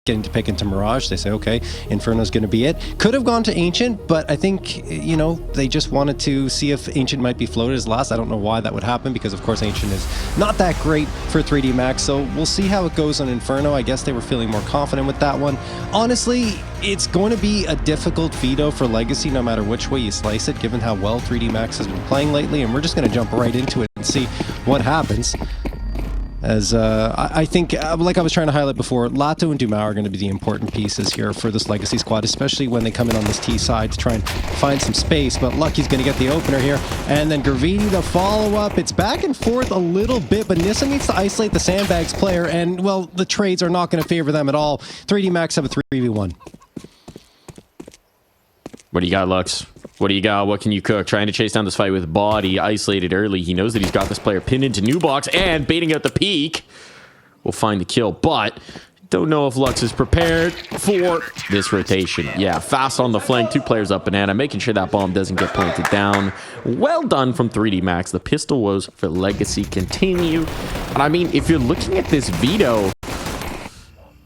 getting to pick into Mirage. They say, okay, Inferno's going to be it. Could have gone to Ancient, but I think, you know, they just wanted to see if Ancient might be floated as last. I don't know why that would happen, because of course Ancient is not that great for 3D Max, so we'll see how it goes on Inferno. I guess they were feeling more confident with that one. Honestly, it's going to be a difficult veto for Legacy no matter which way you slice it, given how well 3D Max has been playing lately, and we're just going to jump right into it and see what happens. As I think, like I was trying to highlight before, Lato and Dumao are going to be the important pieces here for this Legacy squad, especially when they come in on this T side to try and find some space. But Lucky's going to get the opener here. And then Graviti, the follow-up. It's back and forth a little bit, but Nissa needs to isolate the Sandbags player. And, well, the trades are not going to favor them at all. 3D Max have a 3v1. What do you got, Lux? What do you got? What can you cook? Trying to chase down this fight with Body. Isolated early. He knows that he's got this player pinned into new box and baiting out the peak. We'll find the kill, but don't know if Lux is prepared for this rotation. Yeah, fast on the flank. 2 players up banana, making sure that bomb doesn't get planted down. Well done from 3D Max. The pistol woes for Legacy continue. And I mean, if you're looking at this veto,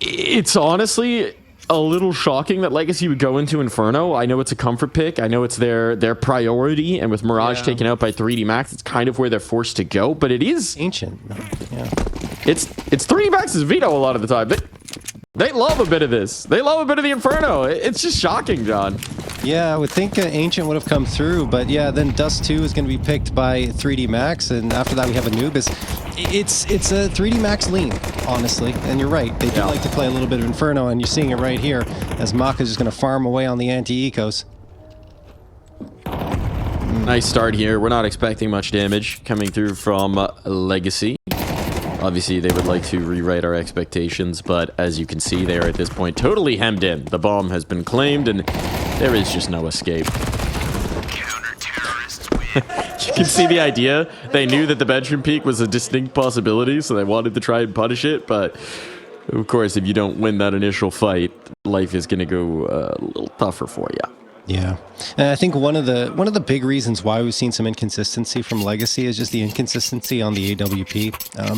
it's honestly a little shocking that Legacy would go into Inferno. I know it's a comfort pick. I know it's their priority, and with Mirage taken out by 3D Max, it's kind of where they're forced to go, but it is Ancient. Yeah. It's 3D Max's veto a lot of the time. They love a bit of this. They love a bit of the Inferno. It's just shocking, John. Yeah, I would think Ancient would have come through, but yeah, then Dust 2 is going to be picked by 3D Max, and after that we have Anubis. It's a 3D Max lean, honestly, and you're right. They do like to play a little bit of Inferno, and you're seeing it right here as Maka's just going to farm away on the anti-ecos. Nice start here. We're not expecting much damage coming through from Legacy. Obviously, they would like to rewrite our expectations, but as you can see, they are at this point totally hemmed in. The bomb has been claimed, and there is just no escape. You can see the idea. They knew that the bedroom peak was a distinct possibility, so they wanted to try and punish it, but of course, if you don't win that initial fight, life is going to go a little tougher for you. Yeah, and I think one of the big reasons why we've seen some inconsistency from Legacy is just the inconsistency on the AWP.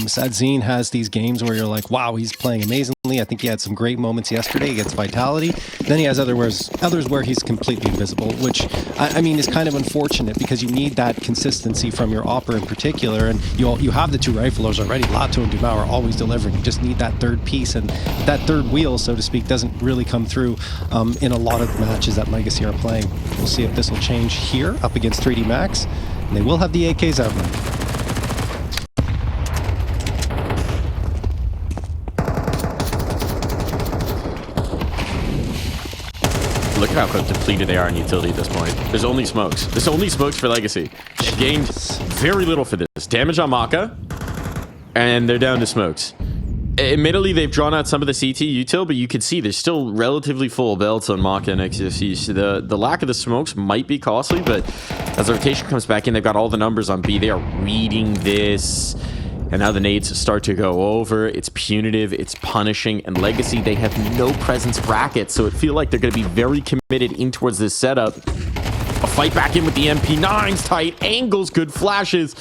Sadzine has these games where you're like, wow, he's playing amazingly. I think he had some great moments yesterday against Vitality. Then he has others where he's completely invisible, which I mean is kind of unfortunate because you need that consistency from your Opera in particular, and you have the 2 riflers already. Lato and Dumao are always delivering. You just need that third piece, and that third wheel, so to speak, doesn't really come through in a lot of the matches that Legacy are playing. We'll see if this will change here up against 3D Max. And they will have the AKs out now. Look at how depleted they are in utility at this point. There's only smokes. There's only smokes for Legacy. She gained very little for this. Damage on Maka, and they're down to smokes. Admittedly, they've drawn out some of the CT util, but you can see there's still relatively full belts on Maka and XFC. So the lack of the smokes might be costly, but as the rotation comes back in, they've got all the numbers on B. They are reading this. And now the nades start to go over. It's punitive, it's punishing, and Legacy, they have no presence bracket, so it feels like they're going to be very committed in towards this setup. A fight back in with the MP9s, tight angles, good flashes.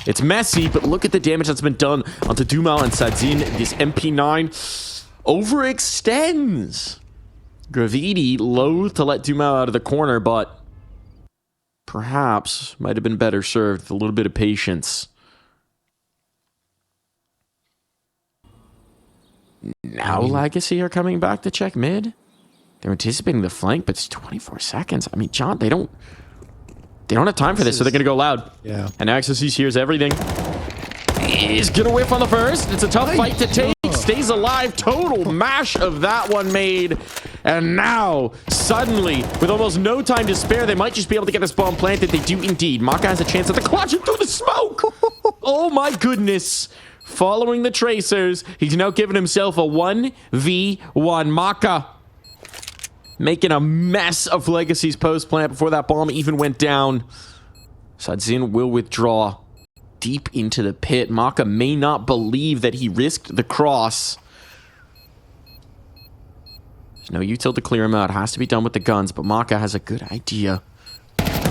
It's messy, but look at the damage that's been done onto Dumao and Sadzine. This MP9 overextends. Graviti loath to let Dumao out of the corner, but perhaps might have been better served with a little bit of patience. Now Legacy are coming back to check mid. They're anticipating the flank, but it's 24 seconds. I mean, John, they don't have time for this, so they're going to go loud. Yeah. And Axis hears everything. He's going to whiff on the first. It's a tough fight to take. Stays alive. Total mash of that one made. And now, suddenly, with almost no time to spare, they might just be able to get this bomb planted. They do indeed. Maka has a chance at the clutch and through the smoke. Oh my goodness. Following the tracers, he's now given himself a 1v1. Maka making a mess of Legacy's post plant before that bomb even went down. Sadzine will withdraw deep into the pit. Maka may not believe that he risked the cross. There's no util to clear him out. It has to be done with the guns, but Maka has a good idea.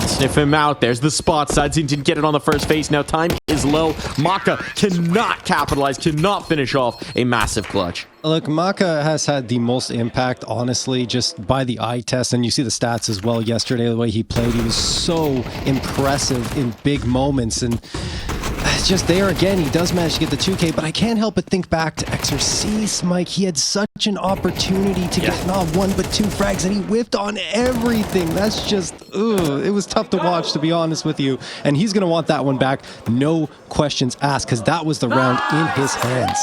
Sniff him out. There's the spot. Sadzine didn't get it on the first phase. Now time is low. Maka cannot capitalize, cannot finish off a massive clutch. Look, Maka has had the most impact, honestly, just by the eye test. And you see the stats as well yesterday, the way he played. He was so impressive in big moments. And it's just there again, he does manage to get the 2K, but I can't help but think back to Exorcise, Mike. He had such an opportunity to get not one, but 2 frags, and he whiffed on everything. That's just, it was tough to watch, to be honest with you. And he's going to want that one back, no questions asked, because that was the round in his hands.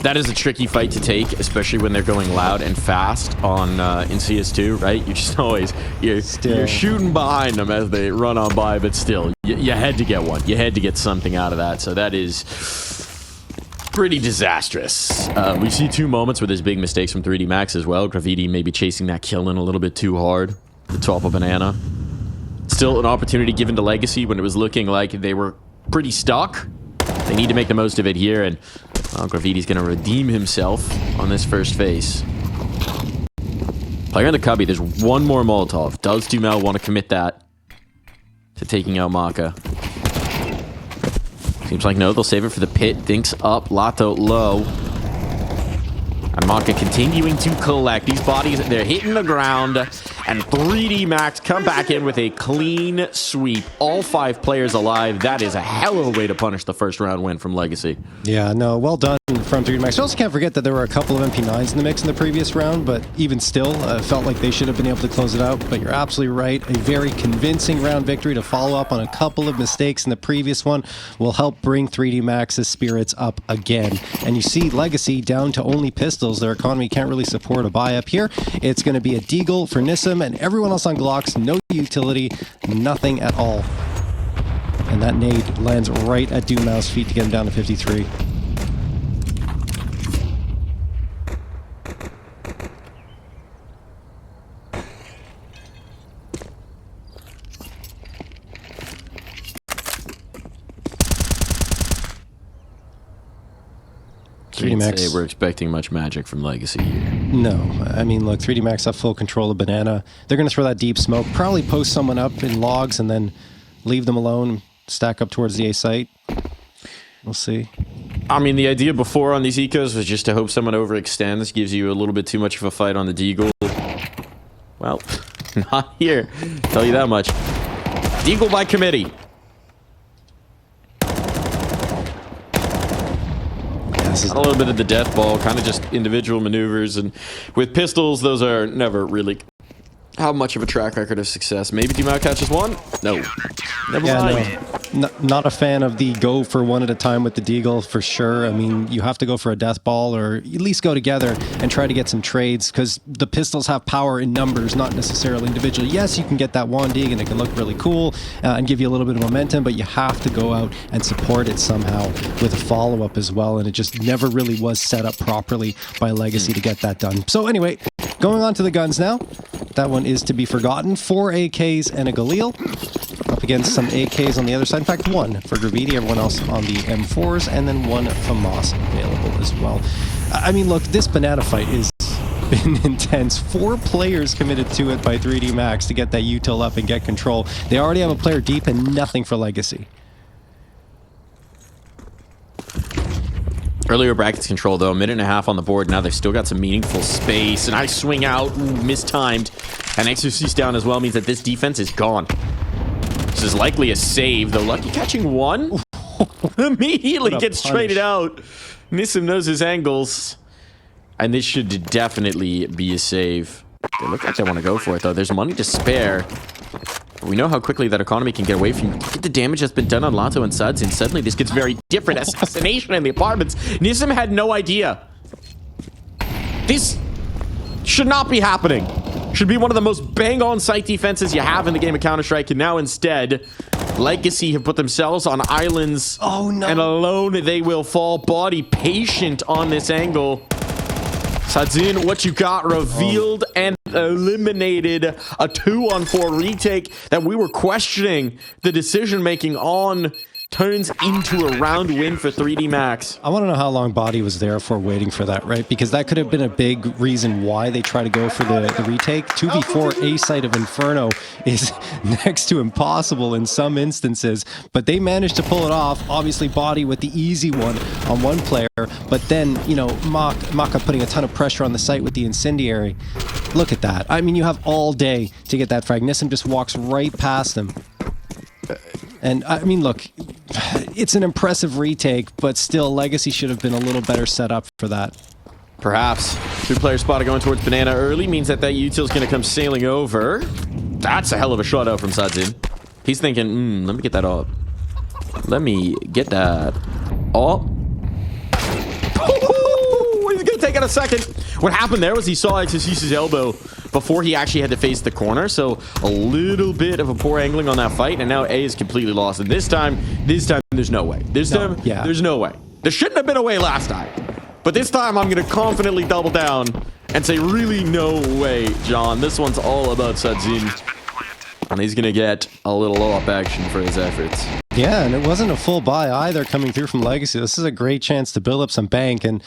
That is a tricky fight to take, especially when they're going loud and fast on in CS2, right? You just always, you're shooting behind them as they run on by, but still, you had to get one. You had to get something out of that, so that is pretty disastrous. We see 2 moments where there's big mistakes from 3D Max as well. Gravity maybe chasing that kill in a little bit too hard. The top of Banana. Still an opportunity given to Legacy when it was looking like they were pretty stuck. They need to make the most of it here, and Graviti's going to redeem himself on this first phase. Player in the cubby, there's one more Molotov. Does Dumel want to commit that to taking out Maka? Seems like no, they'll save it for the pit. Thinks up, Lato low. And Maka continuing to collect. These bodies, they're hitting the ground. And 3D Max come back in with a clean sweep. All 5 players alive. That is a hell of a way to punish the first round win from Legacy. Yeah, no, well done from 3D Max. I also can't forget that there were a couple of MP9s in the mix in the previous round, but even still, felt like they should have been able to close it out. But you're absolutely right. A very convincing round victory to follow up on a couple of mistakes in the previous one will help bring 3D Max's spirits up again. And you see Legacy down to only pistols. Their economy can't really support a buy up here. It's going to be a deagle for Nissim, and everyone else on Glocks, no utility, nothing at all. And that nade lands right at Dumel's feet to get him down to 53. Can't say we're expecting much magic from Legacy here. No. I mean, look, 3D Max have full control of Banana. They're going to throw that deep smoke, probably post someone up in logs and then leave them alone, stack up towards the A site. We'll see. I mean, the idea before on these ecos was just to hope someone overextends, gives you a little bit too much of a fight on the deagle. Well, not here. Tell you that much. Deagle by committee. A little bit of the death ball, kind of just individual maneuvers, and with pistols, those are never really how much of a track record of success. Maybe Dumel catches one? No. Never mind. No. Not a fan of the go for one at a time with the deagle, for sure. I mean, you have to go for a death ball or at least go together and try to get some trades, because the pistols have power in numbers, not necessarily individually. Yes, you can get that one dig and it can look really cool and give you a little bit of momentum, but you have to go out and support it somehow with a follow-up as well, and it just never really was set up properly by Legacy to get that done. So anyway, going on to the guns now. That one is to be forgotten. 4 AKs and a Galil. Up against some AKs on the other side. In fact, 1 for Gravity, everyone else on the M4s, and then 1 FAMAS available as well. I mean, look, this Banana fight has been intense. 4 players committed to it by 3D Max to get that util up and get control. They already have a player deep and nothing for Legacy. Earlier brackets control, though, a minute and a half on the board. Now they've still got some meaningful space. And I swing out, mistimed. And Exorcist down as well means that this defense is gone. This is likely a save, though. Lucky catching one. Immediately gets traded out. Nissim knows his angles. And this should definitely be a save. They look like they want to go for it, though. There's money to spare. We know how quickly that economy can get away from you. Look at the damage that's been done on Lato and Suds, and suddenly this gets very different. Assassination in the apartments. Nissim had no idea. This should not be happening. Should be one of the most bang-on site defenses you have in the game of Counter-Strike, and now instead, Legacy have put themselves on islands. Oh, no. And alone they will fall. Body patient on this angle. Sadzin, what you got revealed and eliminated. A 2-on-4 retake that we were questioning the decision-making on turns into a round win for 3D Max. I want to know how long Body was there for waiting for that, right? Because that could have been a big reason why they try to go for the retake. 2v4 A site of Inferno is next to impossible in some instances, but they managed to pull it off. Obviously, Body with the easy one on one player, but then, you know, Maka putting a ton of pressure on the site with the incendiary. Look at that. I mean, you have all day to get that frag. Nissim just walks right past him. And I mean, look, it's an impressive retake, but still, Legacy should have been a little better set up for that. Perhaps. Two-player spotter going towards Banana early means that util's going to come sailing over. That's a hell of a shot out from Sadzin. He's thinking, let me get that up. Let me get that up. He's going to take it a second. What happened there was he saw XSU's elbow before he actually had to face the corner, so a little bit of a poor angling on that fight, and now A is completely lost. And this time, there's no way. There's no way. There shouldn't have been a way last time. But this time, I'm going to confidently double down and say, really no way, John. This one's all about Sadzin. And he's going to get a little up action for his efforts. Yeah, and it wasn't a full buy either coming through from Legacy. This is a great chance to build up some bank, and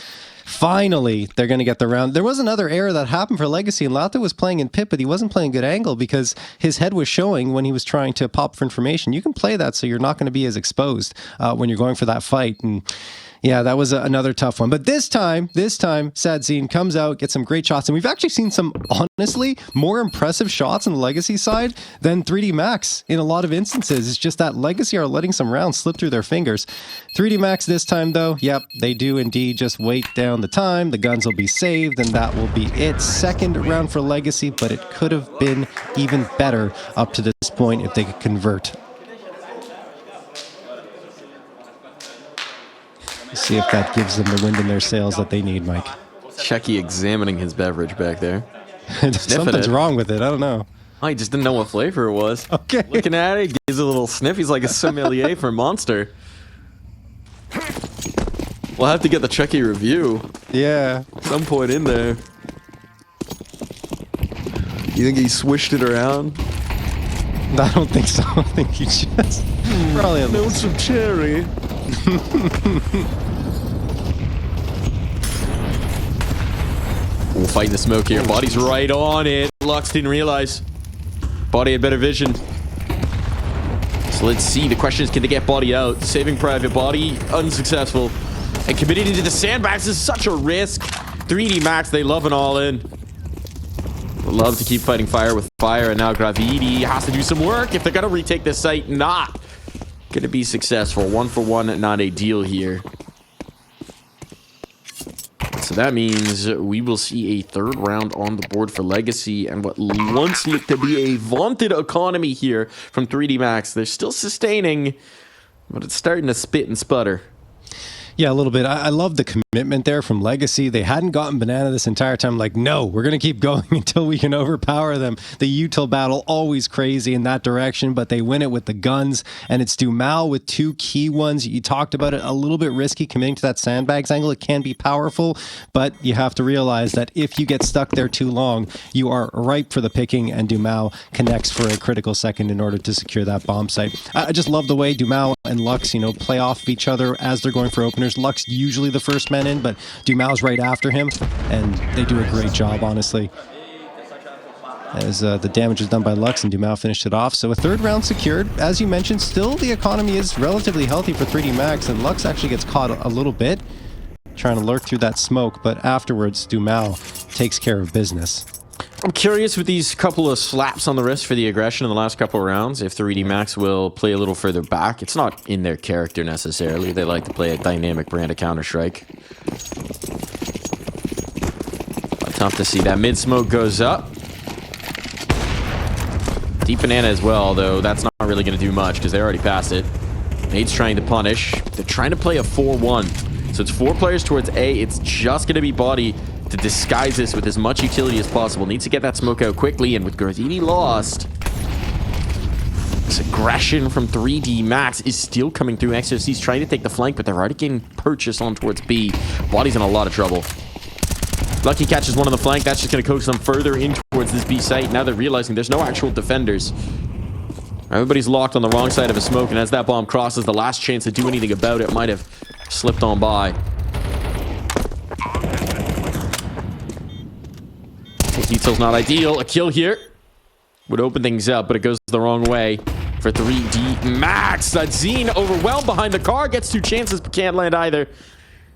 finally they're going to get the round. There was another error that happened for Legacy, and Lata was playing in pit, but he wasn't playing good angle because his head was showing when he was trying to pop for information. You can play that so you're not going to be as exposed when you're going for that fight. And yeah, that was another tough one. But this time, Sadzin comes out, gets some great shots. And we've actually seen some, honestly, more impressive shots on the Legacy side than 3D Max in a lot of instances. It's just that Legacy are letting some rounds slip through their fingers. 3D Max this time, though, yep, they do indeed just wait down the time. The guns will be saved, and that will be it. Second round for Legacy, but it could have been even better up to this point if they could convert. See if that gives them the wind in their sails that they need, Mike. Chucky examining his beverage back there. Something's wrong with it. I don't know. I just didn't know what flavor it was. Okay. Looking at it, gives a little sniff. He's like a sommelier for Monster. We'll have to get the Chucky review. Yeah. Some point in there. You think he swished it around? I don't think so. I think he just probably a Notes of cherry. We'll fight the smoke here. Body's right on it. Lux didn't realize. Body had better vision. So let's see. The question is, can they get Body out? Saving Private Body, unsuccessful. And committing into the sandbags is such a risk. 3D Max, they love an all-in. Love to keep fighting fire with fire, and now Graviti has to do some work if they're going to retake this site. Not going to be successful. 1 for 1, not a deal here. So that means we will see a third round on the board for Legacy, and what once looked to be a vaunted economy here from 3D Max. They're still sustaining, but it's starting to spit and sputter. Yeah, a little bit. I love the commitment there from Legacy. They hadn't gotten Banana this entire time. Like, no, we're going to keep going until we can overpower them. The util battle, always crazy in that direction, but they win it with the guns. And it's Dumal with 2 key ones. You talked about it, a little bit risky committing to that sandbags angle. It can be powerful, but you have to realize that if you get stuck there too long, you are ripe for the picking, and Dumal connects for a critical second in order to secure that bomb site. I just love the way Dumal and Lux, you know, play off of each other as they're going for openers. Lux usually the first man in, but Dumal's right after him, and they do a great job, honestly. As the damage was done by Lux, and Dumal finished it off. So a third round secured. As you mentioned, still the economy is relatively healthy for 3D Max, and Lux actually gets caught a little bit trying to lurk through that smoke, but afterwards Dumal takes care of business. I'm curious with these couple of slaps on the wrist for the aggression in the last couple of rounds, if 3D Max will play a little further back. It's not in their character necessarily. They like to play a dynamic brand of Counter-Strike. Tough to see. That mid-smoke goes up. Deep Banana as well, though that's not really going to do much because they already passed it. Nate's trying to punish. They're trying to play a 4-1. So it's 4 players towards A. It's just going to be Body to disguise this with as much utility as possible. Needs to get that smoke out quickly, and with Grazini lost, this aggression from 3D Max is still coming through. XOC's trying to take the flank, but they're already getting purchase on towards B. Body's in a lot of trouble. Lucky catches one on the flank. That's just going to coax them further in towards this B site. Now they're realizing there's no actual defenders. Everybody's locked on the wrong side of a smoke, and as that bomb crosses, the last chance to do anything about it might have slipped on by. Detail's not ideal. A kill here would open things up, but it goes the wrong way for 3D Max. Zine overwhelmed behind the car, gets 2 chances, but can't land either.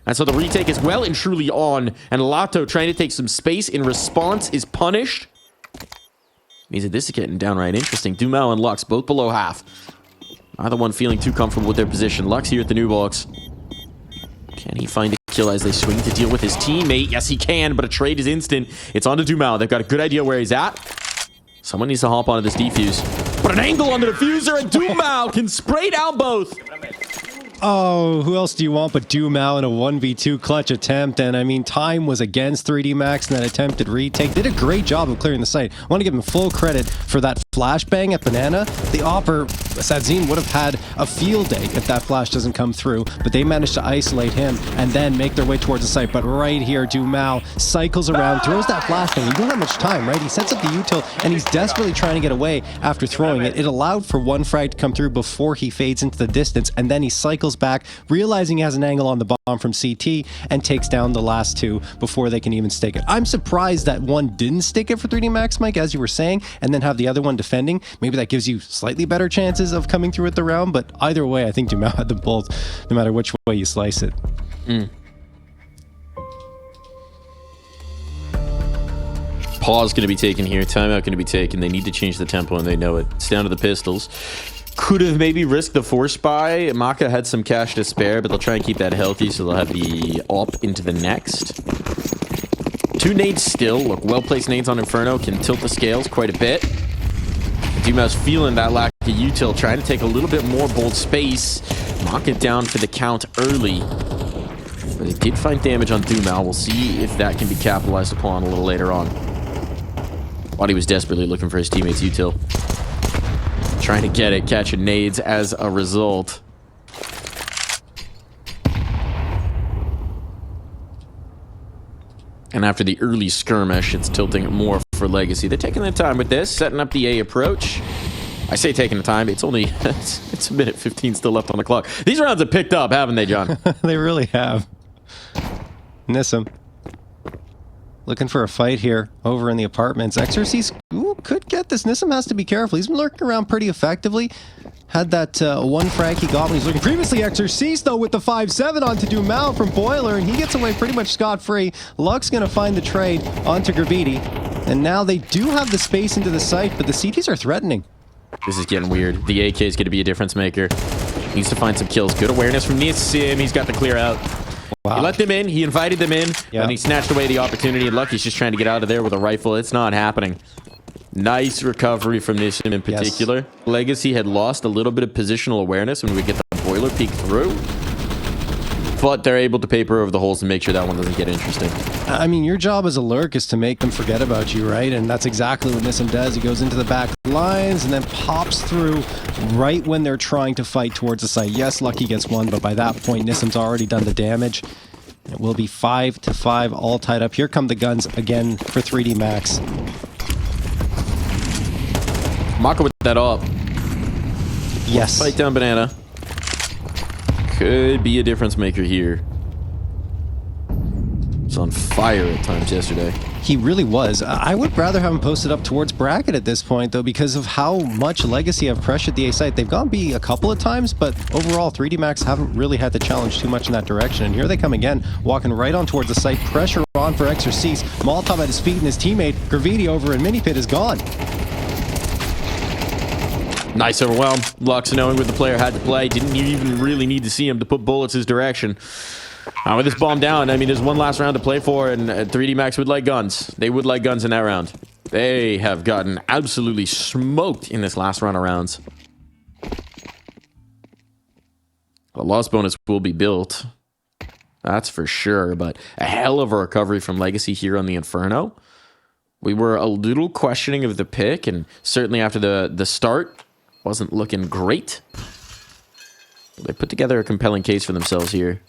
And so the retake is well and truly on, and Lato, trying to take some space in response, is punished. Means that this is getting downright interesting. Dumel and Lux both below half. Neither one feeling too comfortable with their position. Lux here at the new box. Can he find a kill as they swing to deal with his teammate? Yes, he can, but a trade is instant. It's on to Dumel. They've got a good idea where he's at. Someone needs to hop onto this defuse. But an angle on the diffuser, and Dumel can spray down both. Oh, who else do you want but Dumel in a 1v2 clutch attempt? And I mean, time was against 3D Max in that attempted retake. Did a great job of clearing the site. I want to give him full credit for that flashbang at Banana. The Opper, Sadzine would have had a field day if that flash doesn't come through, but they managed to isolate him and then make their way towards the site. But right here, Dumel cycles around, throws that flashbang. You don't have much time, right? He sets up the util and he's desperately trying to get away after throwing it. It allowed for one frag to come through before he fades into the distance, and then he cycles back, realizing he has an angle on the bomb from CT, and takes down the last 2 before they can even stick it. I'm surprised that one didn't stick it for 3D Max, Mike, as you were saying, and then have the other one defending. Maybe that gives you slightly better chances of coming through with the round, but either way, I think Dumel had them both, no matter which way you slice it. Pause going to be taken here. Timeout going to be taken. They need to change the tempo, and they know it. It's down to the pistols. Could have maybe risked the force buy. Maka had some cash to spare, but they'll try and keep that healthy, so they'll have the op into the next. 2 nades still. Look, well-placed nades on Inferno can tilt the scales quite a bit. Dumel's feeling that lack of util, trying to take a little bit more bold space. Maka down for the count early. But they did find damage on Dumel. We'll see if that can be capitalized upon a little later on. Waddy was desperately looking for his teammates' util. Trying to get it, catching nades as a result. And after the early skirmish, it's tilting more for Legacy. They're taking their time with this, setting up the A approach. I say taking the time, it's only it's a minute 15 still left on the clock. These rounds have picked up, haven't they, John? They really have. Nissim looking for a fight here over in the apartments. Exorcist could get this. Nissim has to be careful. He's been lurking around pretty effectively. Had that one frag he got when he was looking previously. Exorcist, though, with the 5-7 onto Dumel from Boiler, and he gets away pretty much scot-free. Luck's going to find the trade onto Graviti, and now they do have the space into the site, but the CTs are threatening. This is getting weird. The AK is going to be a difference maker. Needs to find some kills. Good awareness from Nissim. He's got the clear out. Wow. He let them in. He invited them in. And he snatched away the opportunity. And Lucky's just trying to get out of there with a rifle. It's not happening. Nice recovery from Nissim in particular. Yes. Legacy had lost a little bit of positional awareness when we get the boiler peek through. But they're able to paper over the holes and make sure that one doesn't get interesting. I mean, your job as a lurk is to make them forget about you, right? And that's exactly what Nissim does. He goes into the back lines and then pops through right when they're trying to fight towards the site. Yes, Lucky gets one, but by that point, Nissim's already done the damage. It will be 5-5, all tied up. Here come the guns again for 3D Max. Maka with that up. Yes. Fight down Banana. Could be a difference maker here. It's on fire at times yesterday. He really was. I would rather have him posted up towards bracket at this point, though, because of how much Legacy have pressured the A site. They've gone B a couple of times, but overall, 3D Max haven't really had to challenge too much in that direction. And here they come again, walking right on towards the site. Pressure on for Exorcist. Molotov at his feet, and his teammate, Graviti, over in Mini Pit is gone. Nice overwhelm. Lux knowing what the player had to play. Didn't even really need to see him to put bullets his direction. With this bomb down, I mean, there's one last round to play for, and 3D Max would like guns. They would like guns in that round. They have gotten absolutely smoked in this last round of rounds. A loss bonus will be built. That's for sure, but a hell of a recovery from Legacy here on the Inferno. We were a little questioning of the pick, and certainly after the start, wasn't looking great. But they put together a compelling case for themselves here.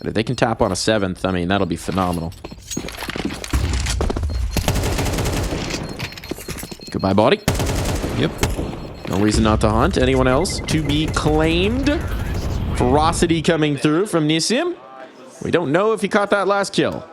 And if they can tap on a 7th, I mean, that'll be phenomenal. Goodbye, body. Yep. No reason not to hunt. Anyone else to be claimed? Ferocity coming through from Nissim. We don't know if he caught that last kill.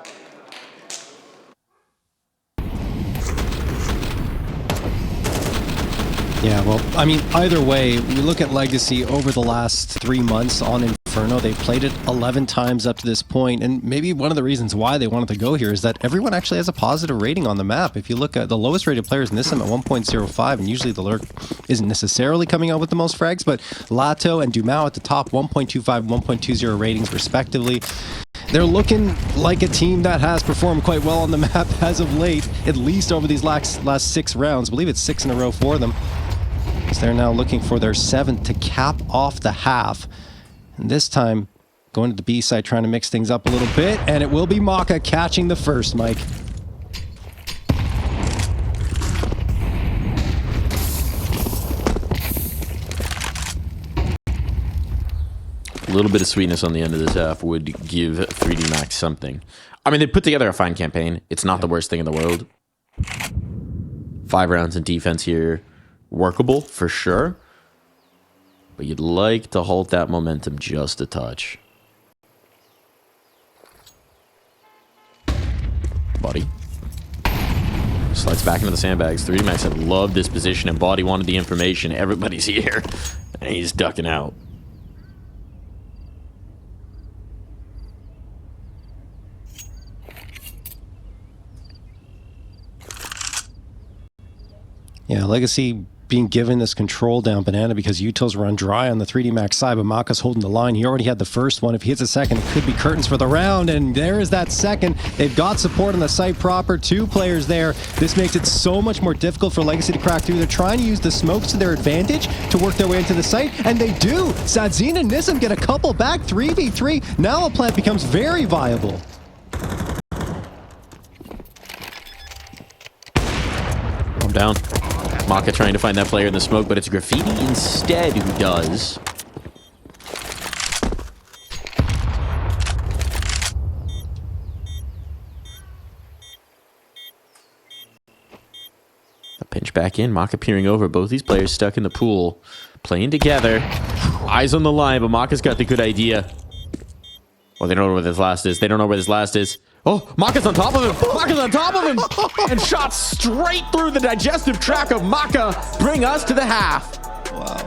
Yeah, well, I mean, either way, we look at Legacy over the last 3 months on Inferno. They've played it 11 times up to this point, and maybe one of the reasons why they wanted to go here is that everyone actually has a positive rating on the map. If you look at the lowest rated players in Nissim at 1.05, and usually the Lurk isn't necessarily coming out with the most frags, but Lato and Dumao at the top, 1.25, 1.20 ratings respectively. They're looking like a team that has performed quite well on the map as of late, at least over these last 6 rounds. I believe it's 6 in a row for them. So they're now looking for their 7th to cap off the half. And this time, going to the B side, trying to mix things up a little bit. And it will be Maka catching the first, Mike. A little bit of sweetness on the end of this half would give 3D Max something. I mean, they put together a fine campaign. It's not the worst thing in the world. 5 rounds in defense here. Workable, for sure. But you'd like to halt that momentum just a touch. Buddy. Slides back into the sandbags. 3D Max had loved this position, and Body wanted the information. Everybody's here. And he's ducking out. Yeah, Legacy being given this control down Banana because Utils run dry on the 3D Max side, but Maka's holding the line. He already had the first one. If he hits a second, it could be curtains for the round, and there is that second. They've got support on the site proper. 2 players there. This makes it so much more difficult for Legacy to crack through. They're trying to use the smokes to their advantage to work their way into the site, and they do. Sadzine and Nissim get a couple back, 3v3. Now a plant becomes very viable. I'm down. Maka trying to find that player in the smoke, but it's Graffiti instead who does. A pinch back in. Maka peering over. Both these players stuck in the pool. Playing together. Eyes on the line, but Maka's got the good idea. Oh, they don't know where this last is. They don't know where this last is. Oh, Maka's on top of him! Maka's on top of him! And shot straight through the digestive tract of Maka. Bring us to the half. Wow.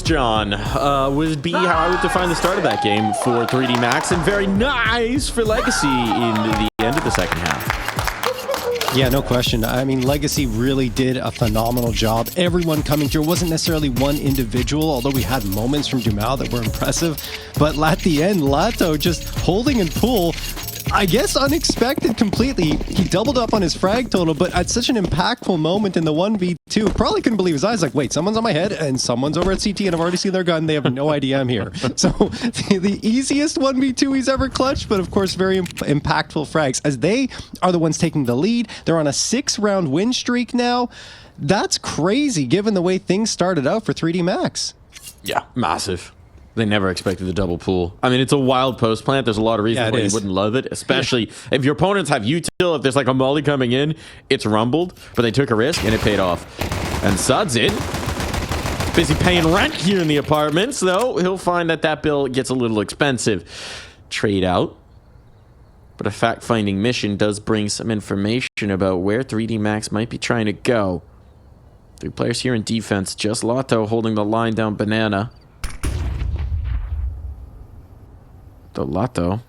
Max, John, would be how I would define the start of that game for 3D Max, and very nice for Legacy in the end of the second half. Yeah, no question. I mean, Legacy really did a phenomenal job. Everyone coming through. It wasn't necessarily one individual, although we had moments from Dumal that were impressive. But at the end, Lato just holding and pull, I guess unexpected completely. He doubled up on his frag total, but at such an impactful moment in the 1v2, probably couldn't believe his eyes. Like, wait, someone's on my head and someone's over at CT and I've already seen their gun. They have no idea I'm here. So the easiest 1v2 he's ever clutched, but of course very impactful frags as they are the ones taking the lead. They're on a 6-round win streak now. That's crazy given the way things started out for 3D Max. Yeah, massive. They never expected the double pool. I mean, it's a wild post plant. There's a lot of reasons why you wouldn't love it, especially if your opponents have util. If there's like a molly coming in, it's rumbled, but they took a risk and it paid off. And Sud's in. Busy paying rent here in the apartments, though. He'll find that that bill gets a little expensive. Trade out. But a fact-finding mission does bring some information about where 3D Max might be trying to go. 3 players here in defense. Just Lato holding the line down Banana. The Lato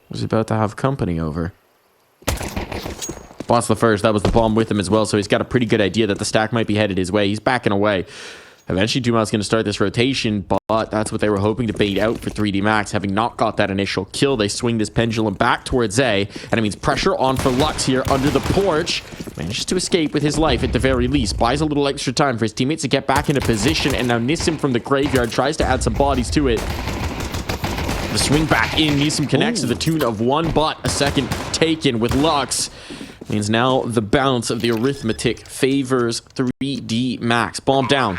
was about to have company over. Boss the first, that was the bomb with him as well, so he's got a pretty good idea that the stack might be headed his way. He's backing away. Eventually, Dumal's going to start this rotation, but that's what they were hoping to bait out for 3D Max. Having not got that initial kill, they swing this pendulum back towards A, and it means pressure on for Lux here under the porch. Manages to escape with his life at the very least. Buys a little extra time for his teammates to get back into position, and now Nissim from the graveyard tries to add some bodies to it. The swing back in, Nissim connects to the tune of 1, but a second taken with Lux. Means now the balance of the arithmetic favors 3D Max. Bomb down.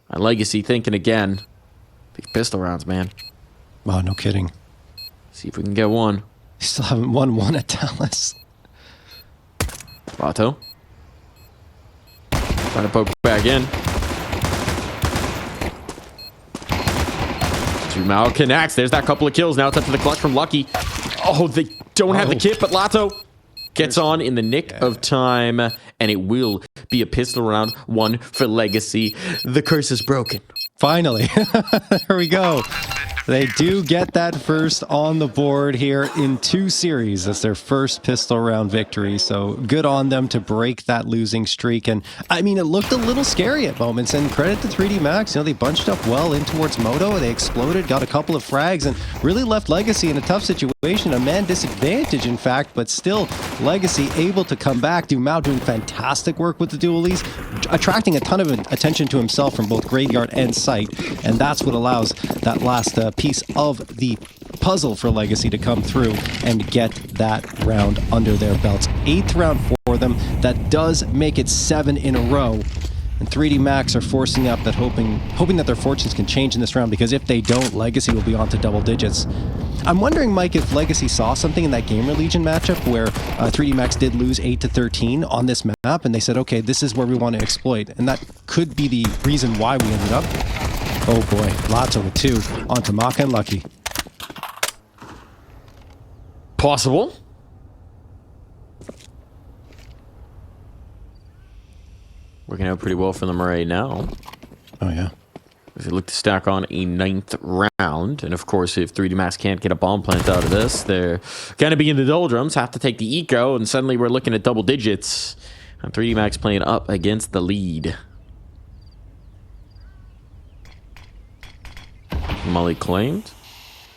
And Legacy thinking again. These pistol rounds, man. Wow, no kidding. See if we can get one. They still haven't won one at Dallas. Lato. Trying to poke back in. Dumal connects. There's that couple of kills. Now it's up to the clutch from Lucky. Oh, they don't have the kit, but Lato gets on in the nick of time, and it will be a pistol round 1 for Legacy. The curse is broken. Finally. There we go. They do get that first on the board here in 2 series. That's their first pistol round victory. So good on them to break that losing streak. And I mean, it looked a little scary at moments. And credit to 3D Max. You know, they bunched up well in towards Moto. They exploded, got a couple of frags, and really left Legacy in a tough situation. A man disadvantage, in fact, but still Legacy able to come back. Dumal doing fantastic work with the dualies, attracting a ton of attention to himself from both graveyard and site. And that's what allows that last piece of the puzzle for Legacy to come through and get that round under their belts. 8th round for them. That does make it 7 in a row. And 3D Max are forcing up that, hoping that their fortunes can change in this round, because if they don't, Legacy will be on to double digits. I'm wondering, Mike, if Legacy saw something in that Gamer Legion matchup where 3D Max did lose 8-13 on this map, and they said, okay, this is where we want to exploit. And that could be the reason why we ended up. Oh boy, Lato with 2 onto Maka and Lucky. Possible. Working out pretty well for them right now. Oh yeah. As they look to stack on a 9th round. And of course, if 3D Max can't get a bomb plant out of this, they're going to be in the doldrums, have to take the eco, and suddenly we're looking at double digits. And 3D Max playing up against the lead. Molly claimed.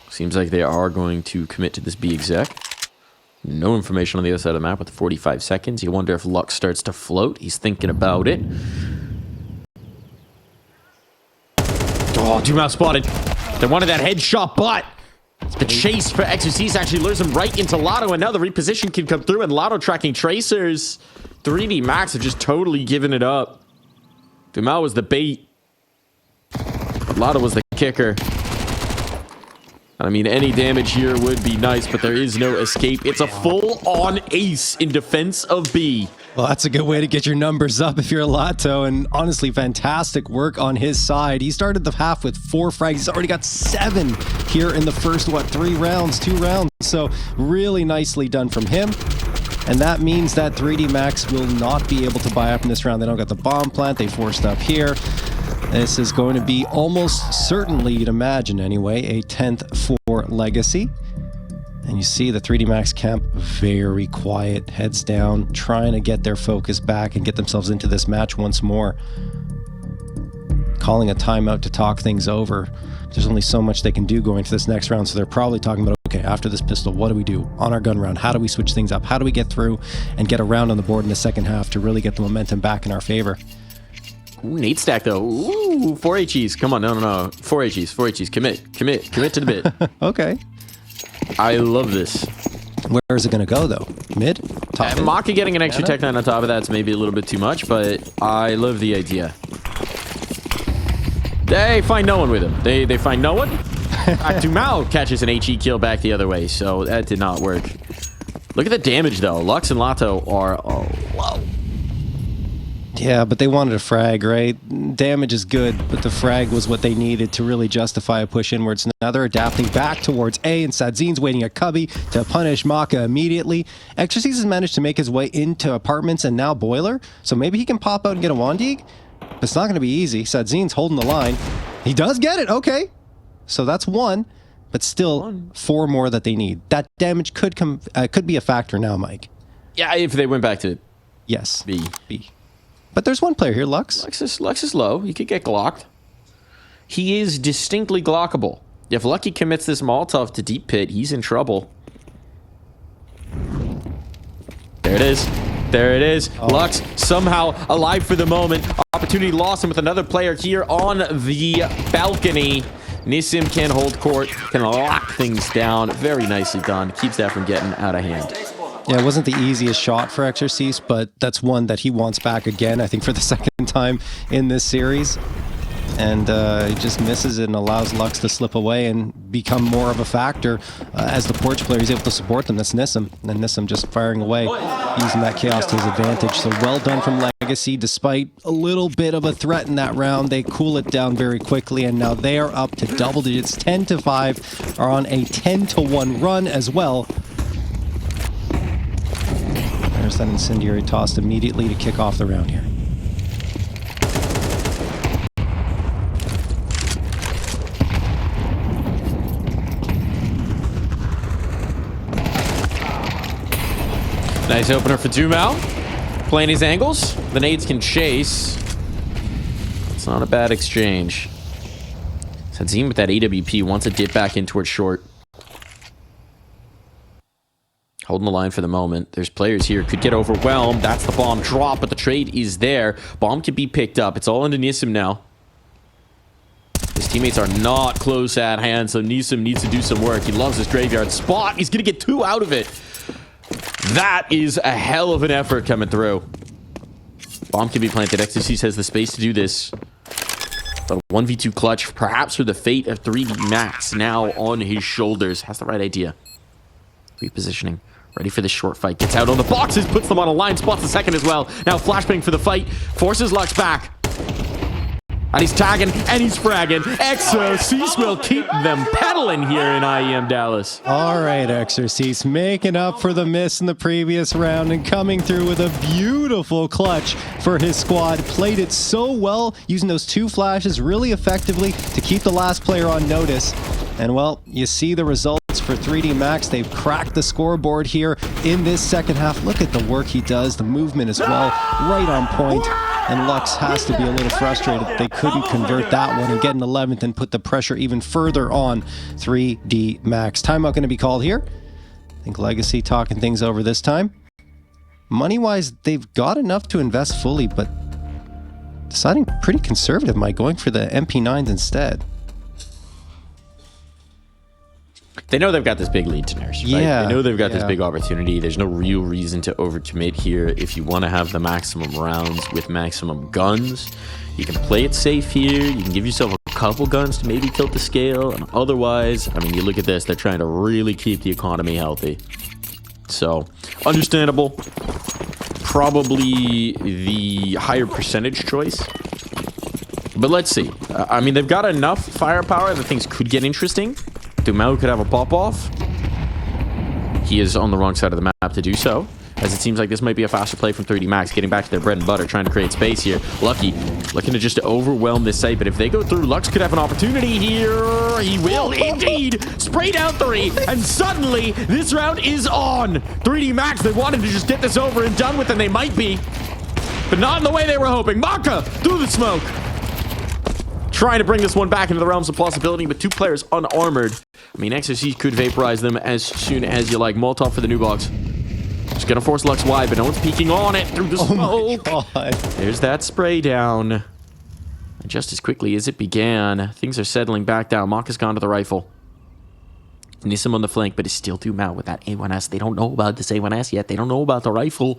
Seems like they are going to commit to this B exec. No information on the other side of the map with 45 seconds. You wonder if Lux starts to float. He's thinking about it. Oh, Dumal spotted. They wanted that headshot, but the chase for Exorcist actually lures him right into Lato, and now the reposition can come through, and Lato tracking tracers. 3D Max have just totally given it up. Dumal was the bait, but Lato was the kicker. I mean, any damage here would be nice, but there is no escape. It's a full-on ace in defense of B. Well, that's a good way to get your numbers up if you're a Lato, and honestly, fantastic work on his side. He started the half with 4 frags. He's already got 7 here in the first, 2 rounds. So really nicely done from him. And that means that 3D Max will not be able to buy up in this round. They don't got the bomb plant. They forced up here. This is going to be almost certainly, you'd imagine anyway, a 10th for Legacy. And you see the 3D Max camp very quiet, heads down, trying to get their focus back and get themselves into this match once more. Calling a timeout to talk things over. There's only so much they can do going to this next round, so they're probably talking about, okay, after this pistol, what do we do on our gun round? How do we switch things up? How do we get through and get a round on the board in the second half to really get the momentum back in our favor? Ooh, Nate stack though. Ooh, 4 HEs. Come on, no. 4 HEs, 4 HEs. Commit to the bit. Okay. I love this. Where is it going to go though? Mid? Top? Maka getting an extra tech 9 on top of that's maybe a little bit too much, but I love the idea. They find no one with him. They find no one. Dumao catches an HE kill back the other way, so that did not work. Look at the damage though. Lux and Lato are low. Yeah, but they wanted a frag, right? Damage is good, but the frag was what they needed to really justify a push inwards. Now they're adapting back towards A, and Sadzin's waiting at Cubby to punish Maka immediately. Exorcist has managed to make his way into apartments and now Boiler, so maybe he can pop out and get a Wandig. But it's not going to be easy. Sadzin's holding the line. He does get it, okay. So that's one, but still 4 more that they need. That damage could be a factor now, Mike. Yeah, if they went back to yes, B. But there's one player here, Lux. Lux is low. He could get glocked. He is distinctly glockable. If Lucky commits this Molotov to deep pit, he's in trouble. There it is. There it is. Oh. Lux somehow alive for the moment. Opportunity lost, and with another player here on the balcony. Nissim can hold court, can lock things down. Very nicely done. Keeps that from getting out of hand. Yeah, it wasn't the easiest shot for Exorcist, but that's one that he wants back again, I think, for the second time in this series. And he just misses it and allows Lux to slip away and become more of a factor as the Porch player is able to support them. That's Nissim. And Nissim just firing away, using that chaos to his advantage. So well done from Legacy. Despite a little bit of a threat in that round, they cool it down very quickly, and now they are up to double digits. 10-5 are on a 10-1 run as well. There's that incendiary tossed immediately to kick off the round here. Nice opener for Dumao. Playing his angles. The nades can chase. It's not a bad exchange. Sadzim with that AWP wants to dip back in towards short. Holding the line for the moment. There's players here. Could get overwhelmed. That's the bomb drop, but the trade is there. Bomb can be picked up. It's all into Nissim now. His teammates are not close at hand, so Nissim needs to do some work. He loves his graveyard spot. He's going to get 2 out of it. That is a hell of an effort coming through. Bomb can be planted. XTC has the space to do this. But a 1v2 clutch, perhaps for the fate of 3D Max, now on his shoulders. Has the right idea. Repositioning. Ready for the short fight. Gets out on the boxes, puts them on a line, spots the second as well. Now flashbang for the fight. Forces Lux back. And he's tagging, and he's fragging. Exorcist will keep them pedaling here in IEM Dallas. All right, Exorcist making up for the miss in the previous round and coming through with a beautiful clutch for his squad. Played it so well, using those 2 flashes really effectively to keep the last player on notice. And well, you see the results for 3D Max. They've cracked the scoreboard here in this second half. Look at the work he does, the movement as well, right on point. And Lux has to be a little frustrated that they couldn't convert that one and get an 11th and put the pressure even further on 3D Max. Timeout going to be called here. I think Legacy talking things over this time. Money-wise, they've got enough to invest fully, but deciding pretty conservative, Mike, going for the MP9s instead. They know they've got this big lead to nurse, right? Yeah, they know they've got this big opportunity. There's no real reason to overcommit here. If you want to have the maximum rounds with maximum guns, you can play it safe here. You can give yourself a couple guns to maybe tilt the scale. And otherwise, I mean, you look at this, they're trying to really keep the economy healthy. So, understandable. Probably the higher percentage choice. But let's see. I mean, they've got enough firepower that things could get interesting. Dumao could have a pop-off. He is on the wrong side of the map to do so. as it seems like this might be a faster play from 3D Max, getting back to their bread and butter, trying to create space here. Lucky looking to just overwhelm this site, but if they go through, Lux could have an opportunity here. He will indeed spray down 3, and suddenly this round is on. 3D Max, they wanted to just get this over and done with, and they might be, but not in the way they were hoping. Maka through the smoke, trying to bring this one back into the realms of possibility, but 2 players unarmored. I mean, XRC could vaporize them as soon as you like. Molotov for the new box. Just gonna force Lux wide, but no one's peeking on it through the smoke. Oh my God. There's that spray down. And just as quickly as it began, things are settling back down. Maka's gone to the rifle. Nissim on the flank, but is still Dumao with that A1S. They don't know about this A1S yet. They don't know about the rifle.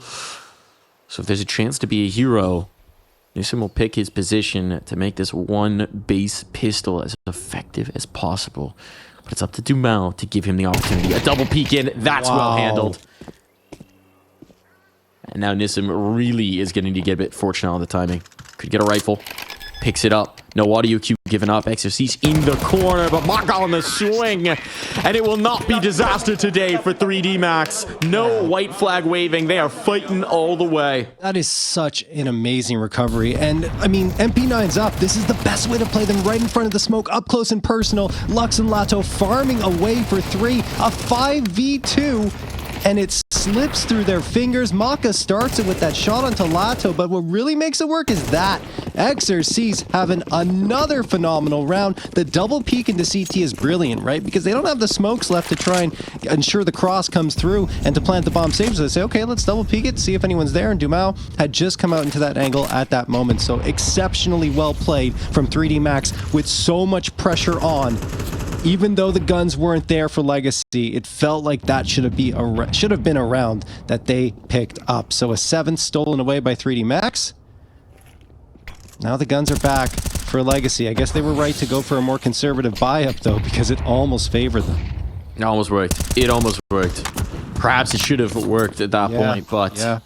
So if there's a chance to be a hero, Nissim will pick his position to make this one base pistol as effective as possible. But it's up to Dumao to give him the opportunity. A double peek in. That's Wow. well handled. And now Nissim really is getting to get a bit fortunate on the timing. Could get a rifle. Picks it up. No audio cue given up. Exorcist in the corner, but Maka on the swing. And it will not be disaster today for 3D Max. No white flag waving. They are fighting all the way. That is such an amazing recovery. And, I mean, MP9's up. This is the best way to play them, right in front of the smoke, up close and personal. Lux and Lato farming away for 3. A 5v2. And it slips through their fingers. Maka starts it with that shot onto Lato, but what really makes it work is that XRC's having another phenomenal round. The double peek into CT is brilliant, right? Because they don't have the smokes left to try and ensure the cross comes through and to plant the bomb safe. So they say, okay, let's double peek it, see if anyone's there. And Dumao had just come out into that angle at that moment. So exceptionally well played from 3D Max with so much pressure on. Even though the guns weren't there for Legacy, it felt like that should have been a round that they picked up. So a 7th stolen away by 3D Max. Now the guns are back for Legacy. I guess they were right to go for a more conservative buy-up, though, because it almost favored them. It almost worked. It almost worked. Perhaps it should have worked at that point, but... Yeah.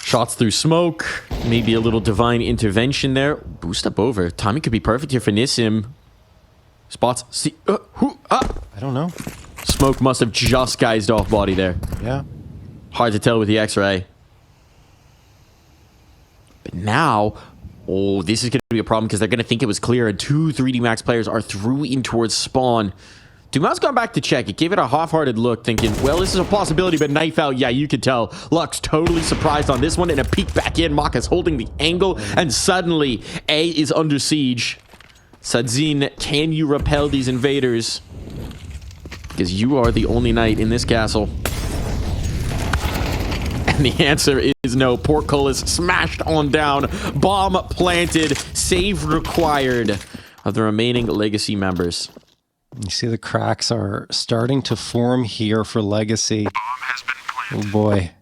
Shots through smoke. Maybe a little divine intervention there. Boost up over. Timing could be perfect here for Nissim. Spots. See. I don't know. Smoke must have just guised off body there. Yeah. Hard to tell with the X-ray. But now, oh, this is going to be a problem because they're going to think it was clear, and 2 3D Max players are through in towards spawn. Dumao's gone back to check. It gave it a half-hearted look, thinking, well, this is a possibility, but knife out, yeah, you could tell. Lux totally surprised on this one, and a peek back in. Maka's holding the angle, and suddenly, A is under siege. Sadzin, can you repel these invaders? Because you are the only knight in this castle. And the answer is no. Portcullis smashed on down. Bomb planted. Save required of the remaining Legacy members. You see the cracks are starting to form here for Legacy. Oh boy.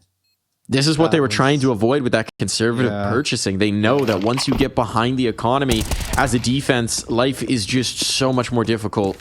This is what they were trying to avoid with that conservative Yeah. purchasing. They know that once you get behind the economy as a defense, life is just so much more difficult.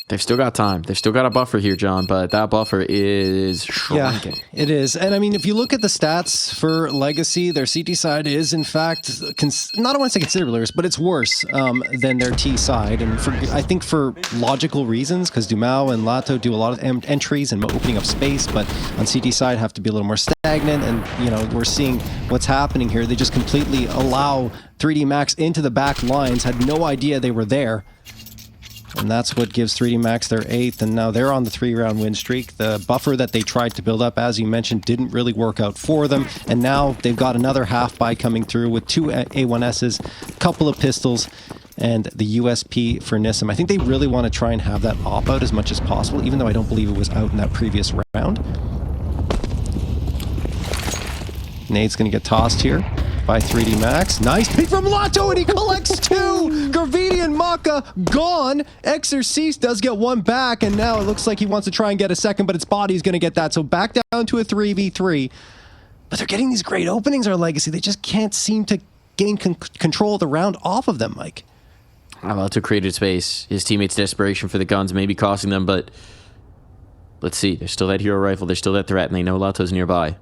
They've still got time. They've still got a buffer here, John, but that buffer is shrinking. Yeah, it is. And I mean, if you look at the stats for Legacy, their CT side is, in fact, not I want to say considerably worse, but it's worse than their T side. And I think for logical reasons, because Dumao and Lato do a lot of entries and opening up space, but on CT side have to be a little more stagnant. And, you know, we're seeing what's happening here. They just completely allow 3D Max into the back lines, had no idea they were there. And that's what gives 3D Max their 8th, and now they're on the 3-round win streak. The buffer that they tried to build up, as you mentioned, didn't really work out for them, and now they've got another half buy coming through with 2 A1Ss, a couple of pistols, and the USP for Nissim. I think they really want to try and have that op out as much as possible, even though I don't believe it was out in that previous round. Nade's going to get tossed here by 3D Max. Nice pick from Lato, and he collects 2! Graviti and Maka gone. Exorcist does get 1 back, and now it looks like he wants to try and get a second, but its body's going to get that. So back down to a 3v3. But they're getting these great openings, our Legacy. They just can't seem to gain control of the round off of them, Mike. Lato created space. His teammates' desperation for the guns may be costing them, but Let's see. There's still that hero rifle. There's still that threat, and they know Lato's nearby.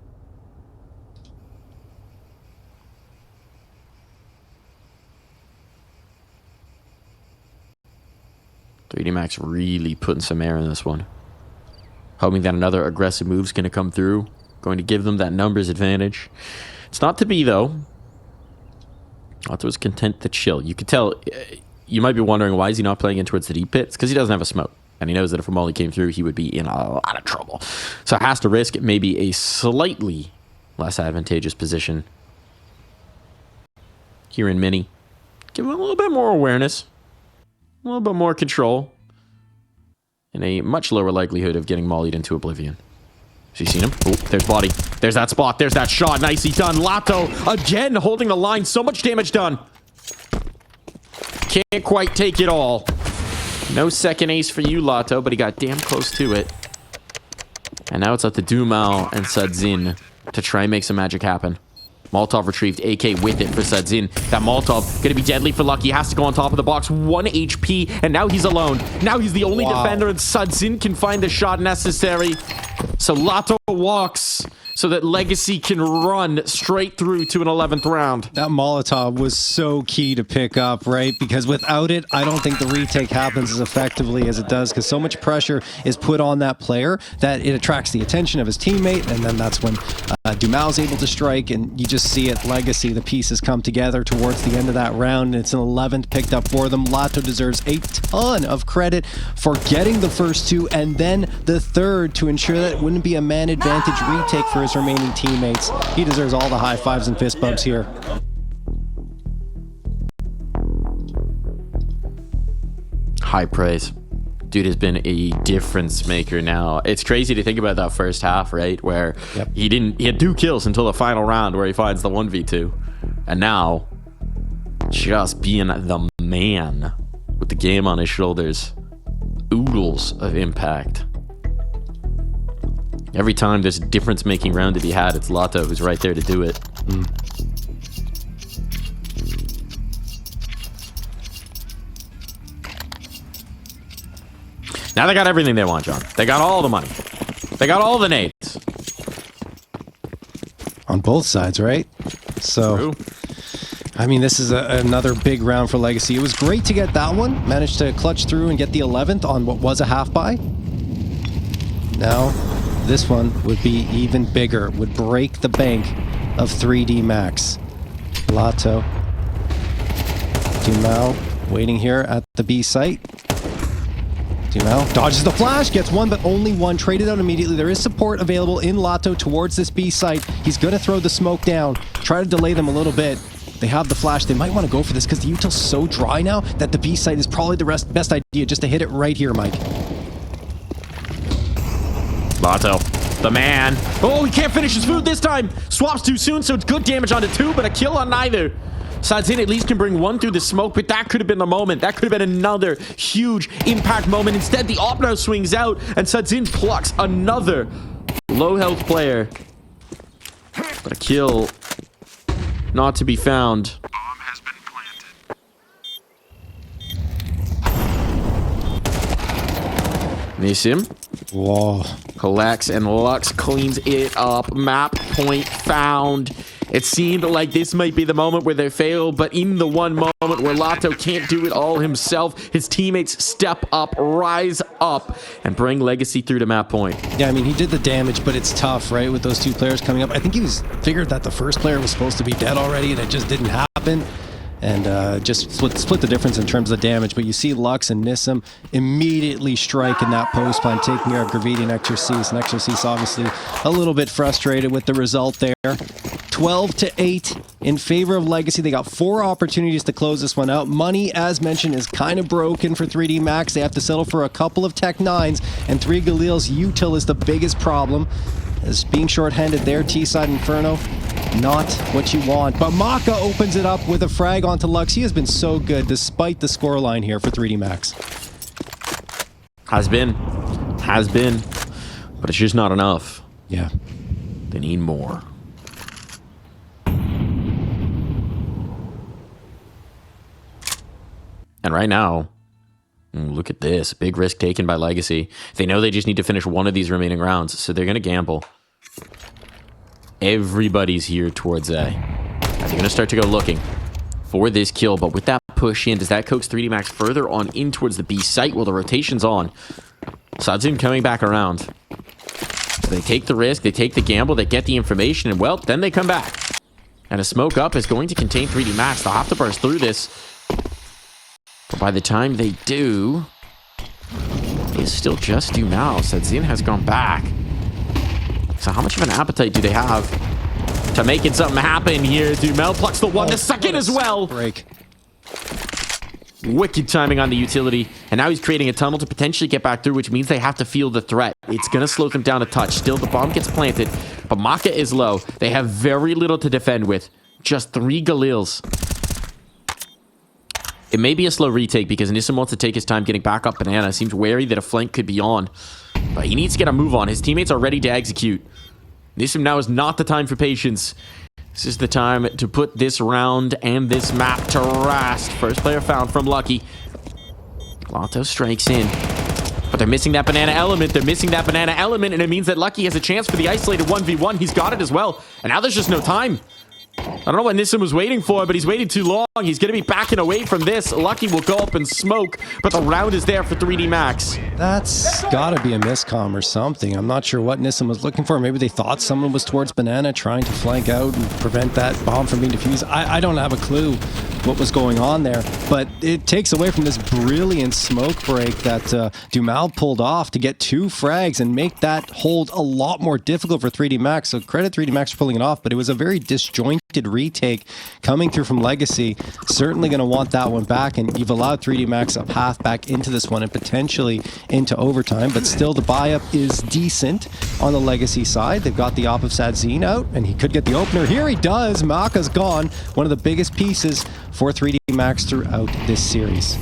Max really putting some air in this one. Hoping that another aggressive move's going to come through. Going to give them that numbers advantage. It's not to be, though. Lato was content to chill. You could tell... You might be wondering, why is he not playing in towards the deep pit? It's because he doesn't have a smoke. And he knows that if a molly came through, he would be in a lot of trouble. So has to risk maybe a slightly less advantageous position. Here in Mini. Give him a little bit more awareness. A little bit more control. And a much lower likelihood of getting mollied into oblivion. Has he seen him? Oh, there's body. There's that spot. There's that shot. Nicely done. Lato again holding the line. So much damage done. Can't quite take it all. No second ace for you, Lato, but he got damn close to it. And now it's up to Dumao and Sudzin to try and make some magic happen. Molotov retrieved, AK with it for Sudzin. That Molotov gonna be deadly for Lucky. Has to go on top of the box. 1 HP, and now he's alone. Now he's the only defender, and Sudzin can find the shot necessary. So Lato walks so that Legacy can run straight through to an 11th round. That Molotov was so key to pick up, right? Because without it, I don't think the retake happens as effectively as it does, because so much pressure is put on that player that it attracts the attention of his teammate, and then that's when Dumao's able to strike, and you just see it. Legacy, the pieces come together towards the end of that round, and it's an 11th picked up for them. Lato deserves a ton of credit for getting the first two, and then the third to ensure that it wouldn't be a man advantage retake for his remaining teammates. He deserves all the high fives and fist bumps here. High praise. Dude has been a difference maker now. It's crazy to think about that first half, right? Where he had 2 kills until the final round where he finds the 1v2. And now, just being the man with the game on his shoulders. Oodles of impact. Every time there's a difference-making round to be had, it's Lato who's right there to do it. Now they got everything they want, John. They got all the money. They got all the nades. On both sides, right? So, True. I mean, this is another big round for Legacy. It was great to get that one. Managed to clutch through and get the 11th on what was a half buy. Now, this one would be even bigger. Would break the bank of 3D Max. Lato. Dumao waiting here at the B site. Dumao dodges the flash, gets one, but only one. Traded out immediately. There is support available in Lato towards this B site. He's going to throw the smoke down. Try to delay them a little bit. They have the flash. They might want to go for this because the util's so dry now that the B site is probably the best idea, just to hit it right here, Mike. Lato, the man. Oh, he can't finish his food this time. Swaps too soon, so it's good damage onto 2, but a kill on neither. Sudzin at least can bring 1 through the smoke, but that could have been the moment. That could have been another huge impact moment. Instead, the Opno swings out, and Sudzin plucks another low health player. But a kill not to be found. Bomb has been planted. Miss him. Whoa. Collects and Lux cleans it up. Map point found. It seemed like this might be the moment where they fail, but in the one moment where Lato can't do it all himself, his teammates step up, rise up, and bring Legacy through to map point. Yeah, I mean, he did the damage, but it's tough, right, with those 2 players coming up. I think he figured that the first player was supposed to be dead already, and it just didn't happen. And just split the difference in terms of damage. But you see Lux and Nissim immediately strike in that post plan, taking care of Graviti and Exorcise. And Exorcise obviously a little bit frustrated with the result there. 12-8 in favor of Legacy. They got 4 opportunities to close this one out. Money, as mentioned, is kind of broken for 3D Max. They have to settle for a couple of Tech 9s, and 3 Galil's util is the biggest problem. As being short-handed there, T-side Inferno, not what you want. But Maka opens it up with a frag onto Lux. He has been so good despite the scoreline here for 3D Max. Has been, but it's just not enough. Yeah. They need more. And right now, Look at this. Big risk taken by Legacy. They know they just need to finish one of these remaining rounds, so they're going to gamble. Everybody's here towards A. They're going to start to go looking for this kill, but with that push in, does that coax 3D Max further on in towards the B site? Well, the rotation's on. Sadzin coming back around. So they take the risk, they take the gamble, they get the information, and well, then they come back. And a smoke up is going to contain 3D Max. They'll have to burst through this. But by the time they do, it's still just Dumal. Sadzin has gone back. So how much of an appetite do they have to making something happen here? Dumal plucks the one, the second as well. Break. Wicked timing on the utility. And now he's creating a tunnel to potentially get back through, which means they have to feel the threat. It's going to slow them down a touch. Still, the bomb gets planted, but Maka is low. They have very little to defend with. Just 3 Galils. It may be a slow retake because Nissim wants to take his time getting back up Banana. Seems wary that a flank could be on. But he needs to get a move on. His teammates are ready to execute. Nissim now is not the time for patience. This is the time to put this round and this map to rest. First player found from Lucky. Lotto strikes in. But they're missing that banana element. They're missing that banana element, and it means that Lucky has a chance for the isolated 1v1. He's got it as well. And now there's just no time. I don't know what Nissim was waiting for, but he's waited too long. He's going to be backing away from this. Lucky will go up and smoke, but the round is there for 3D Max. That's got to be a miscomm or something. I'm not sure what Nissim was looking for. Maybe they thought someone was towards Banana trying to flank out and prevent that bomb from being defused. I don't have a clue what was going on there, but it takes away from this brilliant smoke break that Dumal pulled off to get 2 frags and make that hold a lot more difficult for 3D Max. So credit 3D Max for pulling it off, but it was a very disjointed retake coming through from Legacy. Certainly going to want that one back, and you've allowed 3D Max a path back into this one and potentially into overtime, but still the buy-up is decent on the Legacy side. They've got the op of Sadzin out, and he could get the opener. Here he does. Maka's gone. One of the biggest pieces for 3D Max throughout this series.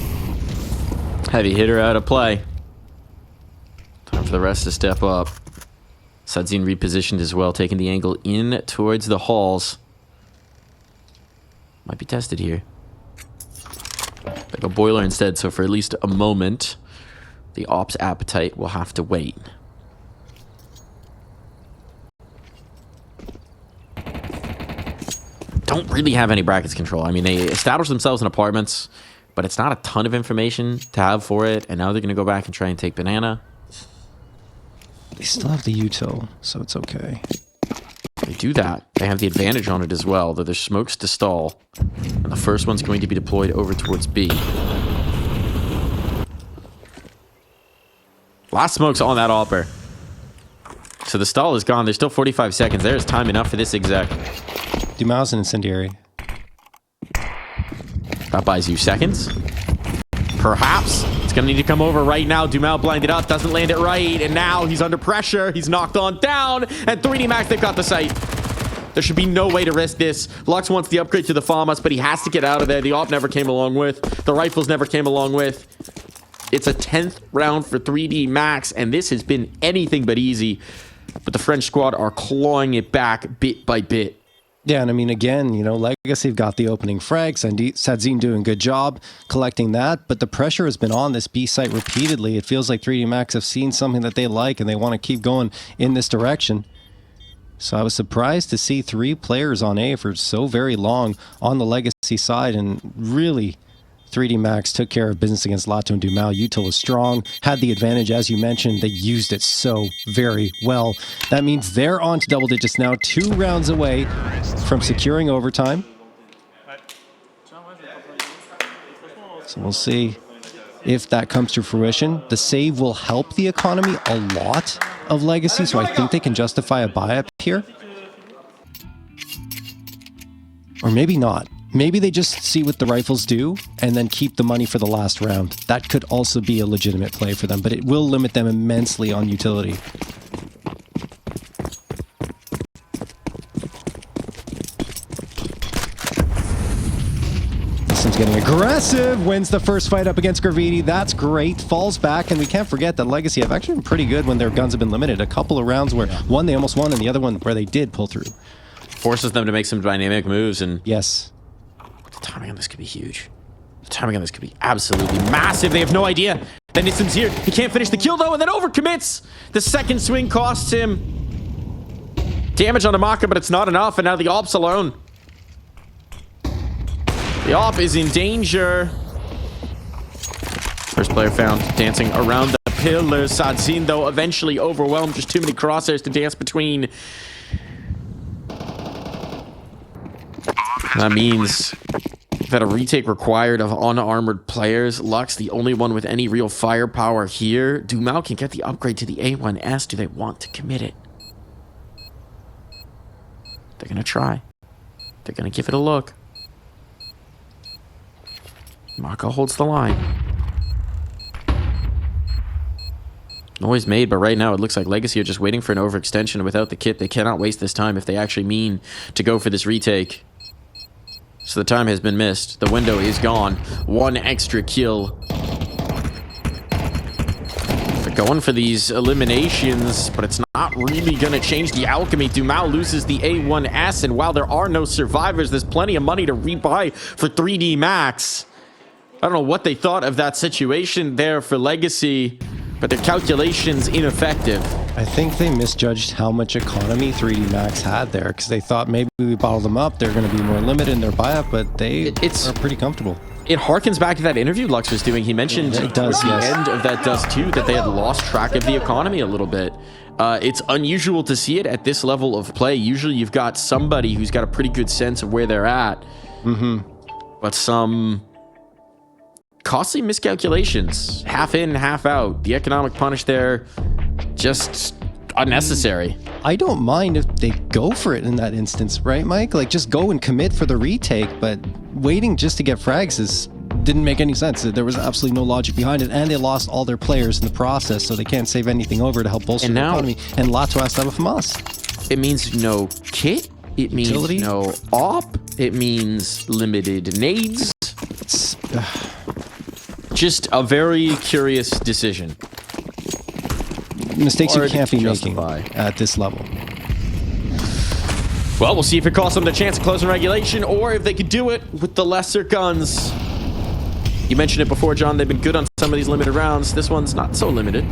Heavy hitter out of play. Time for the rest to step up. Sadzin repositioned as well, taking the angle in towards the halls. Might be tested here. They go boiler instead, so for at least a moment, the ops appetite will have to wait. Don't really have any brackets control. I mean, they established themselves in apartments, but it's not a ton of information to have for it, and now they're going to go back and try and take Banana. They still have the util, so it's okay. They do that. They have the advantage on it as well, though there's smokes to stall. And the first one's going to be deployed over towards B. Last smoke's on that AWPer. So the stall is gone. There's still 45 seconds. There's time enough for this exec. Dumal's an incendiary. That buys you seconds. Perhaps. It's going to need to come over right now. Dumal blinded up, doesn't land it right, and now he's under pressure. He's knocked on down, and 3D Max, they've got the site. There should be no way to risk this. Lux wants the upgrade to the FAMAS, but he has to get out of there. The AWP never came along with. The rifles never came along with. It's a 10th round for 3D Max, and this has been anything but easy. But the French squad are clawing it back bit by bit. Yeah, and I mean, again, you know, Legacy have got the opening frags, and Sadzin doing a good job collecting that, but the pressure has been on this B site repeatedly. It feels like 3D Max have seen something that they like, and they want to keep going in this direction. So I was surprised to see 3 players on A for so very long on the Legacy side, and really 3D Max took care of business against Lato and Dumal. Util was strong, had the advantage, as you mentioned. They used it so very well. That means they're on to double digits now, 2 rounds away from securing overtime. So we'll see if that comes to fruition. The save will help the economy a lot of Legacy, so I think they can justify a buy-up here. Or maybe not. Maybe they just see what the rifles do and then keep the money for the last round. That could also be a legitimate play for them, but it will limit them immensely on utility. Nissim's getting aggressive, wins the first fight up against Graffiti. That's great, falls back, and we can't forget that Legacy have actually been pretty good when their guns have been limited. A couple of rounds where one they almost won and the other one where they did pull through. Forces them to make some dynamic moves, and yes. the timing on this could be huge. The timing on this could be absolutely massive. They have no idea that Nissim's here. He can't finish the kill, though, and then overcommits. The second swing costs him damage on Amaka, but it's not enough, and now the Op's alone. The Op is in danger. First player found dancing around the pillars. Sadzin, though, eventually overwhelmed. Just too many crosshairs to dance between. That means that a retake required of unarmored players. Lux, the only one with any real firepower here. Dumao can get the upgrade to the A1S. Do they want to commit it? They're going to try. They're going to give it a look. Maka holds the line. Noise made, but right now it looks like Legacy are just waiting for an overextension. Without the kit, they cannot waste this time if they actually mean to go for this retake. So the time has been missed. The window is gone. One extra kill. They're going for these eliminations, but it's not really going to change the alchemy. Dumao loses the A1S, and while there are no survivors, there's plenty of money to rebuy for 3D Max. I don't know what they thought of that situation there for Legacy, but their calculations ineffective. I think they misjudged how much economy 3D Max had there, because they thought maybe we bottle them up, they're going to be more limited in their buy-up, but they are pretty comfortable. It harkens back to that interview Lux was doing. He mentioned it does, at the end of that does too, that they had lost track of the economy a little bit. It's unusual to see it at this level of play. Usually you've got somebody who's got a pretty good sense of where they're at. But some costly miscalculations. Half in, half out. The economic punish there, just unnecessary. I don't mind if they go for it in that instance, right, Mike? Like, just go and commit for the retake, but waiting just to get frags didn't make any sense. There was absolutely no logic behind it, and they lost all their players in the process, so they can't save anything over to help bolster the economy. And Lato has to have a FAMAS. It means no kit. It means Utility? no op. It means limited nades. Just a very curious decision. Mistakes you Hard can't to be justify. making at this level. Well, we'll see if it costs them the chance of closing regulation, or if they could do it with the lesser guns. You mentioned it before, John. They've been good on some of these limited rounds. This one's not so limited.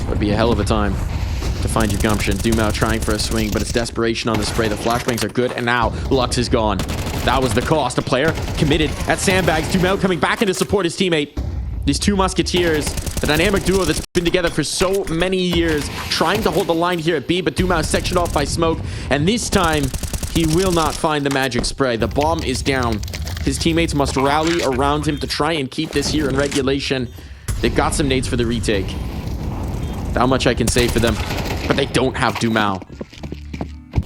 Would be a hell of a time to find your gumption. Dumao trying for a swing, but it's desperation on the spray. The flashbangs are good, and now Lux is gone. That was the cost. A player committed at sandbags. Dumao coming back in to support his teammate. These two musketeers, the dynamic duo that's been together for so many years, trying to hold the line here at B, but Dumao sectioned off by smoke, and this time he will not find the magic spray. The bomb is down. His teammates must rally around him to try and keep this here in regulation. They've got some nades for the retake. How much I can say for them, but they don't have Dumao.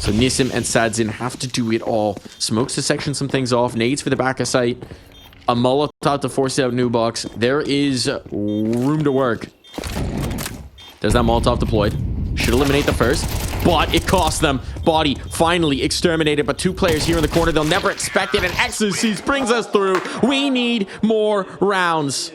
So Nissim and Sadzin have to do it all. Smokes to section some things off. Nades for the back of sight. A Molotov to force out Nubox. There is room to work. There's that Molotov deployed. Should eliminate the first, but it cost them. Body finally exterminated, but two players here in the corner. They'll never expect it, and Exorcist brings us through. We need more rounds.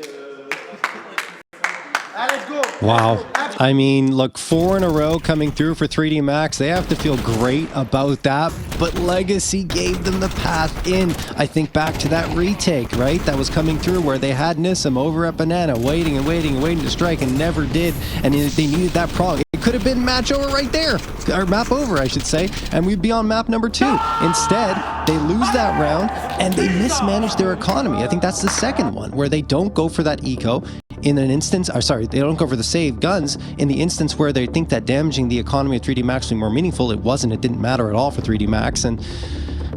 Wow. I mean, look, 4 in a row coming through for 3D Max. They have to feel great about that, but Legacy gave them the path in. I think back to that retake, right? That was coming through where they had Nissim over at Banana, waiting and waiting and waiting to strike and never did. And they needed that prong. It could have been match over right there, or map over, I should say, and we'd be on map number 2. Instead, they lose that round and they mismanage their economy. I think that's the second one where they don't go for that eco in an instance, or sorry, they don't go for the save guns in the instance where they think that damaging the economy of 3D Max would be more meaningful. It wasn't. It didn't matter at all for 3D Max. And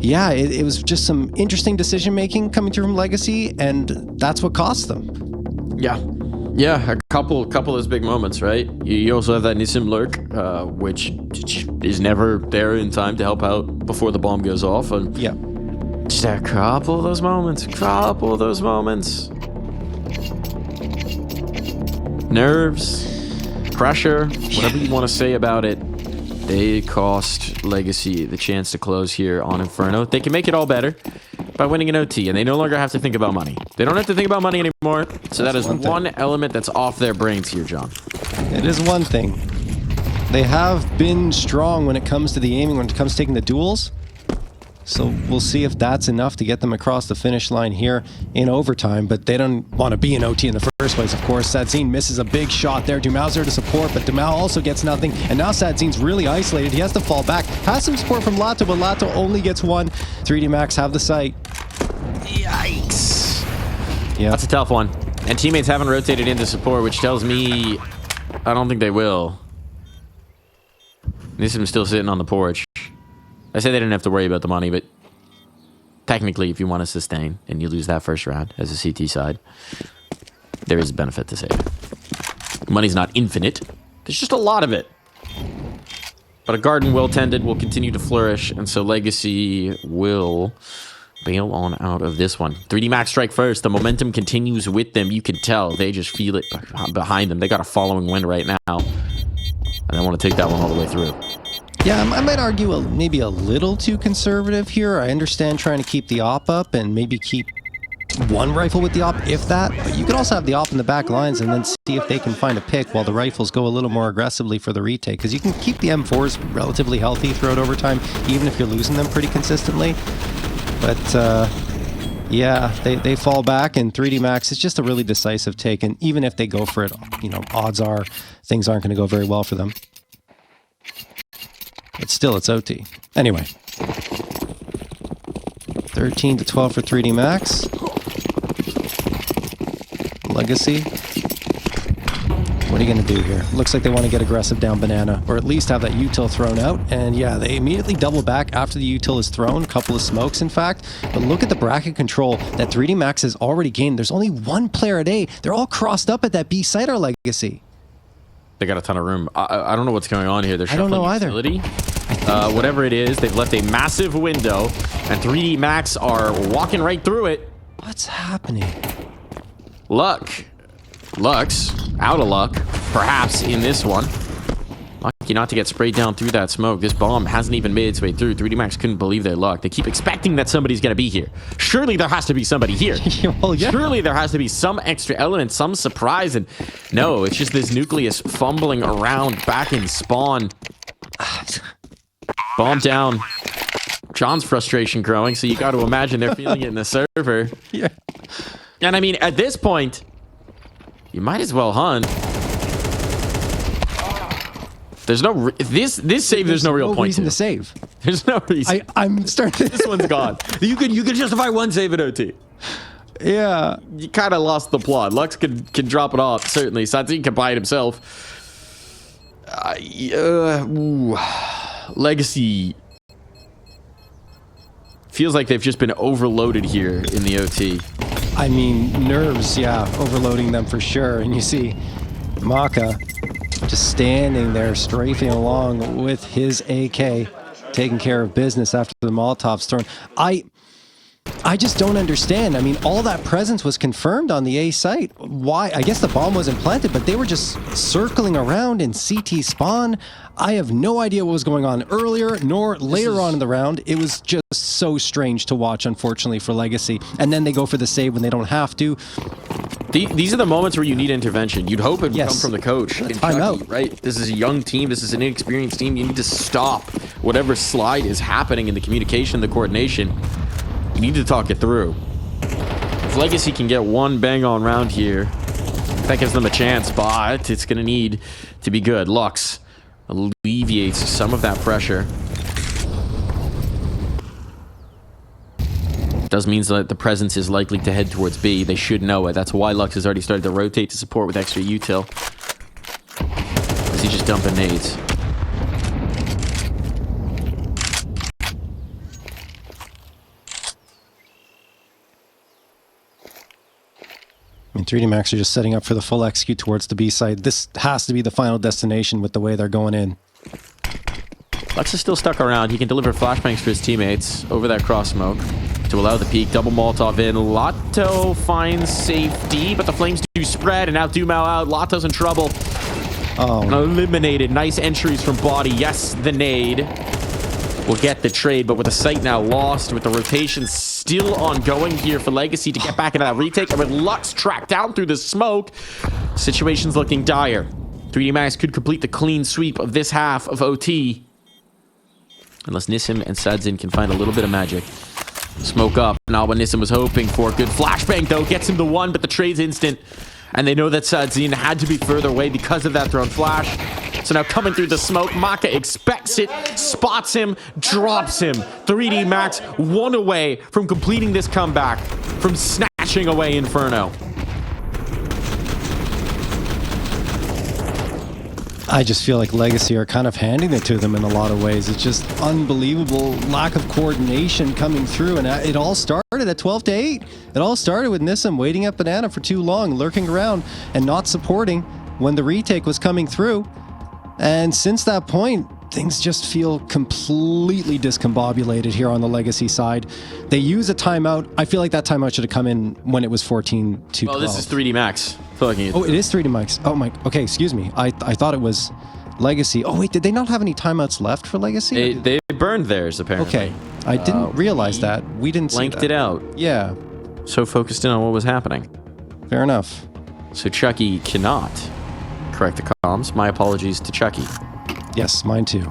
yeah, it was just some interesting decision making coming through from Legacy, and that's what cost them. Yeah, a couple of those big moments, right? You also have that Nissim lurk, which is never there in time to help out before the bomb goes off. And yeah, just a couple of those moments. Nerves, pressure, whatever you want to say about it, they cost Legacy the chance to close here on Inferno. They can make it all better by winning an OT, and they no longer have to think about money. They don't have to think about money anymore, so that is one element that's off their brains here, John. It is one thing. They have been strong when it comes to the aiming, when it comes to taking the duels, So we'll see if that's enough to get them across the finish line here in overtime, but they don't want to be in OT in the first place, of course. Sadzine misses a big shot there. Dumal's there to support, but Dumal also gets nothing, and now Sadzine's really isolated. He has to fall back. Has some support from Lato, but Lato only gets one. 3D Max have the site. Yikes. Yeah. That's a tough one. And teammates haven't rotated into support, which tells me I don't think they will. Nissim's still sitting on the porch. I say they didn't have to worry about the money, but technically, if you want to sustain and you lose that first round as a CT side, there is a benefit to save. Money's not infinite. There's just a lot of it. But a garden well tended will continue to flourish, and so Legacy will bail on out of this one. 3D Max strike first. The momentum continues with them. You can tell. They just feel it behind them. They got a following wind right now, and they want to take that one all the way through. Yeah, I might argue maybe a little too conservative here. I understand trying to keep the op up and maybe keep one rifle with the op, if that. But you could also have the op in the back lines and then see if they can find a pick while the rifles go a little more aggressively for the retake. Because you can keep the M4s relatively healthy throughout overtime, even if you're losing them pretty consistently. But yeah, they fall back, and 3D Max is just a really decisive take. And even if they go for it, you know, odds are things aren't going to go very well for them. But still, it's OT. Anyway. 13 to 12 for 3D Max. Legacy. What are you going to do here? Looks like they want to get aggressive down banana, or at least have that util thrown out. And yeah, they immediately double back after the util is thrown. A couple of smokes, in fact. But look at the bracket control that 3D Max has already gained. There's only one player at A. They're all crossed up at that B site, our Legacy. They got a ton of room. I don't know what's going on here. They're shuffling utility. Whatever it is, they've left a massive window, and 3D Max are walking right through it. What's happening? Lux, out of luck, perhaps in this one. Lucky not to get sprayed down through that smoke. This bomb hasn't even made its way through. 3D Max couldn't believe their luck. They keep expecting that somebody's going to be here. Surely there has to be somebody here. Well, yeah. Surely there has to be some extra element, some surprise. And no, it's just this nucleus fumbling around back in spawn. Bomb down. John's frustration growing, so you got to imagine they're feeling it in the server. Yeah. And I mean, at this point, you might as well hunt. There's no this save. There's no real point reason to save. There's no reason. I'm starting. This one's gone. You could justify one save at OT. Yeah. You kind of lost the plot. Lux can drop it off certainly. Sadzine can buy it himself. Legacy feels like they've just been overloaded here in the OT. I mean, nerves, yeah, overloading them for sure. And you see Maka just standing there, strafing along with his AK, taking care of business after the Molotov's thrown. I just don't understand. I mean, all that presence was confirmed on the A site. Why? I guess the bomb wasn't planted, but they were just circling around in CT spawn. I have no idea what was going on earlier, nor later on in the round. It was just so strange to watch, unfortunately, for Legacy. And then they go for the save when they don't have to. These are the moments where you need intervention. You'd hope it would come from the coach in Chucky, right? This is a young team. This is an inexperienced team. You need to stop whatever slide is happening in the communication, the coordination. You need to talk it through. If Legacy can get one bang-on round here, that gives them a chance, but it's going to need to be good. Lux alleviates some of that pressure. Does mean that the presence is likely to head towards B. They should know it. That's why Lux has already started to rotate to support with extra util. Is he just dumping nades? I mean, 3D Max are just setting up for the full execute towards the B side. This has to be the final destination with the way they're going in. Lux is still stuck around. He can deliver flashbangs for his teammates over that cross smoke to allow the peek. Double Molotov in. Lato finds safety, but the flames do spread, and now Dumal out. Lato's in trouble. Oh. Eliminated. Nice entries from Body. Yes, the nade will get the trade, but with the site now lost, with the rotation still ongoing here for Legacy to get back into that retake, and with Lux tracked down through the smoke, situation's looking dire. 3D Max could complete the clean sweep of this half of OT. Unless Nissim and Sadzin can find a little bit of magic. Smoke up. Not what Nissim was hoping for. Good flashbang, though. Gets him the one, but the trade's instant. And they know that Sadzin had to be further away because of that thrown flash. So now coming through the smoke, Maka expects it, spots him, drops him. 3D Max one away from completing this comeback, from snatching away Inferno. I just feel like Legacy are kind of handing it to them in a lot of ways. It's just unbelievable lack of coordination coming through, and it all started at 12-8. It all started with Nissim waiting at Banana for too long, lurking around and not supporting when the retake was coming through. And since that point, things just feel completely discombobulated here on the Legacy side. They use a timeout. I feel like that timeout should have come in when it was 14-12. Oh, this is 3D Max. Oh, it is 3D Max. Oh my. Okay, excuse me. I thought it was Legacy. Oh wait, did they not have any timeouts left for Legacy? They burned theirs, apparently. Okay, I didn't realize that. We didn't see blanked that. it out. Yeah, So focused in on what was happening. fair enough. So Chucky cannot correct the comms. My apologies to Chucky. Yes, mine too.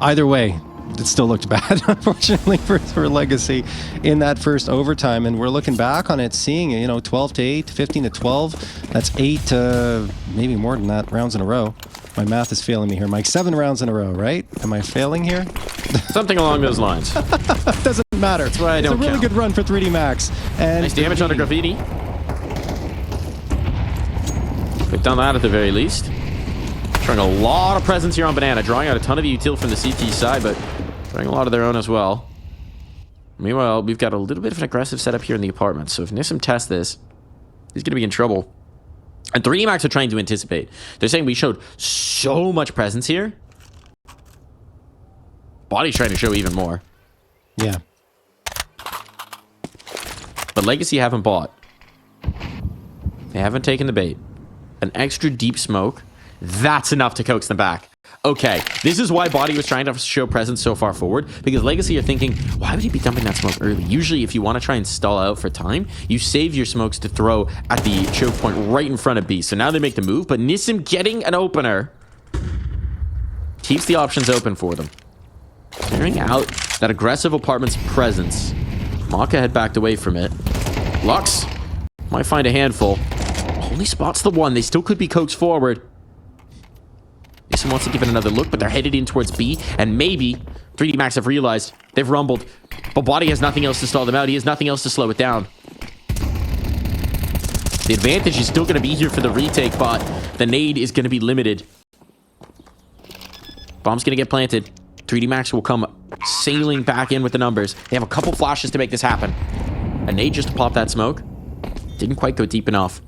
Either way, it still looked bad, unfortunately, for Legacy in that first overtime. And we're looking back on it, seeing, 12-8, 15-12. That's 8, maybe more than that, rounds in a row. My math is failing me here, Mike. 7 rounds in a row, right? Am I failing here? Something along those lines. Doesn't matter. That's why I don't It's a really count. good run for 3D Max. And Nice damage on the graffiti. We've done that at the very least. Showing a lot of presence here on Banana, drawing out a ton of util from the CT side, but throwing a lot of their own as well. Meanwhile, we've got a little bit of an aggressive setup here in the apartment, so if Nissim tests this, he's going to be in trouble. And 3D Max are trying to anticipate. They're saying we showed so much presence here. Body's trying to show even more. Yeah. But Legacy haven't bought. They haven't taken the bait. An extra deep smoke. That's enough to coax them back. Okay, this is why Body was trying to show presence so far forward, because Legacy are thinking, why would he be dumping that smoke early? Usually, if you want to try and stall out for time, you save your smokes to throw at the choke point right in front of B. So now they make the move, but Nissim getting an opener keeps the options open for them. Clearing out that aggressive apartment's presence. Maka had backed away from it. Lux might find a handful. Only spots the one. They still could be coaxed forward. Nissim wants to give it another look, but they're headed in towards B, and maybe 3D Max have realized they've rumbled, but Body has nothing else to stall them out. He has nothing else to slow it down. The advantage is still going to be here for the retake, but the nade is going to be limited. Bomb's going to get planted. 3D Max will come sailing back in with the numbers. They have a couple flashes to make this happen. A nade just to pop that smoke. Didn't quite go deep enough.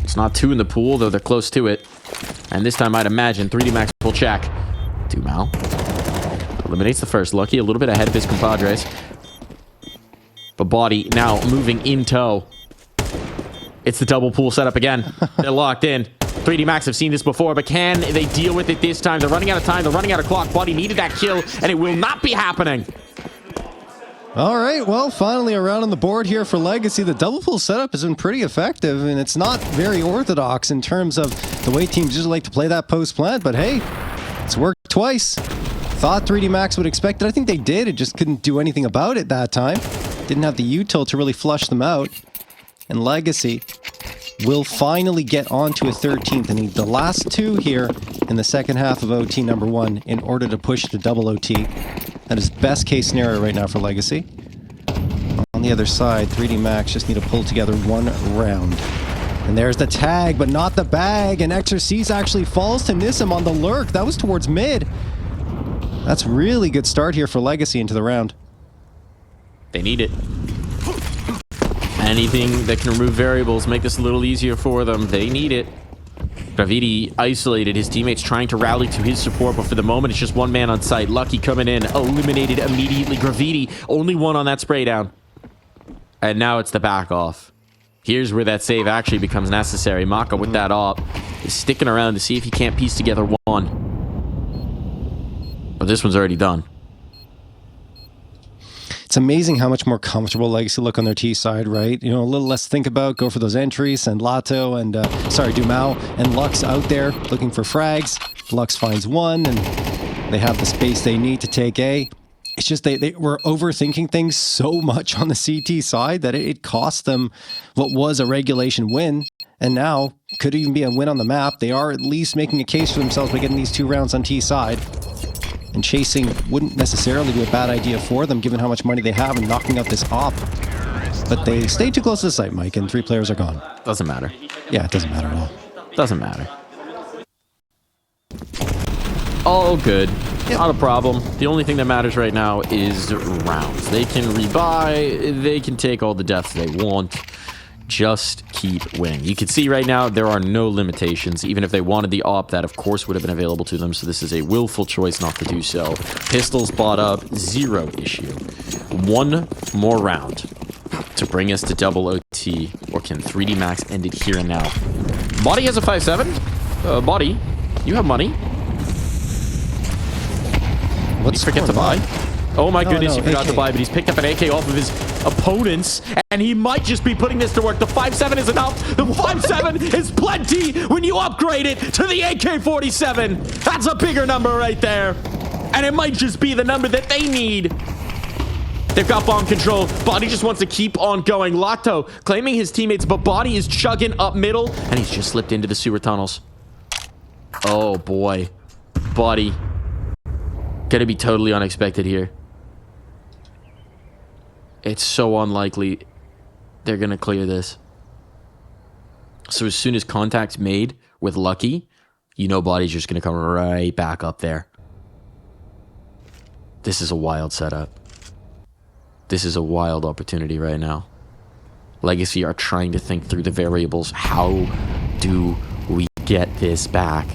It's not 2 in the pool, though they're close to it. And this time, I'd imagine 3D Max will check. Dumal eliminates the first. Lucky a little bit ahead of his compadres. But Body now moving in tow. It's the double pool setup again. They're locked in. 3D Max have seen this before, but can they deal with it this time? They're running out of time. They're running out of clock. Body needed that kill, and it will not be happening. All right, well, finally a round on the board here for Legacy. The double pool setup has been pretty effective, and it's not very orthodox in terms of the way teams usually like to play that post plant, but hey, it's worked twice. Thought 3D Max would expect it. I think they did. It just couldn't do anything about it that time. Didn't have the util to really flush them out. And Legacy will finally get onto a 13th and need the last 2 here in the second half of OT number 1 in order to push to double OT. That is best case scenario right now for Legacy. On the other side, 3D Max just need to pull together 1 round. And there's the tag, but not the bag. And Exorcise actually falls to Nissim on the lurk. That was towards mid. That's really good start here for Legacy into the round. They need it. Anything that can remove variables, make this a little easier for them. They need it. Graviti isolated, his teammates trying to rally to his support, but for the moment it's just one man on site. Lucky coming in, eliminated immediately. Graviti, only one on that spray down. And now it's the back off. Here's where that save actually becomes necessary. Maka with that op is sticking around to see if he can't piece together one. But this one's already done. it's amazing how much more comfortable Legacy look on their T side, right? You know, a little less to think about, go for those entries, and Lato and, Dumao and Lux out there looking for frags. Lux finds one, and they have the space they need to take A. It's just they were overthinking things so much on the CT side that it cost them what was a regulation win, and now could even be a win on the map. They are at least making a case for themselves by getting these 2 rounds on T side. And chasing wouldn't necessarily be a bad idea for them, given how much money they have and knocking out this op. But they stayed too close to the site, Mike, and 3 players are gone. Doesn't matter. Yeah, it doesn't matter at all. Doesn't matter. All good. Yep. Not a problem. The only thing that matters right now is rounds. They can rebuy. They can take all the deaths they want. Just keep winning. You can see right now there are no limitations. Even if they wanted the op, that of course would have been available to them. So this is a willful choice not to do so. Pistols bought up, 0 issue. 1 more round to bring us to double OT, or can 3D Max end it here and now? Body has a 5-7. Body, you have money. What's you forget to buy? Oh my goodness, no, he forgot AK. to buy, but he's picked up an AK off of his opponents, and he might just be putting this to work. The 5.7 is enough. The 5.7 is plenty when you upgrade it to the AK-47. That's a bigger number right there. And it might just be the number that they need. They've got bomb control. Body just wants to keep on going. Lato claiming his teammates, but Body is chugging up middle, and he's just slipped into the sewer tunnels. Oh boy. Body. Gonna be totally unexpected here. It's so unlikely they're gonna clear this. So as soon as contact's made with Lucky, you know Body's just gonna come right back up there. This is a wild setup. This is a wild opportunity right now. Legacy are trying to think through the variables. How do we get this back?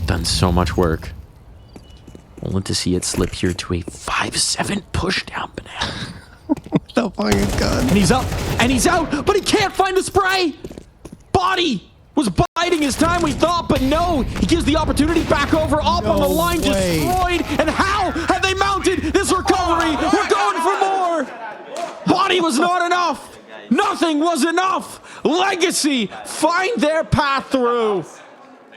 Done so much work. Only to see it slip here to a 5-7 push down banana. The fucking gun. And he's up, and he's out, but he can't find the spray. Body was biding his time, we thought, but no. He gives the opportunity back over, up on the line, destroyed. And how have they mounted this recovery? We're going for more. Body was not enough. Nothing was enough. Legacy find their path through.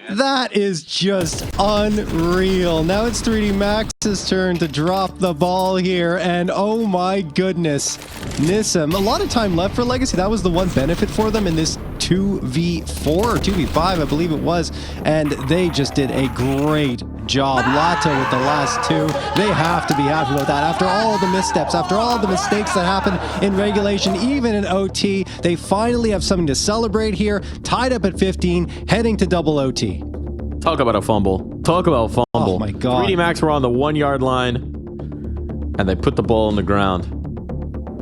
That is just unreal. Now it's 3D Max's turn to drop the ball here, and oh my goodness, Nissim. A lot of time left for Legacy. That was the one benefit for them in this 2v4 or 2v5, I believe it was, and they just did a great job. Lato with the last 2. They have to be happy about that. After all the missteps, after all the mistakes that happened in regulation, even in OT, they finally have something to celebrate here. Tied up at 15, heading to double OT. Talk about a fumble. Talk about a fumble. Oh my God. 3D Max were on the 1 yard line, and they put the ball on the ground.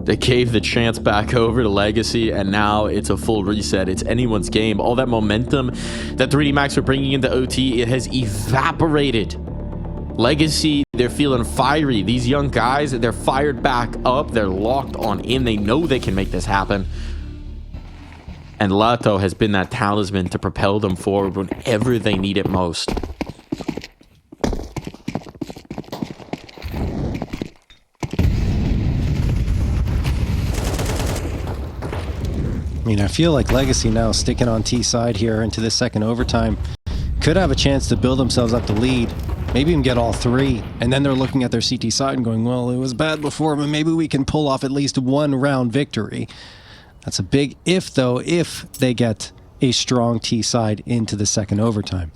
They gave the chance back over to Legacy, and now it's a full reset. It's anyone's game. All that momentum that 3D Max were bringing into OT, it has evaporated. Legacy, they're feeling fiery. These young guys, they're fired back up. They're locked on in. They know they can make this happen. And Lato has been that talisman to propel them forward whenever they need it most. I mean, I feel like Legacy now sticking on T side here into the second overtime could have a chance to build themselves up the lead, maybe even get all 3, and then they're looking at their CT side and going, well, it was bad before, but maybe we can pull off at least 1 round victory. That's a big if, though, if they get a strong T side into the second overtime.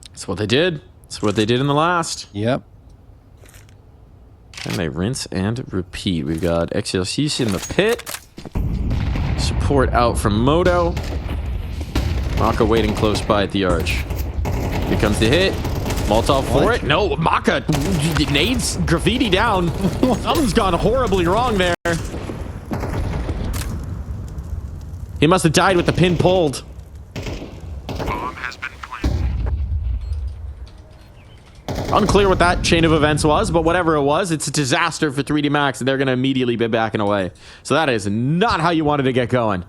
That's what they did. That's what they did in the last. Yep. And they rinse and repeat. We've got Exercice in the pit. Support out from Moto. Maka waiting close by at the arch. Here comes the hit. Molotov for it. No, Maka nades graffiti down. Something's gone horribly wrong there. He must have died with the pin pulled. Bomb has been planted. Unclear what that chain of events was, but whatever it was, it's a disaster for 3D Max, and they're going to immediately be backing away. So that is not how you wanted to get going.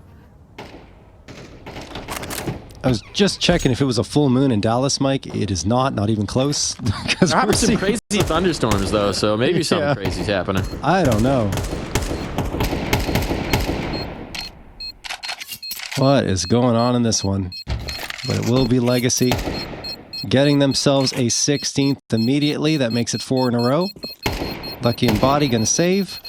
I was just checking if it was a full moon in Dallas, Mike. It is not even close. Because There happens some crazy thunderstorms, though, so maybe something Yeah. crazy's happening. I don't know. What is going on in this one? But it will be Legacy getting themselves a 16th immediately. That makes it 4 in a row. Lucky and Body gonna save.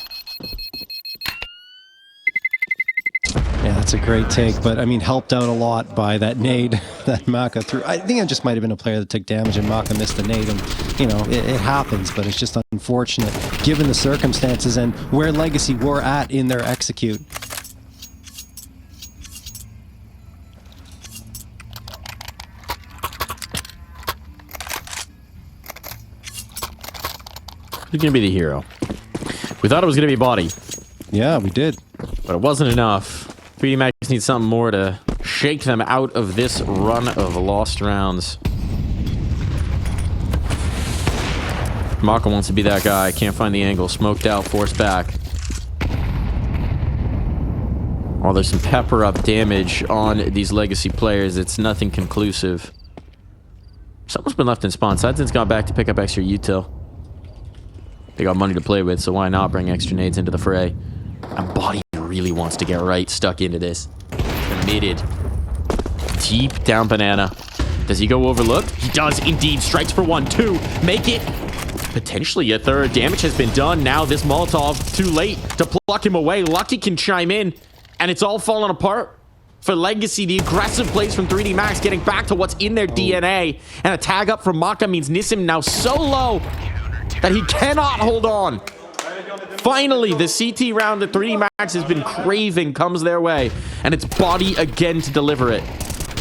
Yeah, that's a great take, but I mean, helped out a lot by that nade that Maka threw. I think it just might have been a player that took damage and Maka missed the nade, and you know, it happens, but it's just unfortunate given the circumstances and where Legacy were at in their execute. Who's going to be the hero? We thought it was going to be Body, Yeah, we did. but it wasn't enough. 3D Max needs something more to shake them out of this run of lost rounds. Maka wants to be that guy. Can't find the angle. Smoked out, forced back. Oh, there's some pepper up damage on these Legacy players. It's nothing conclusive. Someone's been left in spawn. Sideson's gone back to pick up extra util. They got money to play with, so why not bring extra nades into the fray? And Body really wants to get right stuck into this. Committed. Deep down banana. Does he go overlooked? He does indeed. Strikes for 1, 2. Make it potentially a third. Damage has been done. Now this Molotov, too late to pluck him away. Lucky can chime in, and it's all falling apart. For Legacy, the aggressive plays from 3D Max getting back to what's in their DNA. And a tag up from Maka means Nissim now so low that he cannot hold on. Finally, the CT round that 3D Max has been craving comes their way. And it's Body again to deliver it.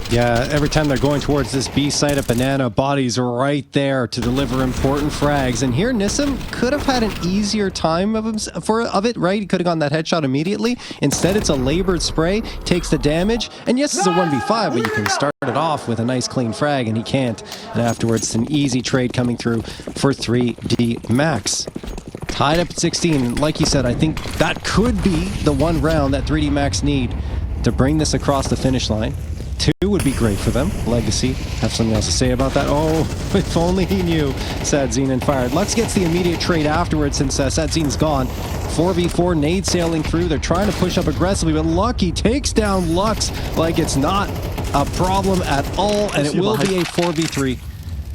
Yeah, every time they're going towards this B site of Banana, Body's right there to deliver important frags. And here, Nissim could have had an easier time of it, right? He could have gotten that headshot immediately. Instead, it's a labored spray, takes the damage. And yes, it's a 1v5, but you can start it off with a nice clean frag, and he can't. And afterwards, it's an easy trade coming through for 3D Max. Tied up at 16. Like you said, I think that could be the one round that 3D Max need to bring this across the finish line. 2 would be great for them. Legacy have something else to say about that. Oh, if only he knew. Sadzine fired. Lux gets the immediate trade afterwards since Sadzine's gone. 4v4 nade sailing through. They're trying to push up aggressively, but Lucky takes down Lux like it's not a problem at all, and it will be a 4v3.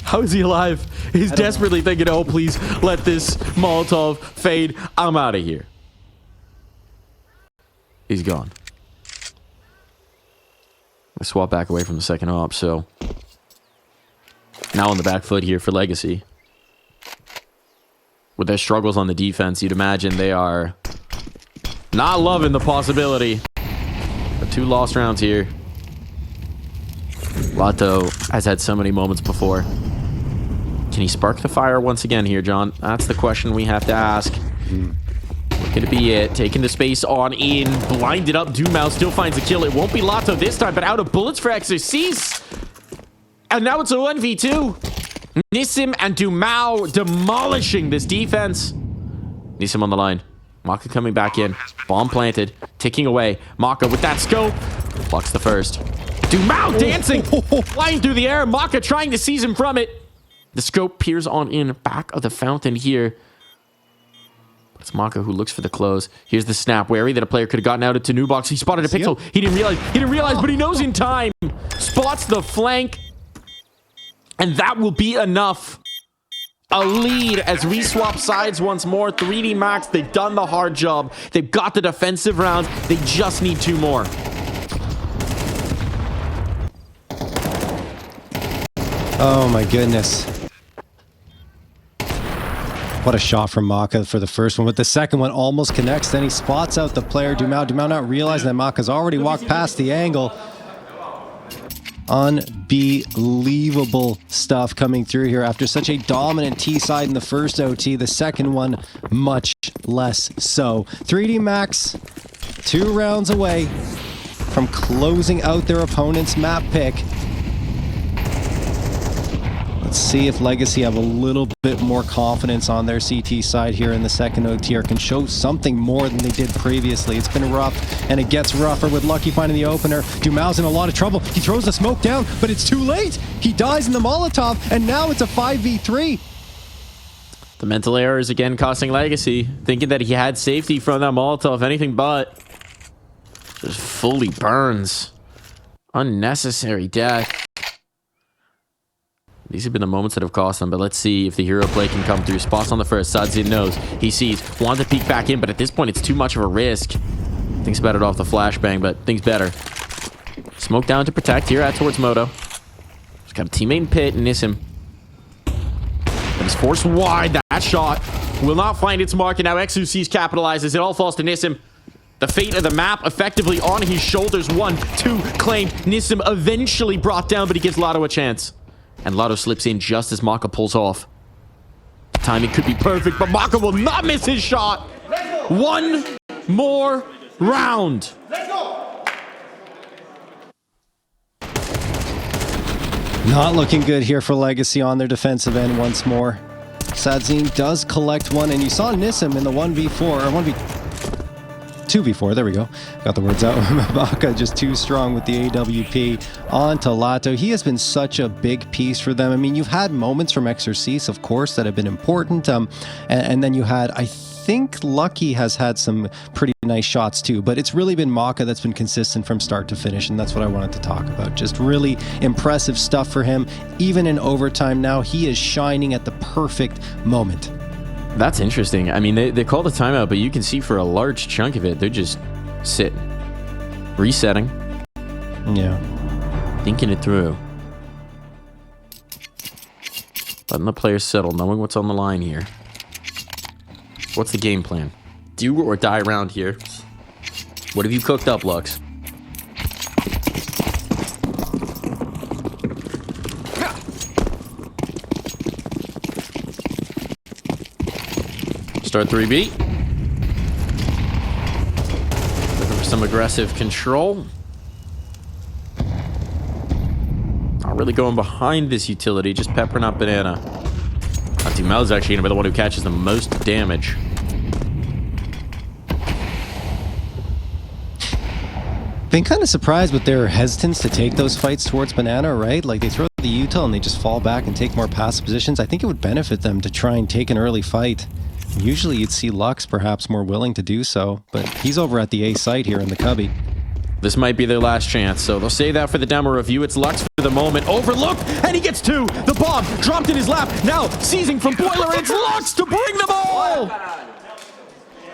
How is he alive? He's desperately thinking, oh, please let this Molotov fade. I'm out of here. He's gone. I swap back away from the second op, so now on the back foot here for Legacy. With their struggles on the defense, you'd imagine they are not loving the possibility of 2 lost rounds here. Lato has had so many moments before. Can he spark the fire once again here, John? That's the question we have to ask. Could it be it? Taking the space on in. Blinded up. Dumao still finds a kill. It won't be Lato this time, but out of bullets for Exorcise. And now it's a 1v2. Nissim and Dumao demolishing this defense. Nissim on the line. Maka coming back in. Bomb planted. Ticking away. Maka with that scope. Blocks the first. Dumao dancing. Flying through the air. Maka trying to seize him from it. The scope peers on in. Back of the fountain here. It's Maka who looks for the close. Here's the snap. Wary that a player could have gotten out into new box. He spotted a pixel. He didn't realize, but he knows in time. Spots the flank. And that will be enough. A lead as we swap sides once more. 3D Max, they've done the hard job. They've got the defensive rounds. They just need 2 more. Oh my goodness. What a shot from Maka for the first one, but the second one almost connects. Then he spots out the player, Dumao. Dumao not realizing that Maka's already walked past the angle. Unbelievable stuff coming through here after such a dominant T side in the first OT. The second one, much less so. 3D Max, 2 rounds away from closing out their opponent's map pick. Let's see if Legacy have a little bit more confidence on their CT side here in the second OT, or can show something more than they did previously. It's been rough, and it gets rougher with Lucky finding the opener. Dumal's in a lot of trouble. He throws the smoke down, but it's too late. He dies in the Molotov, and now it's a 5v3. The mental errors again costing Legacy, thinking that he had safety from that Molotov, anything but. Just fully burns. Unnecessary death. These have been the moments that have cost them, but let's see if the hero play can come through. Spots on the first. Sadzin knows. He sees. Wants to peek back in, but at this point, it's too much of a risk. Thinks about it off the flashbang, but thinks better. Smoke down to protect here out towards Moto. He's got a teammate in pit, Nissim. But he's forced wide. That shot will not find its mark, and now X2C's capitalizes. It all falls to Nissim. The fate of the map effectively on his shoulders. 1, 2, claim. Nissim eventually brought down, but he gives Lotto a chance. And Lotto slips in just as Maka pulls off. Timing could be perfect, but Maka will not miss his shot. One more round. Not looking good here for Legacy on their defensive end once more. Sadzin does collect one, and you saw Nissim in the 1v4, or 2v4, there we go. Got the words out. Maka just too strong with the AWP on to Lato. He has been such a big piece for them. I mean, you've had moments from Exorcise, of course, that have been important. And then you had, I think Lucky has had some pretty nice shots too, but it's really been Maka that's been consistent from start to finish, and that's what I wanted to talk about. Just really impressive stuff for him. Even in overtime now, he is shining at the perfect moment. That's interesting. I mean, they called a timeout, but you can see for a large chunk of it, they're just sitting, resetting. Yeah. Thinking it through. Letting the players settle, knowing what's on the line here. What's the game plan? Do or die around here. What have you cooked up, Lux? Start 3B. Looking for some aggressive control. Not really going behind this utility, just peppering up Banana. Dumal is actually going to be the one who catches the most damage. Been kind of surprised with their hesitance to take those fights towards Banana, right? Like, they throw the util and they just fall back and take more passive positions. I think it would benefit them to try and take an early fight. Usually you'd see Lux perhaps more willing to do so, but he's over at the A site here in the cubby. This might be their last chance, so they'll save that for the demo review. It's Lux for the moment. Overlooked, and he gets 2. The bomb dropped in his lap. Now seizing from Boiler, and it's Lux to bring them all!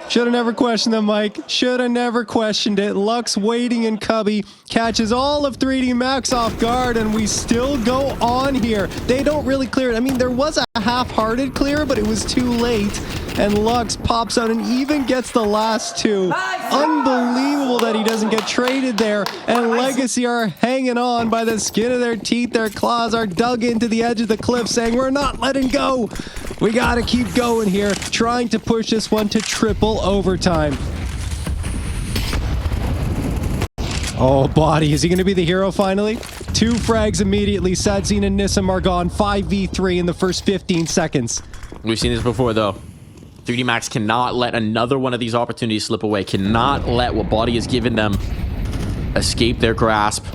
Should have never questioned them, Mike. Should have never questioned it. Lux waiting in cubby, catches all of 3D Max off guard, and we still go on here. They don't really clear it. I mean, there was a half-hearted clear, but it was too late. And Lux pops out and even gets the last 2. Unbelievable that he doesn't get traded there. And Legacy are hanging on by the skin of their teeth. Their claws are dug into the edge of the cliff, saying, we're not letting go. We got to keep going here, trying to push this one to triple overtime. Oh, Body. Is he going to be the hero finally? 2 frags immediately. Sadzin and Nissim are gone. 5v3 in the first 15 seconds. We've seen this before, though. 3D Max cannot let another one of these opportunities slip away. Cannot let what Body has given them escape their grasp.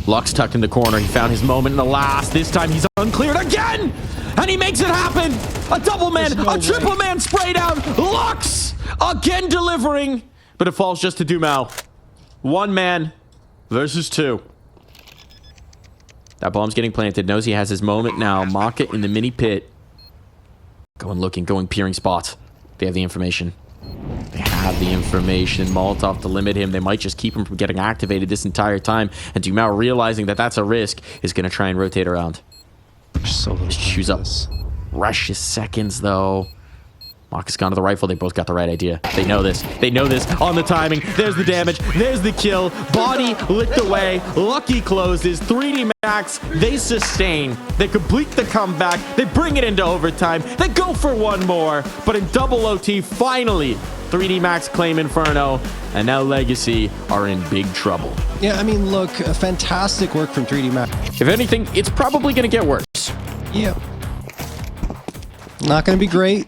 Lux tucked in the corner. He found his moment in the last. This time he's uncleared again! And he makes it happen! A double man, a triple man spray down! Lux! Again delivering! But it falls just to Dumal. 1 man versus 2. That bomb's getting planted. Knows he has his moment now. Maka in the mini pit. Going looking, going peering spots. They have the information. They have the information. Molotov to limit him. They might just keep him from getting activated this entire time. And Dumal, realizing that that's a risk, is going to try and rotate around. So Just choose up. Precious seconds, though. Maka's gone to the rifle. They both got the right idea. They know this. They know this. On the timing. There's the damage. There's the kill. Body licked away. Lucky closes. 3D Max. They sustain. They complete the comeback. They bring it into overtime. They go for one more. But in double OT, finally, 3D Max claim Inferno. And now Legacy are in big trouble. Yeah, I mean, look, fantastic work from 3D Max. If anything, it's probably going to get worse. Yeah. Not going to be great.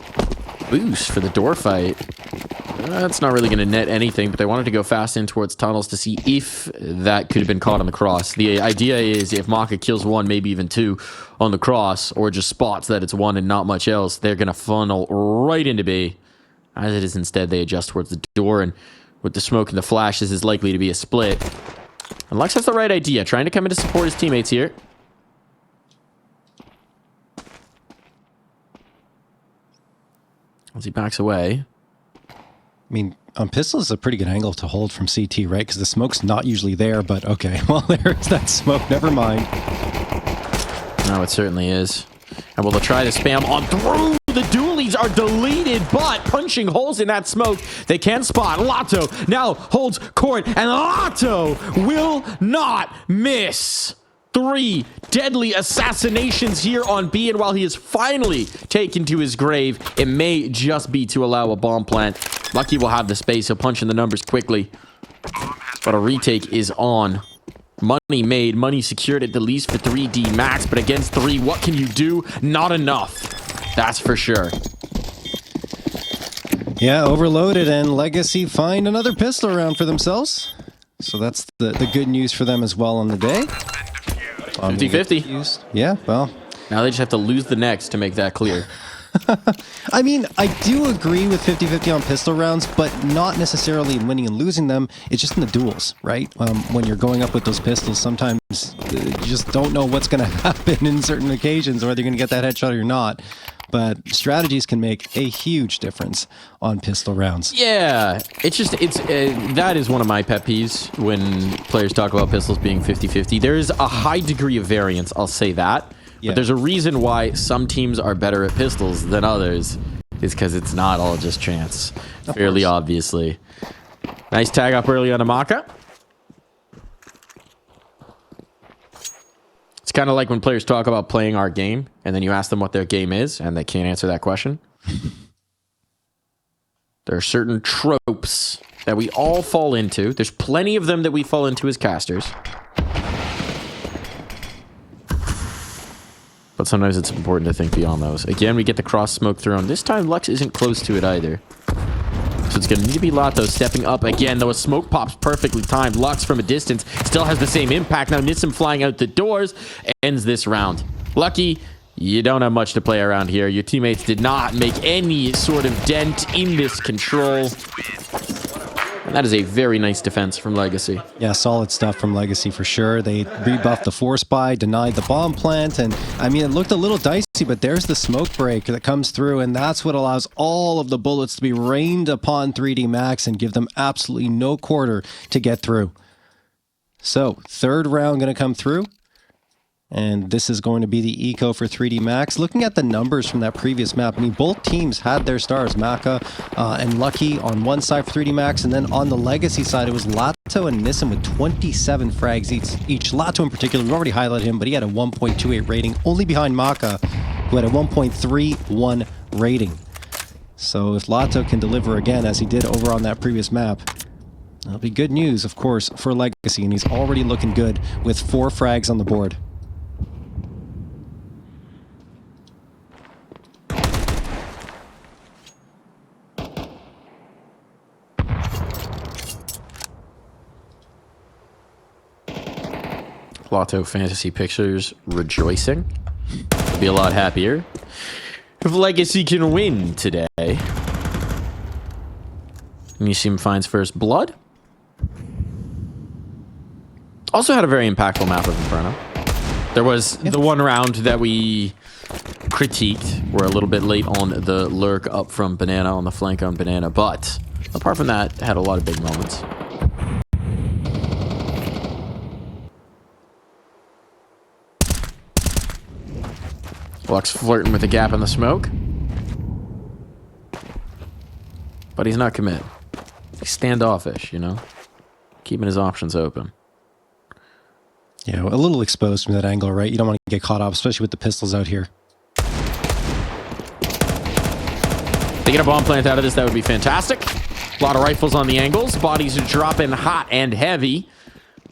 Boost for the door fight. That's not really going to net anything, but they wanted to go fast in towards tunnels to see if that could have been caught on the cross. The idea is if Maka kills one, maybe even two on the cross, or just spots that it's one and not much else, they're going to funnel right into B. As it is instead, they adjust towards the door, and with the smoke and the flash, this is likely to be a split. And Lux has the right idea, trying to come in to support his teammates here. As he backs away. I mean, on pistol is a pretty good angle to hold from CT, right? Because the smoke's not usually there, but okay. Well, there's that smoke. Never mind. No, it certainly is. And will they try to spam on through? The dualies are deleted, but punching holes in that smoke, they can spot. Lotto now holds court, and Lotto will not miss. 3 deadly assassinations here on B, and while he is finally taken to his grave, it may just be to allow a bomb plant. Lucky will have the space. He'll punch in the numbers quickly. But a retake is on. Money made, money secured at the least for 3D Max, but against 3, what can you do? Not enough. That's for sure. Yeah, overloaded, and Legacy find another pistol round for themselves. So that's the good news for them as well on the day. 50-50. Yeah, well. Now they just have to lose the next to make that clear. I mean, I do agree with 50-50 on pistol rounds, but not necessarily in winning and losing them. It's just in the duels, right? When you're going up with those pistols, sometimes you just don't know what's going to happen in certain occasions, whether you're going to get that headshot or not. But strategies can make a huge difference on pistol rounds. Yeah, that is one of my pet peeves when players talk about pistols being 50-50. There is a high degree of variance, I'll say that. Yeah. But there's a reason why some teams are better at pistols than others. Is because it's not all just chance. Fairly obviously. Nice tag up early on Amaka. It's kind of like when players talk about playing our game, and then you ask them what their game is, and they can't answer that question. There are certain tropes that we all fall into. There's plenty of them that we fall into as casters. But sometimes it's important to think beyond those. Again, we get the cross smoke thrown. This time, Lux isn't close to it either. So it's going to need to be Lotto stepping up again, though a smoke pops perfectly timed. Lux from a distance still has the same impact. Now Nissim flying out the doors ends this round. Lucky, you don't have much to play around here. Your teammates did not make any sort of dent in this control. And that is a very nice defense from Legacy. Yeah, solid stuff from Legacy for sure. They rebuffed the force buy, denied the bomb plant, and I mean, it looked a little dicey, but there's the smoke break that comes through, and that's what allows all of the bullets to be rained upon 3D Max and give them absolutely no quarter to get through. So, third round going to come through. And this is going to be the eco for 3D Max. Looking at the numbers from that previous map, I mean, both teams had their stars, Maka and Lucky on one side for 3D Max, and then on the Legacy side, it was Lato and Nissim with 27 frags each. Lato in particular, we've already highlighted him, but he had a 1.28 rating, only behind Maka, who had a 1.31 rating. So if Lato can deliver again, as he did over on that previous map, that'll be good news, of course, for Legacy, and he's already looking good with 4 frags on the board. Lotto Fantasy Pictures rejoicing. Be a lot happier if Legacy can win today. Nissim finds first blood. Also had a very impactful map of Inferno. There was the one round that we critiqued. We're a little bit late on the lurk up from Banana on the flank on Banana, but apart from that, had a lot of big moments. Lux flirting with the gap in the smoke. But he's not committed. He's standoffish, you know? Keeping his options open. Yeah, a little exposed from that angle, right? You don't want to get caught up, especially with the pistols out here. They get a bomb plant out of this, that would be fantastic. A lot of rifles on the angles. Bodies are dropping hot and heavy.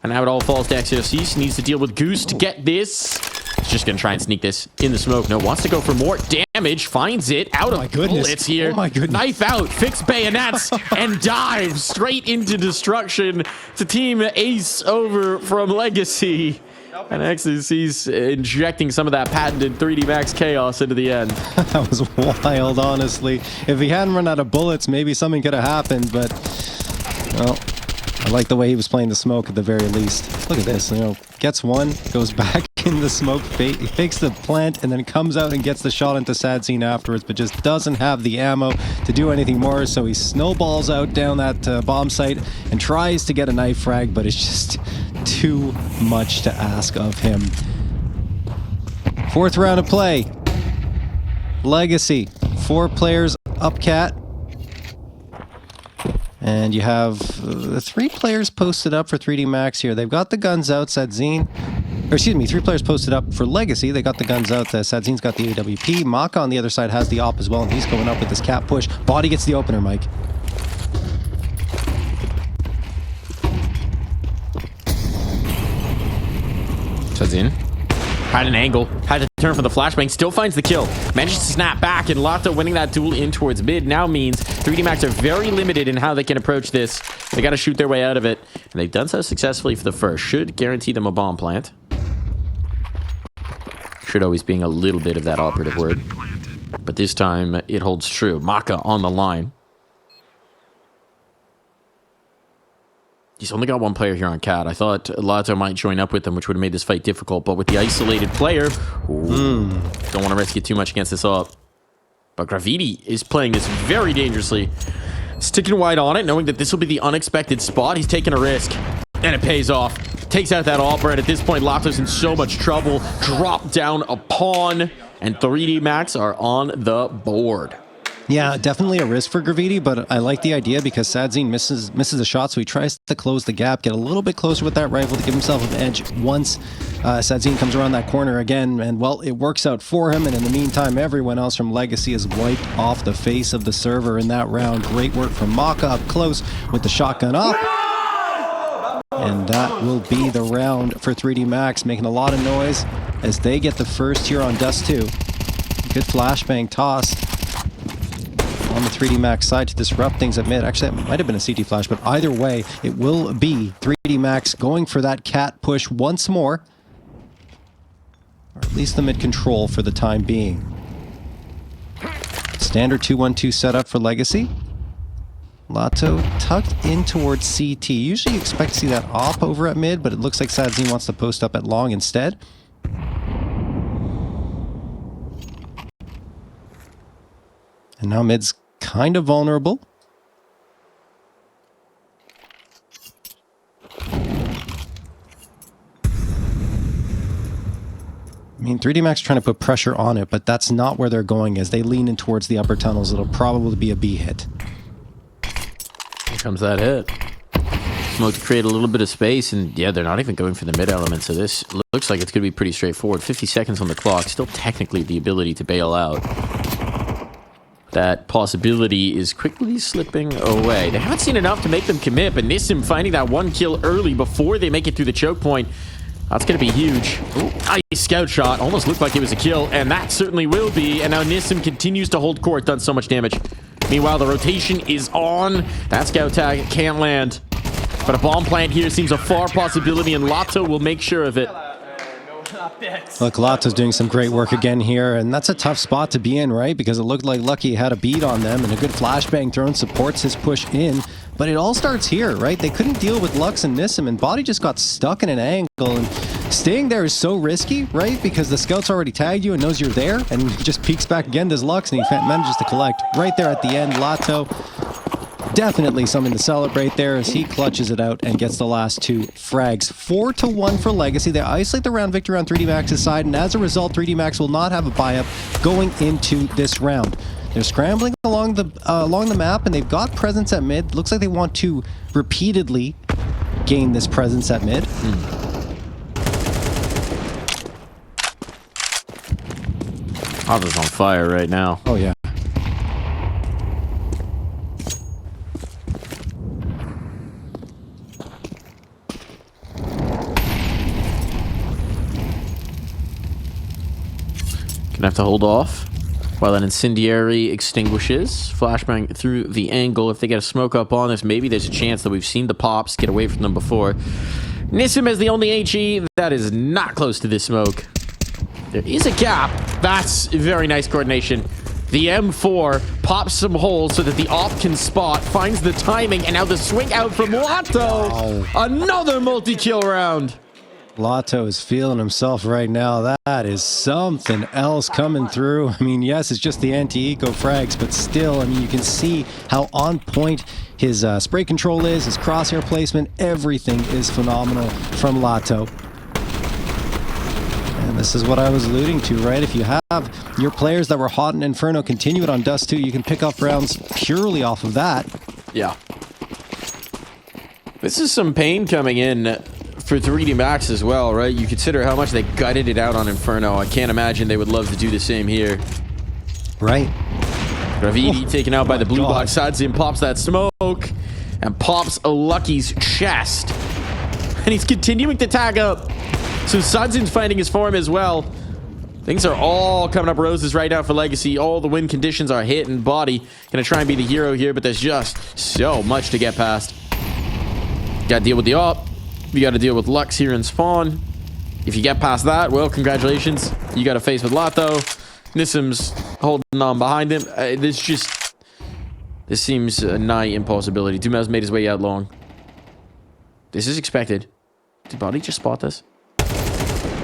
And now it all falls to XOC. Needs to deal with Goose to get this. He's just going to try and sneak this in the smoke. No, wants to go for more damage. Finds it. Out of bullets here. Oh my goodness. Knife out. Fixed bayonets. And dives straight into destruction to Team Ace over from Legacy. And XOC's injecting some of that patented 3D Max chaos into the end. That was wild, honestly. If he hadn't run out of bullets, maybe something could have happened, but... Well, I like the way he was playing the smoke at the very least. Look at this, gets one, goes back in the smoke, fakes the plant, and then comes out and gets the shot into Sadzine afterwards, but just doesn't have the ammo to do anything more, so he snowballs out down that bomb site and tries to get a knife frag, but it's just too much to ask of him. Fourth round of play. Legacy. 4 players up cat. And you have 3 players posted up for 3D Max here. They've got the guns out, Sadzine. Or excuse me, 3 players posted up for Legacy. They got the guns out. Sadzine's got the AWP. Maka on the other side has the op as well, and he's going up with this cat push. Body gets the opener, Mike. Sadzine had an angle, had to turn for the flashbang, still finds the kill, manages to snap back, and Lotto winning that duel in towards mid now means 3D Max are very limited in how they can approach this. They got to shoot their way out of it, and they've done so successfully for the first. Should guarantee them a bomb plant. Should always being a little bit of that operative word, but this time it holds true. Maka on the line. He's only got 1 player here on Cat. I thought Lotto might join up with them, which would have made this fight difficult. But with the isolated player, don't want to risk it too much against this op. But Graviti is playing this very dangerously. Sticking wide on it, knowing that this will be the unexpected spot. He's taking a risk, and it pays off. Takes out that Opera, and at this point, Lotto's in so much trouble. Drop down a pawn, and 3D Max are on the board. Yeah, definitely a risk for Graviti, but I like the idea because Sadzine misses a shot, so he tries to close the gap, get a little bit closer with that rifle to give himself an edge once Sadzine comes around that corner again, and well, it works out for him, and in the meantime, everyone else from Legacy is wiped off the face of the server in that round. Great work from Maka up close with the shotgun up. And that will be the round for 3D Max, making a lot of noise as they get the first here on Dust 2. Good flashbang toss on the 3D Max side to disrupt things at mid. Actually, that might have been a CT flash, but either way, it will be 3D Max going for that cat push once more. Or at least the mid control for the time being. Standard 2-1-2 setup for Legacy. Lotto tucked in towards CT. Usually you expect to see that op over at mid, but it looks like Sadzine wants to post up at long instead. And now mid's kind of vulnerable. I mean, 3D Max trying to put pressure on it, but that's not where they're going. As they lean in towards the upper tunnels, it'll probably be a B hit. Here comes that hit. Smoke to create a little bit of space, and yeah, they're not even going for the mid element, so this looks like it's going to be pretty straightforward. 50 seconds on the clock, still technically the ability to bail out. That possibility is quickly slipping away. They haven't seen enough to make them commit, but Nissim finding that 1 kill early before they make it through the choke point. That's going to be huge. Ooh, nice scout shot. Almost looked like it was a kill, and that certainly will be. And now Nissim continues to hold court, done so much damage. Meanwhile, the rotation is on. That scout tag can't land. But a bomb plant here seems a far possibility, and Lotto will make sure of it. Look, Lotto's doing some great work again here, and that's a tough spot to be in, right? Because it looked like Lucky had a beat on them, and a good flashbang thrown supports his push in. But it all starts here, right? They couldn't deal with Lux and Nissim, and Body just got stuck in an angle, and staying there is so risky, right? Because the scout's already tagged you and knows you're there, and he just peeks back again, does Lux, and he manages to collect. Right there at the end, Lotto, definitely something to celebrate there as he clutches it out and gets the last 2 frags. 4-1 for Legacy. They isolate the round victory on 3D Max's side, and as a result, 3D Max will not have a buy-up going into this round. They're scrambling along the map, and they've got presence at mid. Looks like they want to repeatedly gain this presence at mid. Otto's on fire right now. Oh, yeah. Gonna have to hold off while that incendiary extinguishes. Flashbang through the angle. If they get a smoke up on this, maybe there's a chance that we've seen the pops get away from them before. Nissim is the only HE that is not close to this smoke. There is a gap. That's very nice coordination. The M4 pops some holes so that the op can spot, finds the timing, and now the swing out from Lotto. Wow. Another multi-kill round. Lotto is feeling himself right now. That is something else coming through. I mean, yes, it's just the anti-eco frags, but still, I mean, you can see how on point his spray control is, his crosshair placement, everything is phenomenal from Lotto. And this is what I was alluding to, right? If you have your players that were hot in Inferno continue it on Dust 2, you can pick up rounds purely off of that. Yeah. This is some pain coming in for 3D Max as well, right? You consider how much they gutted it out on Inferno. I can't imagine they would love to do the same here. Right. Ravidi taken out by the blue God. box. Sadzin pops that smoke and pops a Lucky's chest. And he's continuing to tag up. So Sadzin's finding his form as well. Things are all coming up roses right now for Legacy. All the win conditions are hitting body. Gonna try and be the hero here, but there's just so much to get past. Gotta deal with the op. You gotta deal with Lux here in spawn. If you get past that, well, congratulations. You gotta face with Lotto. Nissim's holding on behind him. This seems a nigh impossibility. Dumel's made his way out long. This is expected. Did Body just spot this?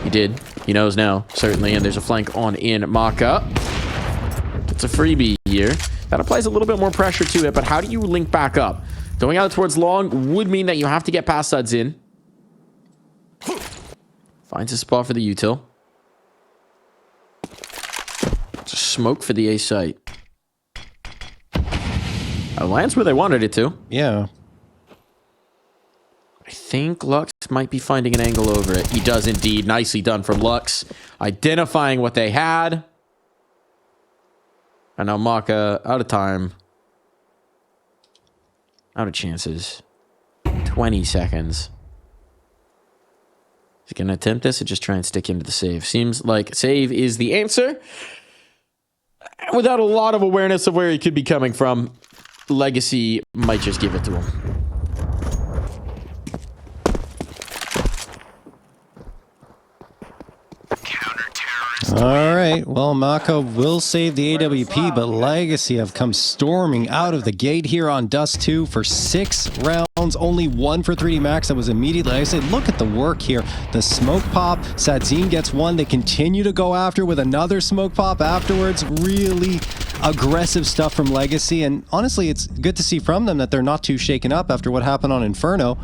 He did. He knows now, certainly. And there's a flank on in Maka. It's a freebie here. That applies a little bit more pressure to it, but how do you link back up? Going out towards long would mean that you have to get past Suds in. Finds a spot for the util. Just smoke for the A site. Lands where they wanted it to. Yeah. I think Lux might be finding an angle over it. He does indeed. Nicely done from Lux. Identifying what they had. And now Maka out of time. Out of chances. 20 seconds. Is he going to attempt this or just try and stick into the save? Seems like save is the answer. Without a lot of awareness of where he could be coming from, Legacy might just give it to him. All right. Well, Mako will save the AWP, but Legacy have come storming out of the gate here on Dust 2 for 6 rounds. Only 1 for 3D Max. That was immediately. I said, look at the work here. The smoke pop. Sadzin gets one. They continue to go after with another smoke pop afterwards. Really aggressive stuff from Legacy. And honestly, it's good to see from them that they're not too shaken up after what happened on Inferno.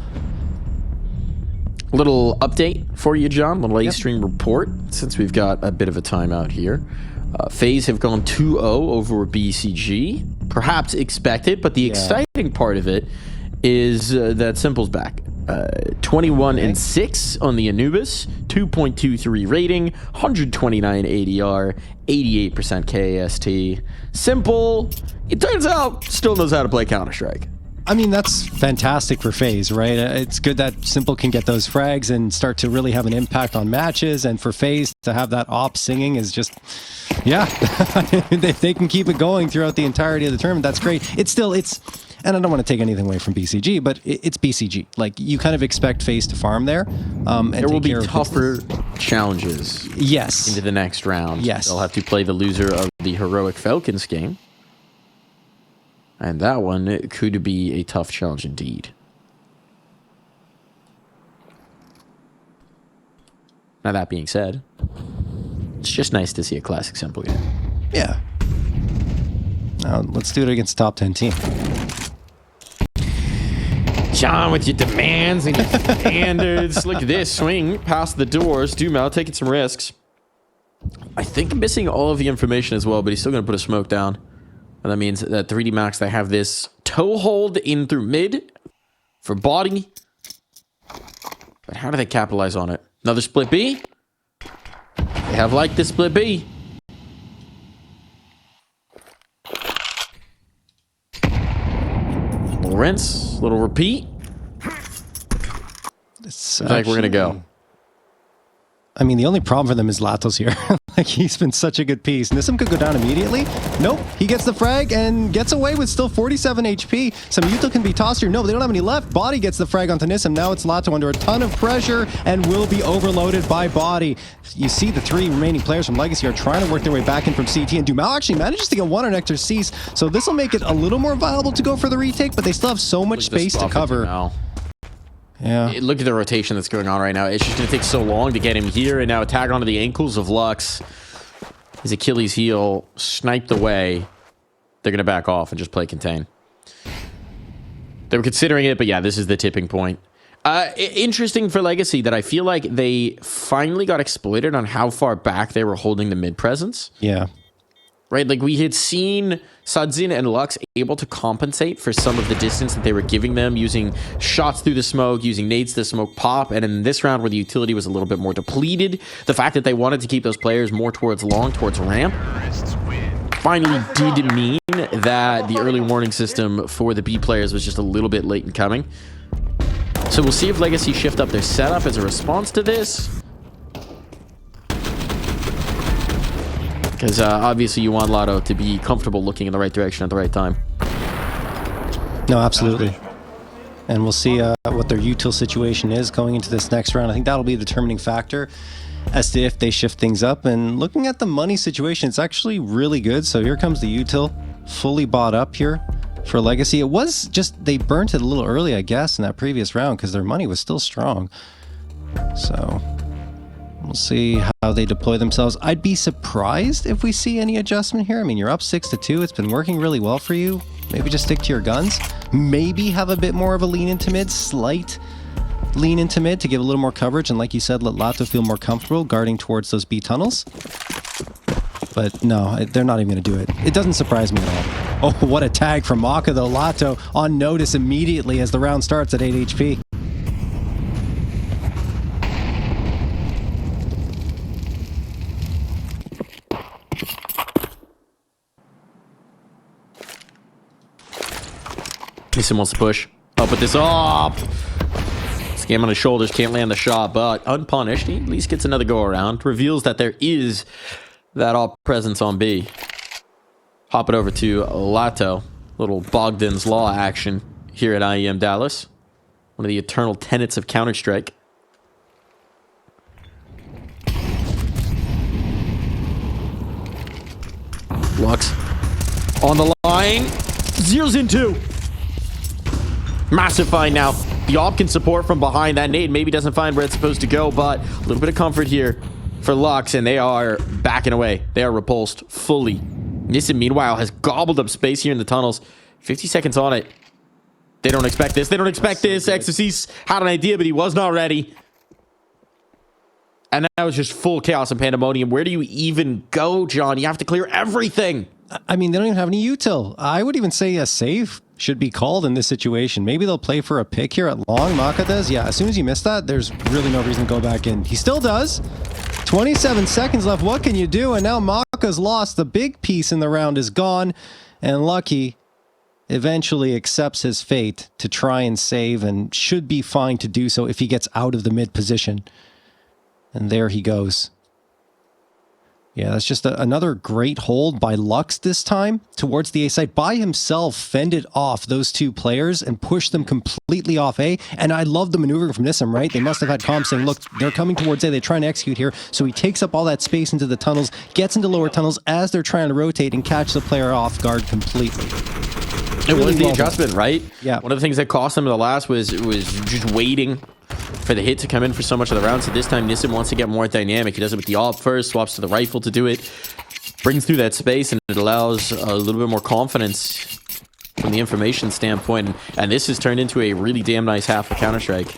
Little update for you, John. Little A-stream report, since we've got a bit of a timeout here. FaZe have gone 2-0 over BCG. Perhaps expected, but the exciting part of it is that Simple's back. 21-6 on the Anubis, 2.23 rating, 129 ADR, 88% KAST. Simple, it turns out, still knows how to play Counter-Strike. I mean, that's fantastic for FaZe, right? It's good that Simple can get those frags and start to really have an impact on matches. And for FaZe to have that op singing is just, yeah, if they can keep it going throughout the entirety of the tournament, that's great. And I don't want to take anything away from BCG, but it's BCG. Like, you kind of expect FaZe to farm there. And there will be tougher challenges into the next round. Yes. They'll have to play the loser of the Heroic Falcons game. And that one, it could be a tough challenge indeed. Now, that being said, it's just nice to see a classic Simple game. Yeah. Now, let's do it against top 10 team. John, with your demands and your standards. Look at this. Swing past the doors. Dumel taking some risks. I think I'm missing all of the information as well, but he's still going to put a smoke down. And that means that 3D Max, they have this toe hold in through mid for body. But how do they capitalize on it? Another split B. They have liked this split B. Little rinse, little repeat. It's like we're going to go. I mean, the only problem for them is Latos here. Like, he's been such a good piece. Nissim could go down immediately. Nope. He gets the frag and gets away with still 47 HP. Some util can be tossed here. No, they don't have any left. Body gets the frag onto Nissim. Now it's Lato under a ton of pressure and will be overloaded by Body. You see the 3 remaining players from Legacy are trying to work their way back in from CT, and Dumal actually manages to get 1 on Nectar Cease. So this will make it a little more viable to go for the retake, but they still have so much space to cover. Yeah. Look at the rotation that's going on right now. It's just going to take so long to get him here, and now a tag onto the ankles of Lux. His Achilles heel sniped away. They're going to back off and just play contain. They were considering it, but yeah, this is the tipping point. Interesting for Legacy that I feel like they finally got exploited on how far back they were holding the mid presence. Yeah. Right, like we had seen Sudzin and Lux able to compensate for some of the distance that they were giving them, using shots through the smoke, using nades to smoke pop, and in this round where the utility was a little bit more depleted, the fact that they wanted to keep those players more towards long, towards ramp, finally did mean that the early warning system for the B players was just a little bit late in coming. So we'll see if Legacy shift up their setup as a response to this. Because obviously you want Lotto to be comfortable looking in the right direction at the right time. No, absolutely. And we'll see what their util situation is going into this next round. I think that'll be a determining factor as to if they shift things up. And looking at the money situation, it's actually really good. So here comes the util, fully bought up here for Legacy. It was just, they burnt it a little early, I guess, in that previous round because their money was still strong. So we'll see how they deploy themselves. I'd be surprised if we see any adjustment here. I mean, you're up 6-2. It's been working really well for you. Maybe just stick to your guns. Maybe have a bit more of a lean into mid, slight lean into mid to give a little more coverage. And like you said, let Lato feel more comfortable guarding towards those B tunnels. But no, they're not even going to do it. It doesn't surprise me at all. Oh, what a tag from Maka though. Lato on notice immediately as the round starts at 8 HP. Nissim wants to push. I'll put this up. Scam on his shoulders, can't land the shot, but unpunished, he at least gets another go around. Reveals that there is that all presence on B. Hop it over to Lato. Little Bogdan's Law action here at IEM Dallas. One of the eternal tenets of Counter-Strike. Lux on the line. Zero's in 2. Massive find now. The op can support from behind. That nade maybe doesn't find where it's supposed to go, but a little bit of comfort here for Lux, and they are backing away. They are repulsed fully. Nissim, meanwhile, has gobbled up space here in the tunnels. 50 seconds on it. They don't expect this. They don't expect this. Xerxes had an idea, but he was not ready. And that was just full chaos and pandemonium. Where do you even go, John? You have to clear everything. I mean, they don't even have any util. I would even say a save should be called in this situation. Maybe they'll play for a pick here at long. Maka does. Yeah, as soon as you miss that, there's really no reason to go back in. He still does. 27 seconds left. What can you do? And now Maka's lost. The big piece in the round is gone. And Lucky eventually accepts his fate to try and save and should be fine to do so if he gets out of the mid position. And there he goes. Yeah, that's just another great hold by Lux this time towards the A site. By himself, fended off those 2 players and pushed them completely off A. And I love the maneuvering from Nissim, right? They must have had comms saying, look, they're coming towards A. They're trying to execute here. So he takes up all that space into the tunnels, gets into lower tunnels as they're trying to rotate and catch the player off guard completely. It was the adjustment, right? Yeah. One of the things that cost them in the last was just waiting for the hit to come in for so much of the round. So this time Nissim wants to get more dynamic. He does it with the AWP first, swaps to the rifle to do it, brings through that space, and it allows a little bit more confidence from the information standpoint. And this has turned into a really damn nice half of Counter-Strike.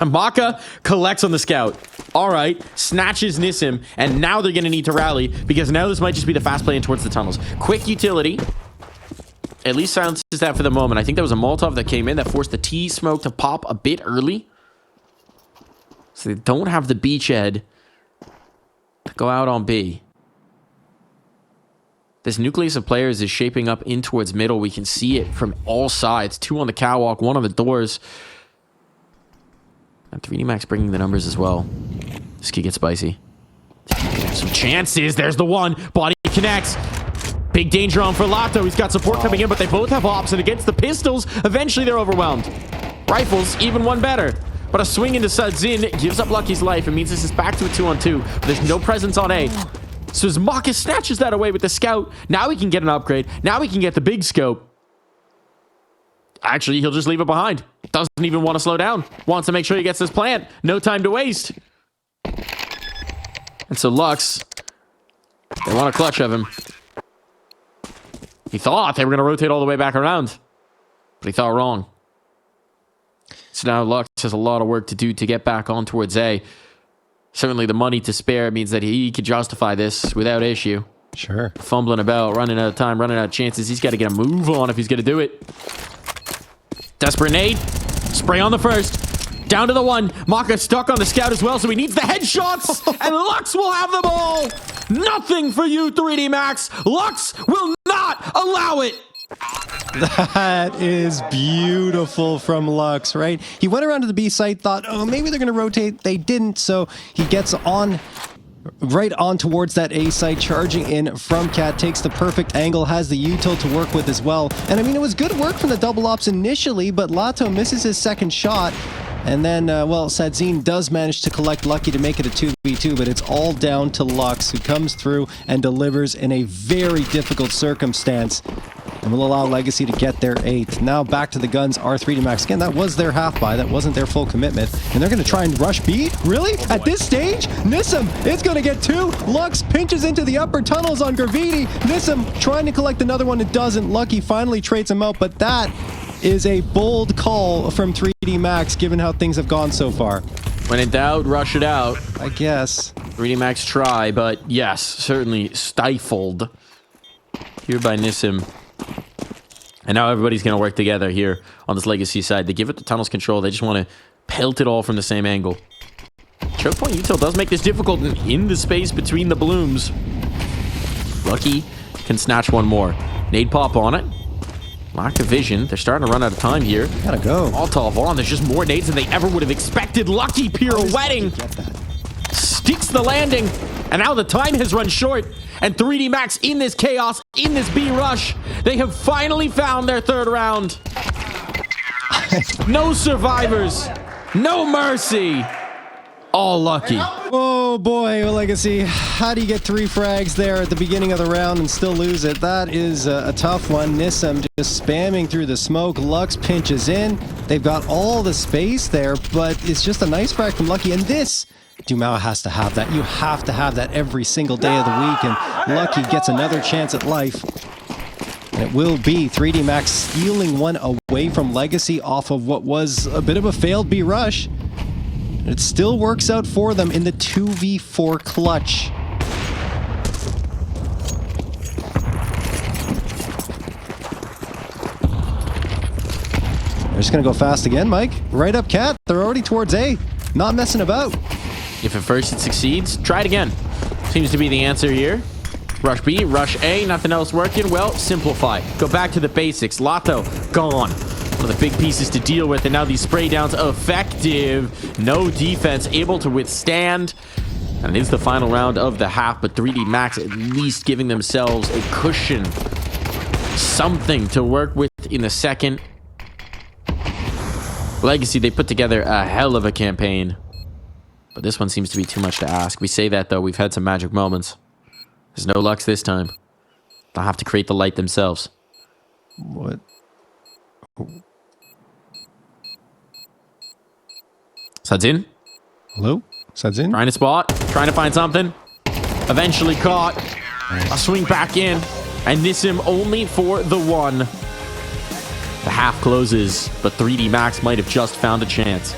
Maka collects on the scout. All right, snatches Nissim, and now they're going to need to rally because now this might just be the fast play in towards the tunnels. Quick utility. At least silences that for the moment. I think that was a Molotov that came in that forced the T smoke to pop a bit early. So they don't have the beachhead to go out on B. This nucleus of players is shaping up in towards middle. We can see it from all sides. 2 on the catwalk, 1 on the doors. And 3D Max bringing the numbers as well. This could get spicy. Some chances. There's the one. Body connects. Big danger on for Lato. He's got support coming in, but they both have ops, and against the pistols, eventually they're overwhelmed. Rifles, even one better. But a swing into Sadzin gives up Lucky's life. It means this is back to a 2-on-2. But there's no presence on A. So as Maka snatches that away with the scout, now he can get an upgrade. Now he can get the big scope. Actually, he'll just leave it behind. Doesn't even want to slow down. Wants to make sure he gets this plant. No time to waste. And so Lux, they want a clutch of him. He thought they were going to rotate all the way back around, but he thought wrong. So now Lux has a lot of work to do to get back on towards A. Certainly the money to spare means that he could justify this without issue. Sure. Fumbling about, running out of time, running out of chances. He's got to get a move on if he's going to do it. Desperate nade. Spray on the first. Down to the one. Maka stuck on the scout as well, so he needs the headshots. And Lux will have them all. Nothing for you, 3D Max. Lux will not allow it. That is beautiful from Lux, right? He went around to the B site, thought, oh, maybe they're going to rotate. They didn't, so he gets on right on towards that A site, charging in from Cat, takes the perfect angle, has the util to work with as well. And I mean, it was good work from the double ops initially, but Lato misses his second shot. And then, well, Sadzin does manage to collect Lucky to make it a 2v2, but it's all down to Lux, who comes through and delivers in a very difficult circumstance and will allow Legacy to get their 8th. Now back to the guns, R3D Max. Again, that was their half buy. That wasn't their full commitment. And they're going to try and rush B? Really? At this stage? Nissim is going to get 2. Lux pinches into the upper tunnels on Graviti. Nissim trying to collect another one. It doesn't. Lucky finally trades him out, but that is a bold call from 3D Max, given how things have gone so far. When in doubt, rush it out. I guess. 3D Max try, but yes, certainly stifled here by Nissim. And now everybody's going to work together here on this Legacy side. They give it the tunnels control. They just want to pelt it all from the same angle. Choke point util does make this difficult in the space between the blooms. Lucky can snatch one more. Nade pop on it. Lack of vision. They're starting to run out of time here. Gotta go. Altov on. There's just more nades than they ever would have expected. Lucky pirouetting. Sticks the landing. And now the time has run short. And 3D Max in this chaos, in this B rush. They have finally found their third round. No survivors. No mercy. All Lucky. Oh boy, Legacy. How do you get 3 frags there at the beginning of the round and still lose it? That is a tough one. Nissim just spamming through the smoke. Lux pinches in. They've got all the space there, but it's just a nice frag from Lucky. And this, Dumao has to have that. You have to have that every single day of the week. And Lucky gets another chance at life. And it will be 3D Max stealing one away from Legacy off of what was a bit of a failed B rush. It still works out for them in the 2v4 clutch. They're just going to go fast again, Mike. Right up Cat. They're already towards A. Not messing about. If at first it succeeds, try it again. Seems to be the answer here. Rush B, rush A, nothing else working. Well, simplify. Go back to the basics. Lato, gone. One of the big pieces to deal with, and now these spray downs effective. No defense able to withstand. And it is the final round of the half, but 3D Max at least giving themselves a cushion. Something to work with in the second. Legacy, they put together a hell of a campaign. But this one seems to be too much to ask. We say that, though. We've had some magic moments. There's no Lux this time. They'll have to create the light themselves. What? Sadzin? Hello? Sadzin? Trying to spot. Trying to find something. Eventually caught. A swing back in. And Nissim only for the one. The half closes, but 3D Max might have just found a chance.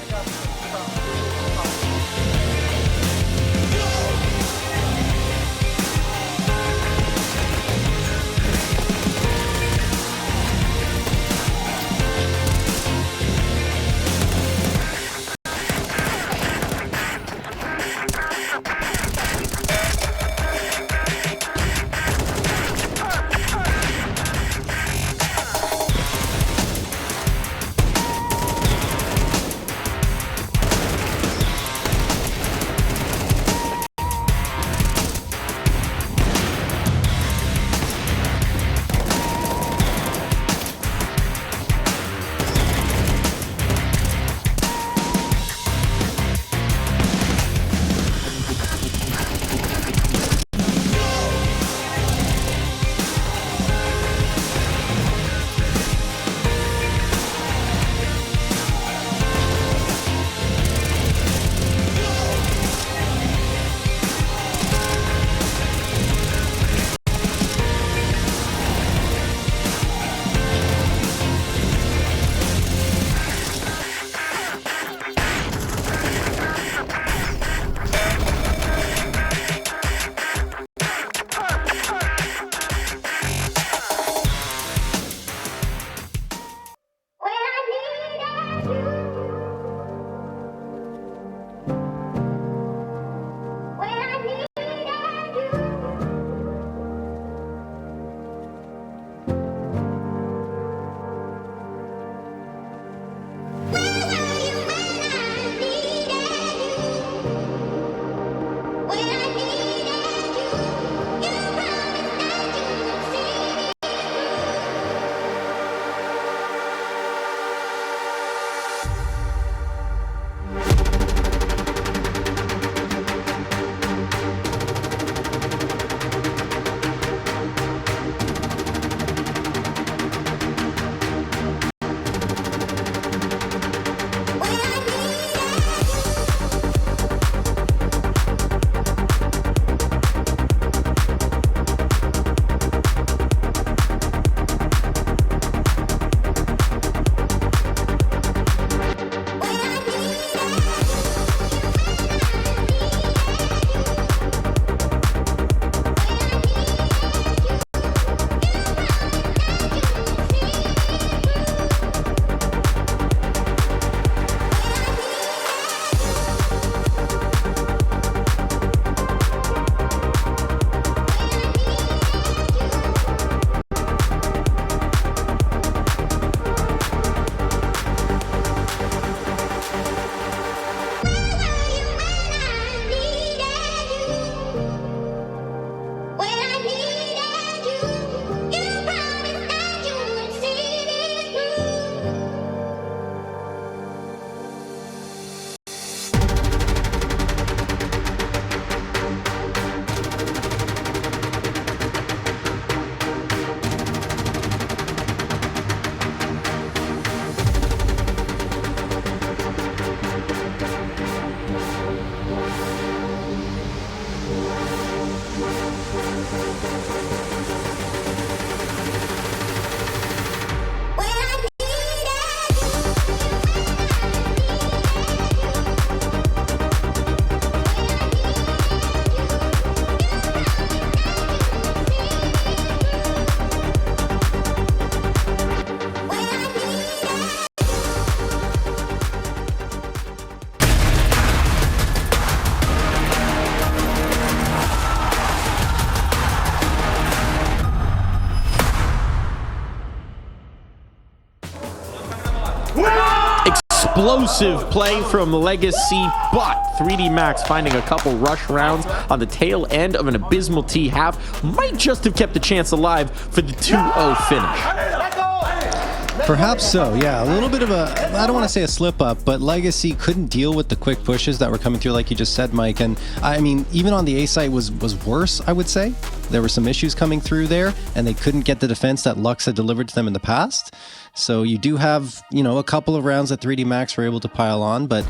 explosive play from Legacy, but 3D Max finding a couple rush rounds on the tail end of an abysmal T half might just have kept the chance alive for the 2-0 finish. Perhaps so, yeah. A little bit of a, I don't want to say a slip up, but Legacy couldn't deal with the quick pushes that were coming through, like you just said, Mike. And I mean, even on the A site was worse, I would say. There were some issues coming through there, and they couldn't get the defense that Lux had delivered to them in the past. So you do have, you know, a couple of rounds that 3D Max were able to pile on, but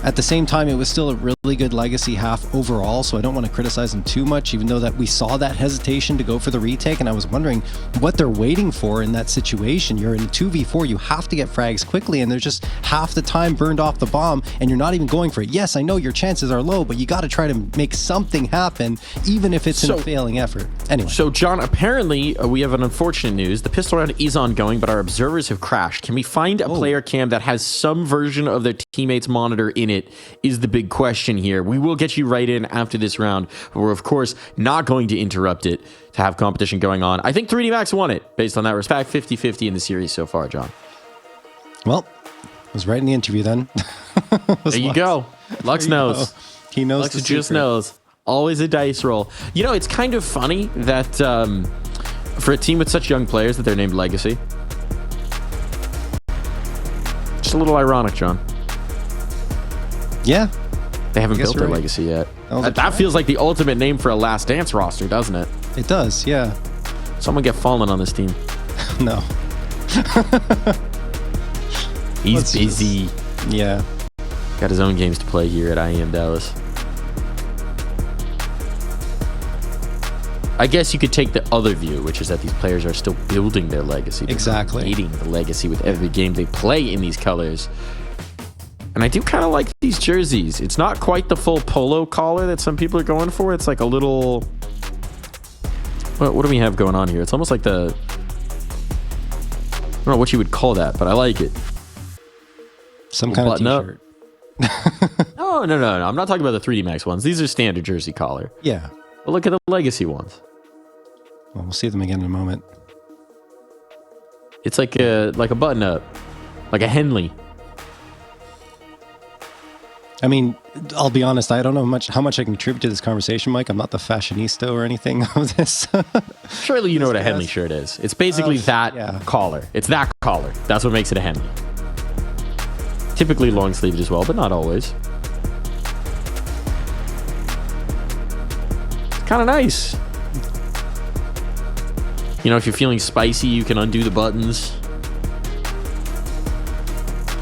at the same time, it was still a really good Legacy half overall, so I don't want to criticize them too much, even though that we saw that hesitation to go for the retake, and I was wondering what they're waiting for in that situation. You're in a 2v4, you have to get frags quickly, and there's just half the time burned off the bomb, and you're not even going for it. Yes, I know your chances are low, but you got to try to make something happen, even if it's in a failing effort. Anyway. So, John, apparently we have an unfortunate news. The pistol round is ongoing, but our observers have crashed. Can we find a player cam that has some version of their teammate's monitor in it is the big question here. We will get you right in after this round, but we're, of course, not going to interrupt it to have competition going on. I think 3D Max won it based on that respect. 50-50 in the series so far, John. Well, I was right in the interview then. There you go. Lux knows. He knows. Lux just knows. Always a dice roll. You know, it's kind of funny that for a team with such young players that they're named Legacy. Just a little ironic, John. Yeah. They haven't built their legacy yet. That feels like the ultimate name for a Last Dance roster, doesn't it? It does, yeah. Someone get Fallen on this team. No. He's busy. Yeah. Got his own games to play here at IEM Dallas. I guess you could take the other view, which is that these players are still building their legacy. Exactly. Creating the legacy with every game they play in these colors. And I do kind of like these jerseys. It's not quite the full polo collar that some people are going for. It's like a little... What do we have going on here? It's almost like the... I don't know what you would call that, but I like it. Some kind of t-shirt. No. I'm not talking about the 3D Max ones. These are standard jersey collar. Yeah. But look at the legacy ones. Well, we'll see them again in a moment. It's like a button up. Like a Henley. I mean, I'll be honest, I don't know how much I can contribute to this conversation, Mike. I'm not the fashionista or anything of this. Surely you know what a Henley shirt is. It's basically that collar. It's that collar. That's what makes it a Henley. Typically long sleeved as well, but not always. It's kind of nice. You know, if you're feeling spicy, you can undo the buttons.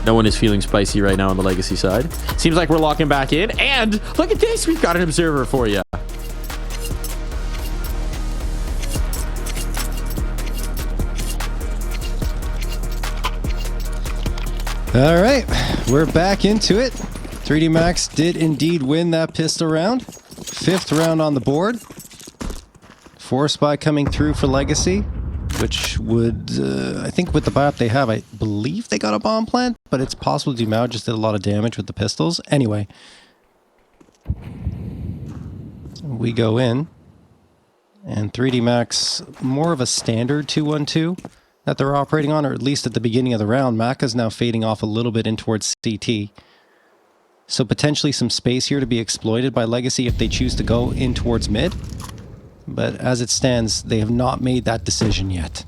No one is feeling spicy right now on the legacy side. Seems like we're locking back in. And look at this. We've got an observer for you. All right. We're back into it. 3D Max did indeed win that pistol round. 5th round on the board. 4 spy coming through for Legacy, which would, I think with the buy-up they have, I believe they got a bomb plant, but it's possible Dumao just did a lot of damage with the pistols. Anyway, we go in, and 3D Max, more of a standard 2-1-2 that they're operating on, or at least at the beginning of the round. Maka's now fading off a little bit in towards CT. So potentially some space here to be exploited by Legacy if they choose to go in towards mid. But as it stands, they have not made that decision yet.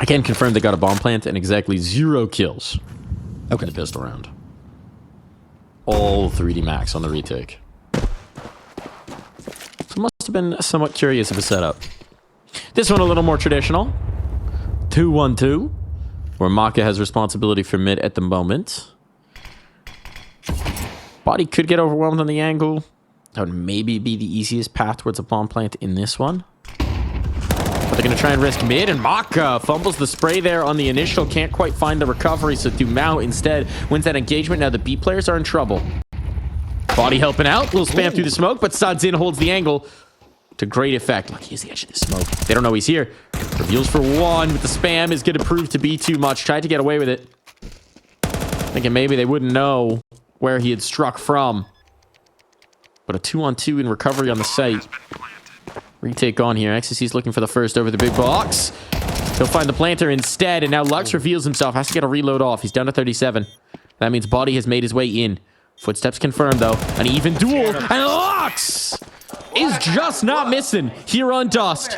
I can confirm they got a bomb plant and exactly 0 kills. Okay. In the pistol round. All 3D Max on the retake. So must have been somewhat curious of a setup. This one a little more traditional. 2-1-2. Where Maka has responsibility for mid at the moment. Body could get overwhelmed on the angle. That would maybe be the easiest path towards a bomb plant in this one. But they're going to try and risk mid, and Maka fumbles the spray there on the initial. Can't quite find the recovery, so Dumao instead wins that engagement. Now the B players are in trouble. Body helping out. Little spam through the smoke, but Sadzin holds the angle to great effect. Look, he's the edge of the smoke. They don't know he's here. Reveals for 1, but the spam is going to prove to be too much. Tried to get away with it. Thinking maybe they wouldn't know where he had struck from. But a 2-on-2 in recovery on the site. Retake on here. XCC's looking for the first over the big box. He'll find the planter instead, and now Lux reveals himself. Has to get a reload off. He's down to 37. That means Body has made his way in. Footsteps confirmed, though. An even duel, and Lux is just not missing here on Dust.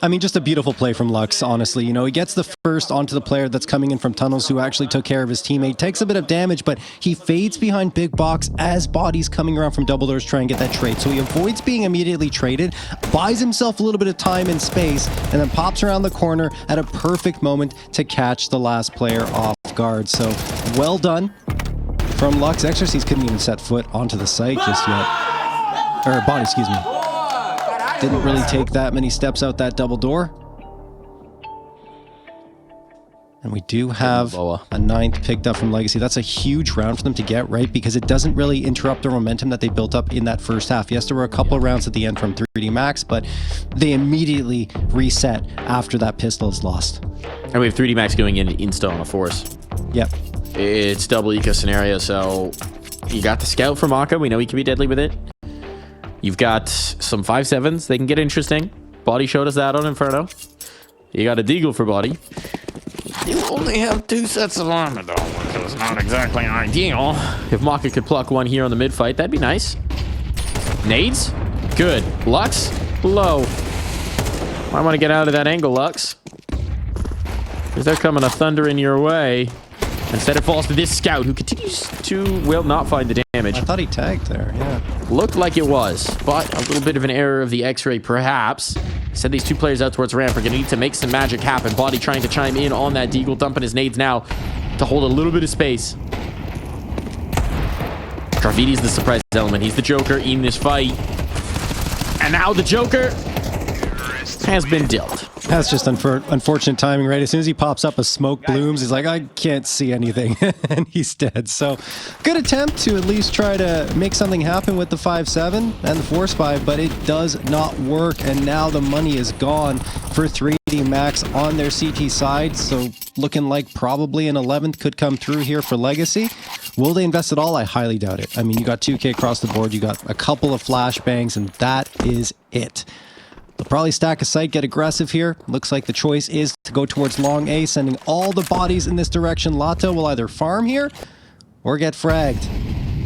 I mean, just a beautiful play from Lux, honestly. You know, he gets the first onto the player that's coming in from tunnels who actually took care of his teammate. Takes a bit of damage, but he fades behind Big Box as Body's coming around from double doors trying to get that trade. So he avoids being immediately traded, buys himself a little bit of time and space, and then pops around the corner at a perfect moment to catch the last player off guard. So well done from Lux. Exorcist couldn't even set foot onto the site just yet. Or Body, excuse me. Didn't really take that many steps out that double door. And we do have a 9th picked up from Legacy. That's a huge round for them to get, right? Because it doesn't really interrupt the momentum that they built up in that first half. Yes, there were a couple of rounds at the end from 3D Max, but they immediately reset after that pistol is lost. And we have 3D Max going in insta on a force. Yep. It's double eco scenario, so you got the scout for Maka. We know he can be deadly with it. You've got some 5.7s. They can get interesting. Body showed us that on Inferno. You got a Deagle for Body. You only have 2 sets of armor, though, which is not exactly ideal. If Maka could pluck one here on the mid-fight, that'd be nice. Nades? Good. Lux? Low. Might want to get out of that angle, Lux. Because they're coming a thunder in your way. Instead, it falls to this scout, who continues to, well, not find the damage. I thought he tagged there, yeah. Looked like it was, but a little bit of an error of the X-ray, perhaps. Send these 2 players out towards ramp. We're going to need to make some magic happen. Body trying to chime in on that Deagle, dumping his nades now to hold a little bit of space. Graffiti's the surprise element. He's the Joker in this fight. And now the Joker has been dealt. That's just unfortunate timing, right? As soon as he pops up, a smoke blooms. He's like, I can't see anything, and he's dead. So, good attempt to at least try to make something happen with the 5.7 and the Force 5, but it does not work. And now the money is gone for 3D Max on their CT side. So, looking like probably an 11th could come through here for Legacy. Will they invest it all? I highly doubt it. I mean, you got 2K across the board. You got a couple of flashbangs, and that is it. They'll probably stack a site, get aggressive here. Looks like the choice is to go towards long A, sending all the bodies in this direction. Lato will either farm here or get fragged.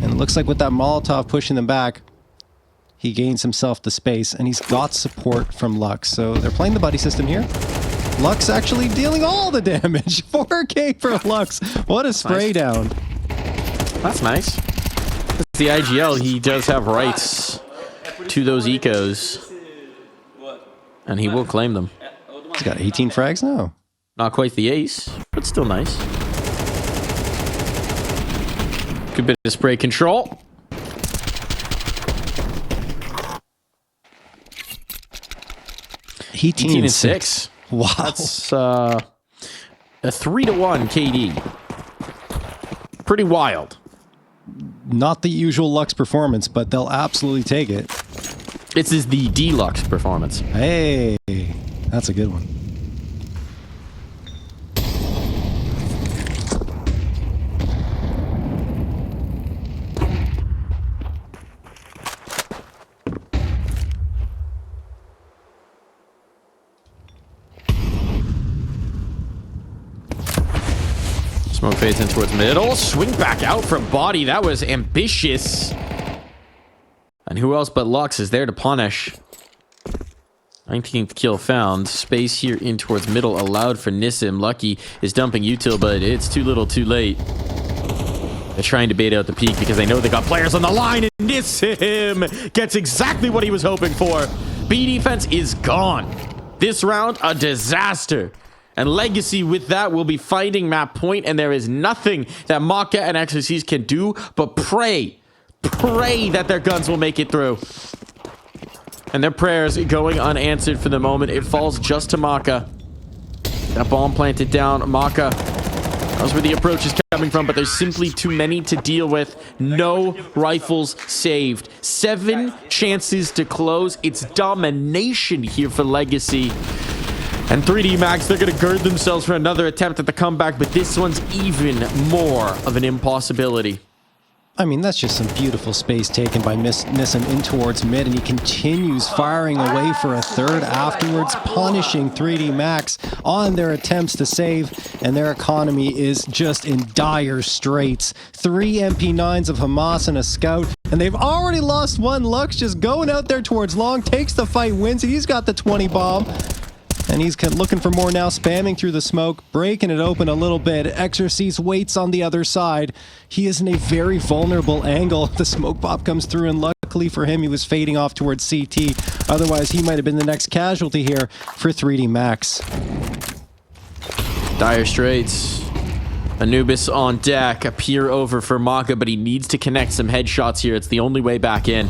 And it looks like with that Molotov pushing them back, he gains himself the space, and he's got support from Lux. So they're playing the buddy system here. Lux actually dealing all the damage. 4K for Lux. What a spray down. That's nice. It's the IGL. He does have rights to those ecos. And he will claim them. He's got 18 frags now. Not quite the ace, but still nice. Good bit of spray control. Eighteen and 6. Wow. That's a 3-1 KD. Pretty wild. Not the usual Lux performance, but they'll absolutely take it. This is the deluxe performance. Hey, that's a good one. Smoke fades in towards middle. Swing back out from Body. That was ambitious. And who else but Lux is there to punish? 19th kill found. Space here in towards middle allowed for Nissim. Lucky is dumping util, but it's too little too late. They're trying to bait out the peak because they know they got players on the line, and Nissim gets exactly what he was hoping for. B defense is gone. This round, a disaster. And Legacy with that will be finding map point, and there is nothing that Maka and Exorcist can do but pray that their guns will make it through. And their prayers going unanswered for the moment. It falls just to Maka. That bomb planted down. Maka knows where the approach is coming from, but there's simply too many to deal with. No rifles saved. 7 chances to close. It's domination here for Legacy. And 3D Max, they're going to gird themselves for another attempt at the comeback, but this one's even more of an impossibility. I mean, that's just some beautiful space taken by Nissim in towards mid, and he continues firing away for a third afterwards, punishing 3D Max on their attempts to save, and their economy is just in dire straits. 3 MP9s of Hamas and a scout, and they've already lost one. Lux just going out there towards long, takes the fight, wins it. He's got the 20 bomb. And he's looking for more now, spamming through the smoke, breaking it open a little bit. Exorcist waits on the other side. He is in a very vulnerable angle. The smoke pop comes through, and luckily for him, he was fading off towards CT. Otherwise, he might have been the next casualty here for 3D Max. Dire straits. Anubis on deck. A peer over for Maka, but he needs to connect some headshots here. It's the only way back in.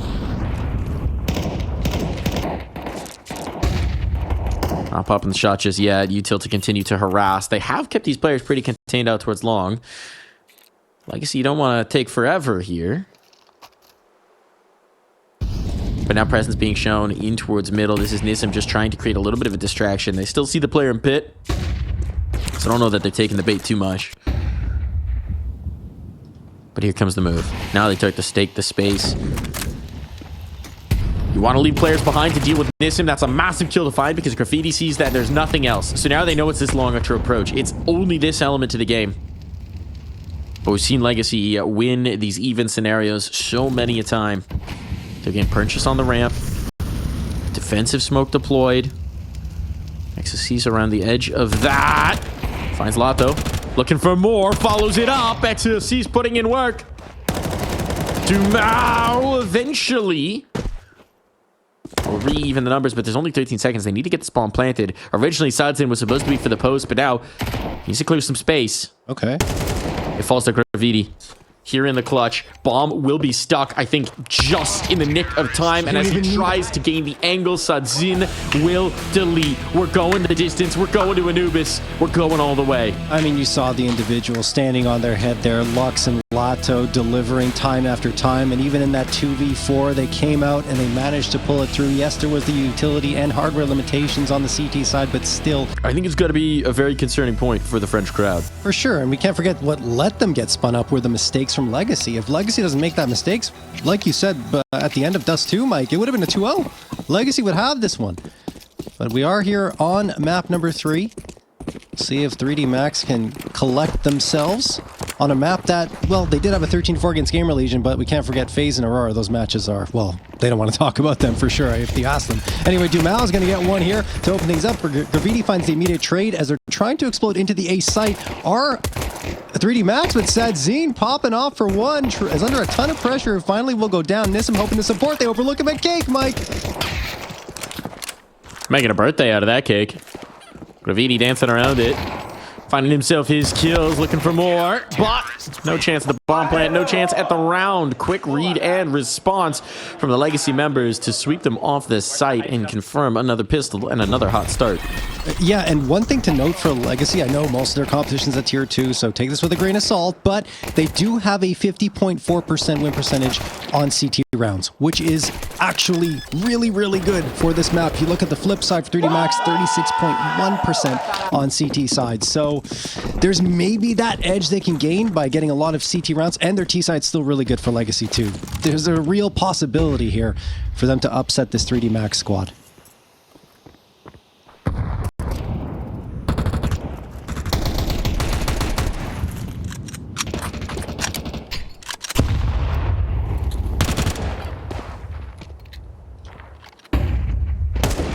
Not popping the shot just yet. Util to continue to harass. They have kept these players pretty contained out towards long. Legacy, you don't want to take forever here. But now presence being shown in towards middle. This is Nissim just trying to create a little bit of a distraction. They still see the player in pit. So I don't know that they're taking the bait too much. But here comes the move. Now they start to stake the space. You want to leave players behind to deal with Nissim. That's a massive kill to find because Graffiti sees that there's nothing else. So now they know it's this long to approach. It's only this element to the game. But we've seen Legacy win these even scenarios so many a time. They're getting purchase on the ramp. Defensive smoke deployed. XSC's around the edge of that. Finds Lato. Looking for more. Follows it up. XSC's putting in work. Dumao eventually will re-even the numbers, but there's only 13 seconds. They need to get this bomb planted. Originally, Sadzin was supposed to be for the post, but now he needs to clear some space. Okay. It falls to Graviti. Here in the clutch. Bomb will be stuck, I think, just in the nick of time. And as he tries to gain the angle, Sadzin will delete. We're going the distance. We're going to Anubis. We're going all the way. I mean, you saw the individuals standing on their head there. Lux and Lato delivering time after time. And even in that 2v4, they came out and they managed to pull it through. Yes, there was the utility and hardware limitations on the CT side, but still. I think it's got to be a very concerning point for the French crowd. For sure. And we can't forget what let them get spun up were the mistakes from Legacy. If Legacy doesn't make that mistakes, like you said at the end of Dust 2, Mike, it would have been a 2-0. Legacy would have this one. But we are here on map number 3. See if 3D Max can collect themselves on a map that, well, they did have a 13-4 against Gamer Legion, but we can't forget FaZe and Aurora. Those matches are, well, they don't want to talk about them for sure if you ask them. Anyway, Dumao is going to get one here to open things up. Graviti finds the immediate trade as they're trying to explode into the A site. Are 3D Max with Sadzin popping off for one. Is under a ton of pressure. Finally will go down. Nissim hoping to support. They overlook him at cake, Mike. Making a birthday out of that cake. Graviti dancing around it. Finding himself his kills, looking for more, but no chance at the bomb plant, no chance at the round. Quick read and response from the Legacy members to sweep them off this site and confirm another pistol and another hot start. Yeah, and one thing to note for Legacy, I know most of their competition's at tier 2, so take this with a grain of salt, but they do have a 50.4% win percentage on CT rounds, which is actually really, really good for this map. If you look at the flip side for 3D Max, 36.1% on CT side. So there's maybe that edge they can gain by getting a lot of CT rounds, and their T side's still really good for Legacy too. There's a real possibility here for them to upset this 3D Max squad.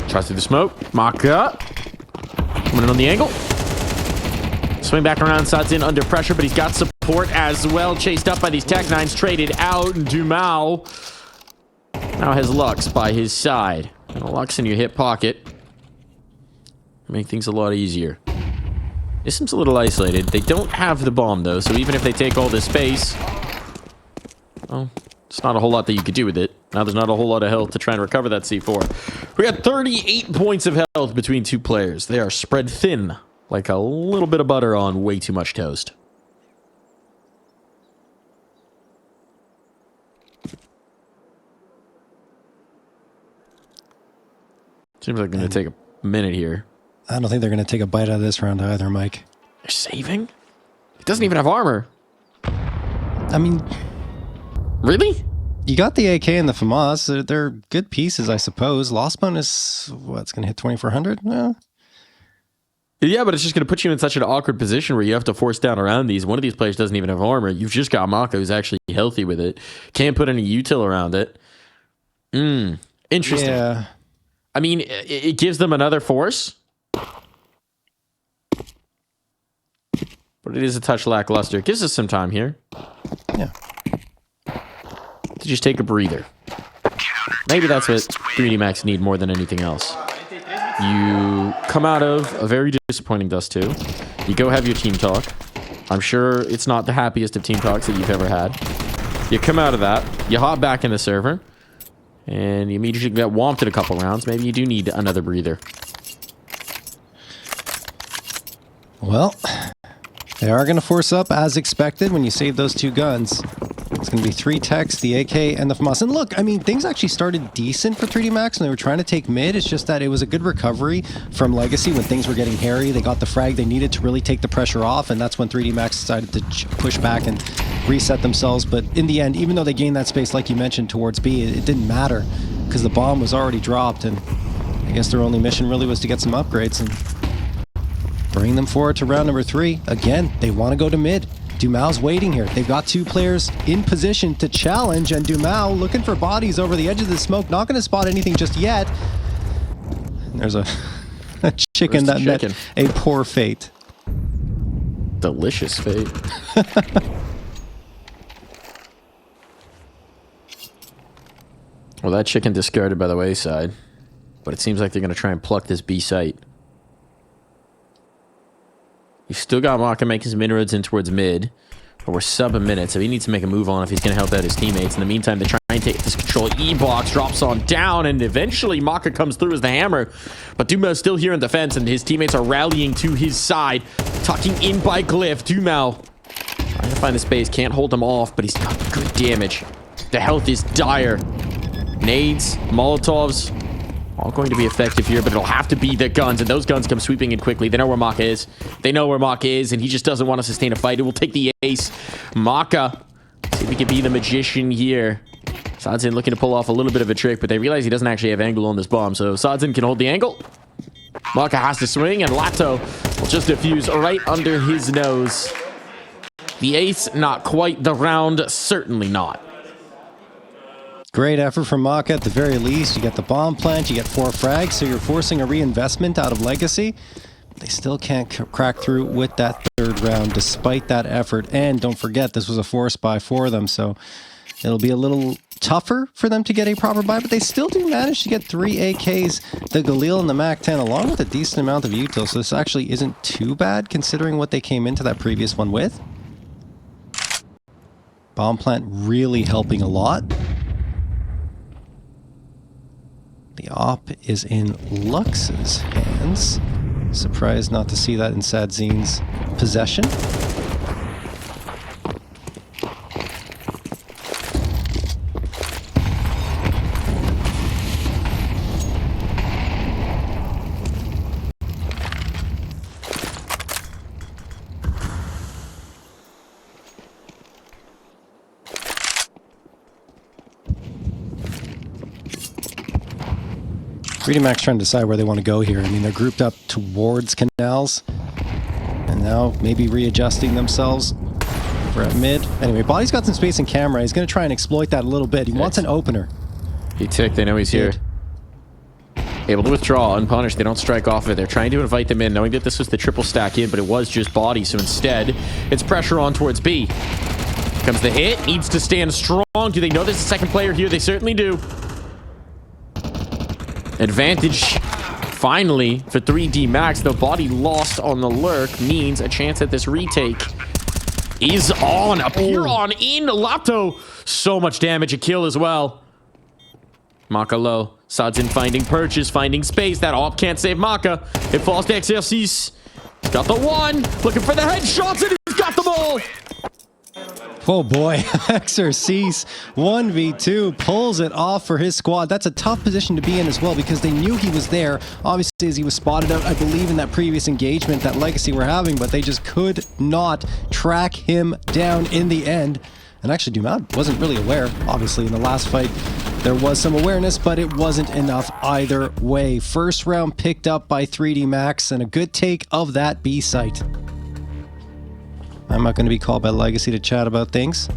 Tries through the smoke. Maka. Coming in on the angle. Swing back around. Sadzin under pressure, but he's got support as well. Chased up by these Tech 9s. Traded out. And Dumao now has Lux by his side. And a Lux in your hip pocket. Make things a lot easier. Nissim's a little isolated. They don't have the bomb, though, so even if they take all this space, well, it's not a whole lot that you could do with it. Now there's not a whole lot of health to try and recover that C4. We got 38 points of health between two players. They are spread thin, like a little bit of butter on way too much toast. Seems like they're going to take a minute here. I don't think they're going to take a bite out of this round either, Mike. They're saving? It doesn't even have armor. I mean, Really? You got the AK and the FAMAS. They're good pieces, I suppose. Loss bonus, what's going to hit 2,400? No. Yeah, but it's just going to put you in such an awkward position where you have to force down around these. One of these players doesn't even have armor. You've just got Maka, who's actually healthy with it. Can't put any util around it. Interesting. Yeah. I mean, it gives them another force. But it is a touch lackluster. It gives us some time here. Yeah. To just take a breather. Maybe that's what 3D Max need more than anything else. You come out of a very disappointing Dust 2. You go have your team talk. I'm sure it's not the happiest of team talks that you've ever had. You come out of that. You hop back in the server. And you immediately get whomped in a couple rounds. Maybe you do need another breather. Well, they are going to force up as expected when you save those two guns. It's going to be 3 techs, the AK, and the FAMAS. And look, I mean, things actually started decent for 3D Max when they were trying to take mid. It's just that it was a good recovery from Legacy when things were getting hairy. They got the frag they needed to really take the pressure off, and that's when 3D Max decided to push back and reset themselves. But in the end, even though they gained that space, like you mentioned, towards B, it didn't matter because the bomb was already dropped, and I guess their only mission really was to get some upgrades and bring them forward to round number 3. Again, they want to go to mid. Dumao's waiting here. They've got 2 players in position to challenge, and Dumao looking for bodies over the edge of the smoke. Not going to spot anything just yet. And there's a chicken that met a poor fate. Delicious fate. Well, that chicken discarded by the wayside. But it seems like they're going to try and pluck this B site. You've still got Maka making his inroads in towards mid, but we're sub a minute, so he needs to make a move on if he's going to help out his teammates. In the meantime, they try and take this control. E-box drops on down, and eventually Maka comes through as the hammer. But Dumao's still here in defense, and his teammates are rallying to his side. Tucking in by Glyph. Dumao trying to find the space, can't hold him off, but he's got good damage. The health is dire. Nades, Molotovs, all going to be effective here, but it'll have to be the guns, and those guns come sweeping in quickly. They know where Maka is. They know where Maka is, and he just doesn't want to sustain a fight. It will take the ace. Maka, see if he can be the magician here. Sadzin looking to pull off a little bit of a trick, but they realize he doesn't actually have angle on this bomb, so Sadzin can hold the angle. Maka has to swing, and Lato will just defuse right under his nose. The ace, not quite. The round, certainly not. Great effort from Maka at the very least. You get the bomb plant, you get 4 frags, so you're forcing a reinvestment out of Legacy. They still can't crack through with that 3rd round despite that effort. And don't forget, this was a force buy for them, so it'll be a little tougher for them to get a proper buy, but they still do manage to get 3 AKs, the Galil and the MAC-10, along with a decent amount of util, so this actually isn't too bad considering what they came into that previous one with. Bomb plant really helping a lot. The op is in Lux's hands. Surprised not to see that in Sadzin's possession. Max trying to decide where they want to go here. I mean, they're grouped up towards canals, and now maybe readjusting themselves for at mid. Anyway, Body's got some space in camera. He's going to try and exploit that a little bit. He wants an opener. He ticked. They know he's here. Able to withdraw unpunished. They don't strike off of it. They're trying to invite them in, knowing that this was the triple stack in, but it was just Body. So instead, it's pressure on towards B. Comes the hit. Needs to stand strong. Do they know there's a second player here? They certainly do. Advantage finally for 3D Max. The Body lost on the lurk means a chance at this retake is on. A Piron in Lato. So much damage. A kill as well. Maka low. Sadzin finding purchase, finding space. That op can't save Maka. It falls to Exercice. He's got the one. Looking for the headshots, and he's got them all. Oh boy, Exercice 1v2 pulls it off for his squad. That's a tough position to be in as well because they knew he was there. Obviously, as he was spotted out, I believe, in that previous engagement that Legacy were having, but they just could not track him down in the end. And actually, Dumas wasn't really aware. Obviously, in the last fight, there was some awareness, but it wasn't enough either way. First round picked up by 3D Max, and a good take of that B site. I'm not going to be called by Legacy to chat about things.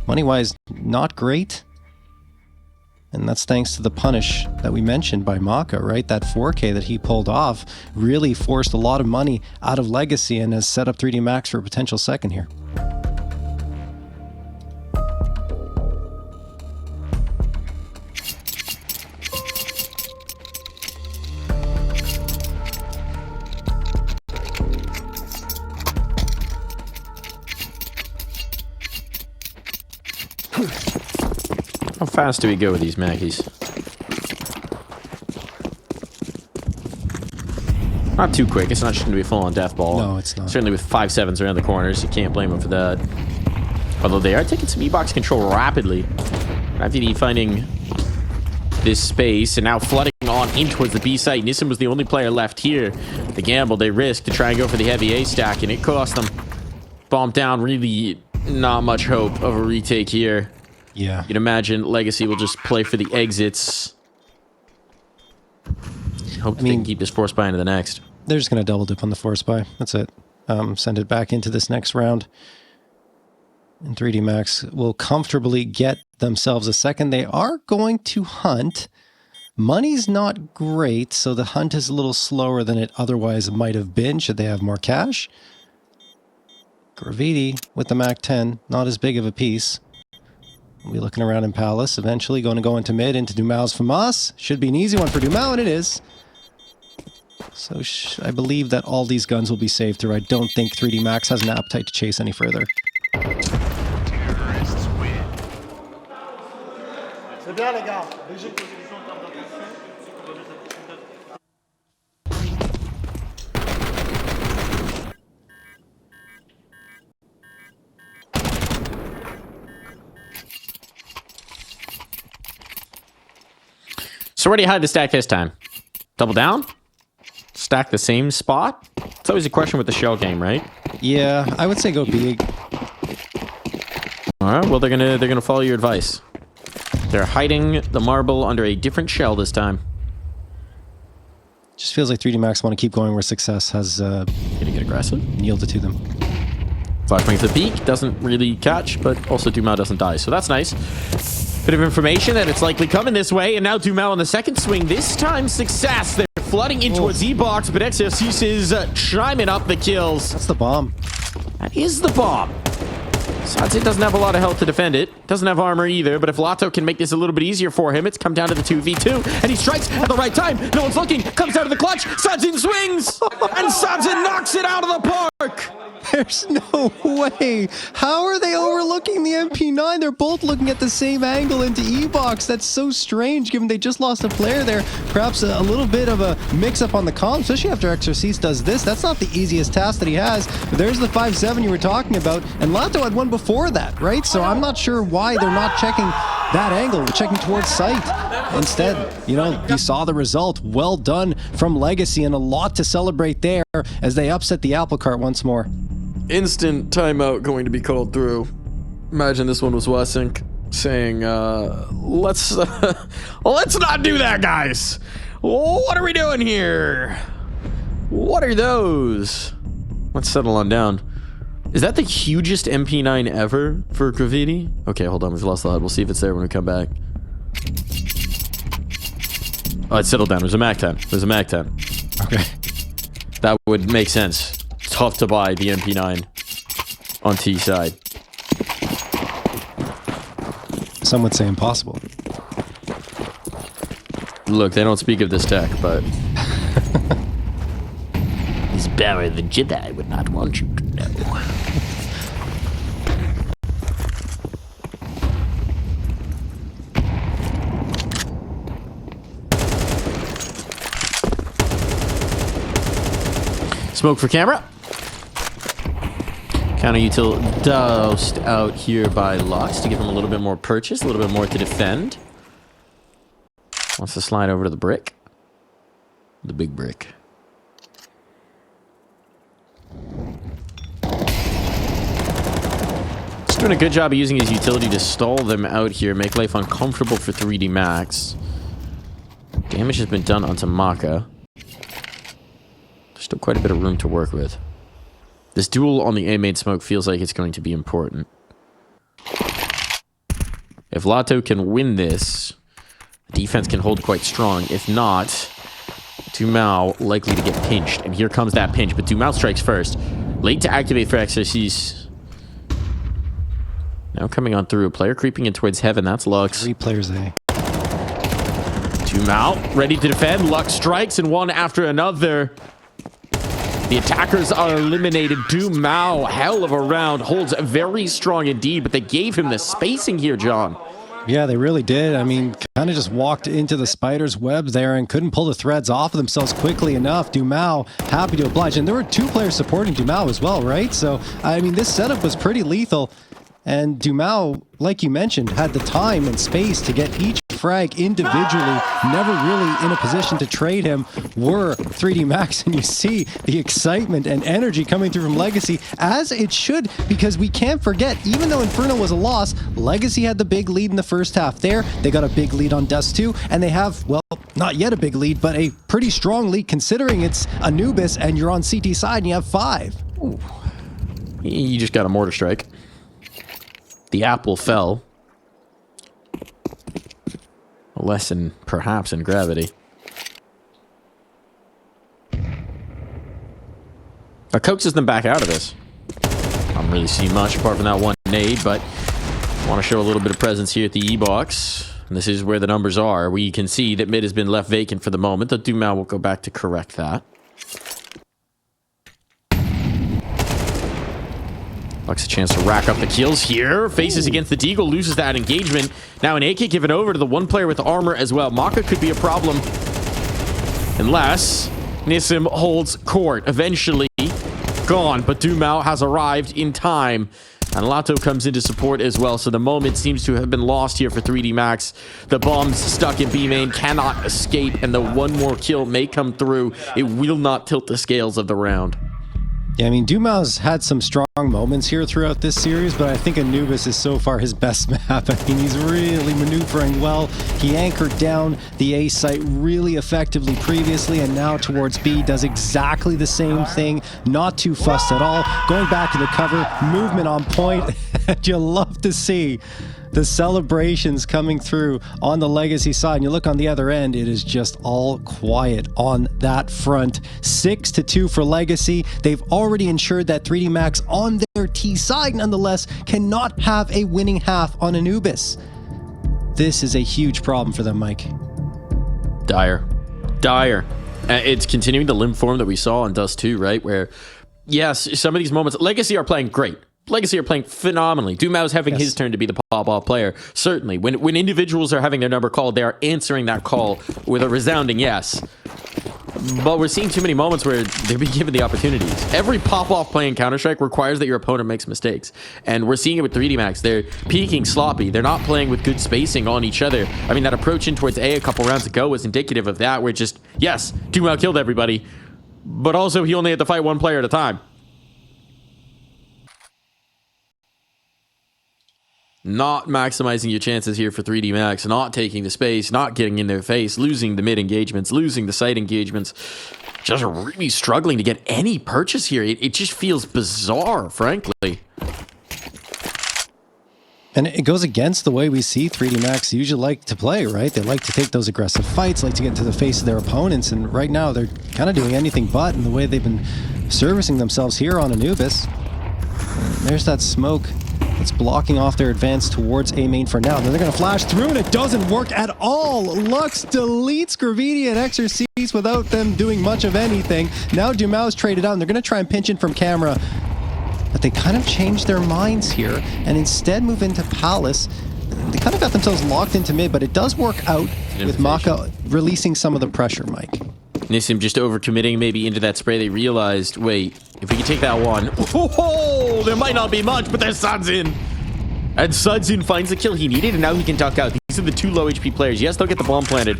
Money-wise, not great. And that's thanks to the punish that we mentioned by Maka, right? That 4K that he pulled off really forced a lot of money out of Legacy and has set up 3D Max for a potential second here. How fast do we go with these Mackies? Not too quick. It's not just going to be full on death ball. No, it's not. Certainly with 5.7s around the corners, you can't blame them for that. Although they are taking some E-box control rapidly. Rapidly finding this space and now flooding on in towards the B site. Nissan was the only player left here. The gamble they risked to try and go for the heavy A stack, and it cost them. Bombed down. Really not much hope of a retake here. Yeah. You'd imagine Legacy will just play for the exits. Hope they can keep this force buy into the next. They're just going to double dip on the force buy. That's it. Send it back into this next round. And 3D Max will comfortably get themselves a second. They are going to hunt. Money's not great, so the hunt is a little slower than it otherwise might have been should they have more cash. Graviti with the Mac 10, not as big of a piece. We'll be looking around in Palace, eventually going to go into mid, into Dumas Famas. Should be an easy one for Dumas, and it is. So I believe that all these guns will be saved through. I don't think 3D Max has an appetite to chase any further. Terrorists win. C'est bien les gars. So where do you hide the stack this time? Double down? Stack the same spot? It's always a question with the shell game, right? Yeah, I would say go big. All right. Well, they're gonna follow your advice. They're hiding the marble under a different shell this time. Just feels like 3D Max want to keep going where success has Gonna get aggressive. yielded to them. Flashbang to the peak doesn't really catch, but also Dumas doesn't die, so that's nice. Bit of information that it's likely coming this way, and now Dumas on the second swing. This time, success. They're flooding in towards E-box, but Exercice is chiming up the kills. That's the bomb. That is the bomb. Sadze doesn't have a lot of health to defend it. Doesn't have armor either, but if Lato can make this a little bit easier for him, it's come down to the 2v2, and he strikes at the right time. No one's looking. Comes out of the clutch. Sadze swings, and Sadze knocks it out of the park. There's no way. How are they overlooking the MP9? They're both looking at the same angle into E-box. That's so strange, given they just lost a player there. Perhaps a little bit of a mix-up on the comms, especially after Exercice does this. That's not the easiest task that he has. But there's the 5-7 you were talking about, and Lato had one before that, right? So I'm not sure why they're not checking that angle, checking towards sight. Instead, you know, you saw the result. Well done from Legacy, and a lot to celebrate there as they upset the apple cart once more. Instant timeout going to be called through. Imagine this one was Wesink saying, let's not do that, guys. What are we doing here? What are those? Let's settle on down. Is that the hugest MP9 ever for Graviti? Okay, hold on, we've lost the HUD. We'll see if it's there when we come back. Oh, it settled down. There's a Mac 10. There's a Mac 10. Okay. That would make sense. Tough to buy the MP9 on T side. Some would say impossible. Look, they don't speak of this tech, but this Barry the Jedi would not want you to know. Smoke for camera. Counter util doused out here by Lux to give him a little bit more purchase, a little bit more to defend. Wants to slide over to the brick. The big brick. Just doing a good job of using his utility to stall them out here, make life uncomfortable for 3D Max. Damage has been done onto Maka. There's still quite a bit of room to work with. This duel on the A main smoke feels like it's going to be important. If Lato can win this, defense can hold quite strong. If not, Dumao likely to get pinched. And here comes that pinch, but Dumao strikes first. Late to activate for Exercise. Now coming on through. A player creeping in towards Heaven. That's Lux. 3 players A. Dumao ready to defend. Lux strikes and one after another. The attackers are eliminated. Dumao, hell of a round. Holds very strong indeed, but they gave him the spacing here, John. Yeah, they really did. I mean, kind of just walked into the spider's web there and couldn't pull the threads off of themselves quickly enough. Dumao happy to oblige. And there were 2 players supporting Dumao as well, right? So, I mean, this setup was pretty lethal. And Dumao, like you mentioned, had the time and space to get each frag individually, never really in a position to trade him, were 3D Max. And you see the excitement and energy coming through from Legacy, as it should, because we can't forget, even though Inferno was a loss, Legacy had the big lead in the first half there. They got a big lead on Dust 2, and they have, well, not yet a big lead, but a pretty strong lead considering it's Anubis and you're on CT side and you have 5. Ooh. You just got a mortar strike. The apple fell. A lesson, perhaps, in gravity. That coaxes them back out of this. I don't really see much apart from that one nade, but I want to show a little bit of presence here at the E-box. And this is where the numbers are. We can see that mid has been left vacant for the moment. The Dumao will go back to correct that. Lux a chance to rack up the kills here. Faces against the Deagle, loses that engagement. Now an AK given over to the one player with armor as well. Maka could be a problem. Unless Nissim holds court. Eventually gone, but Dumao has arrived in time. And Lato comes into support as well, so the moment seems to have been lost here for 3D Max. The bombs stuck in B main cannot escape, and the one more kill may come through. It will not tilt the scales of the round. Yeah, I mean, Dumao's had some strong moments here throughout this series, but I think Anubis is so far his best map. I mean, he's really maneuvering well. He anchored down the A site really effectively previously, and now towards B does exactly the same thing. Not too fussed at all. Going back to the cover, movement on point. You love to see the celebrations coming through on the Legacy side. And you look on the other end, it is just all quiet on that front. 6-2 for Legacy. They've already ensured that 3D Max on their T side, nonetheless, cannot have a winning half on Anubis. This is a huge problem for them, Mike. Dire. Dire. It's continuing the limb form that we saw on Dust 2, right? Where, yes, some of these moments, Legacy are playing great. Legacy are playing phenomenally. Dumao's having his turn to be the pop-off player. Certainly. When individuals are having their number called, they are answering that call with a resounding yes. But we're seeing too many moments where they're being given the opportunities. Every pop-off play in Counter-Strike requires that your opponent makes mistakes. And we're seeing it with 3D Max. They're peeking sloppy. They're not playing with good spacing on each other. I mean, that approach in towards A a couple rounds ago was indicative of that, where just, yes, Dumao killed everybody, but also he only had to fight one player at a time. Not maximizing your chances here for 3D Max, not taking the space, not getting in their face, losing the mid engagements, losing the site engagements, just really struggling to get any purchase here. It just feels bizarre, frankly. And it goes against the way we see 3D Max usually like to play, right? They like to take those aggressive fights, like to get into the face of their opponents, and right now they're kind of doing anything but in the way they've been servicing themselves here on Anubis. There's that smoke. It's blocking off their advance towards A main for now. Then they're going to flash through, and it doesn't work at all. Lux deletes Graviti and Exercise without them doing much of anything. Now Dumao's traded out, and they're going to try and pinch in from camera. But they kind of changed their minds here, and instead move into Palace. They kind of got themselves locked into mid, but it does work out with Maka releasing some of the pressure, Mike. Nissim just overcommitting maybe into that spray. They realized, wait, if we can take that one, oh, there might not be much, but there's Sudzin. And Sudzin finds the kill he needed, and now he can duck out. These are the 2 low HP players. Yes, they'll get the bomb planted.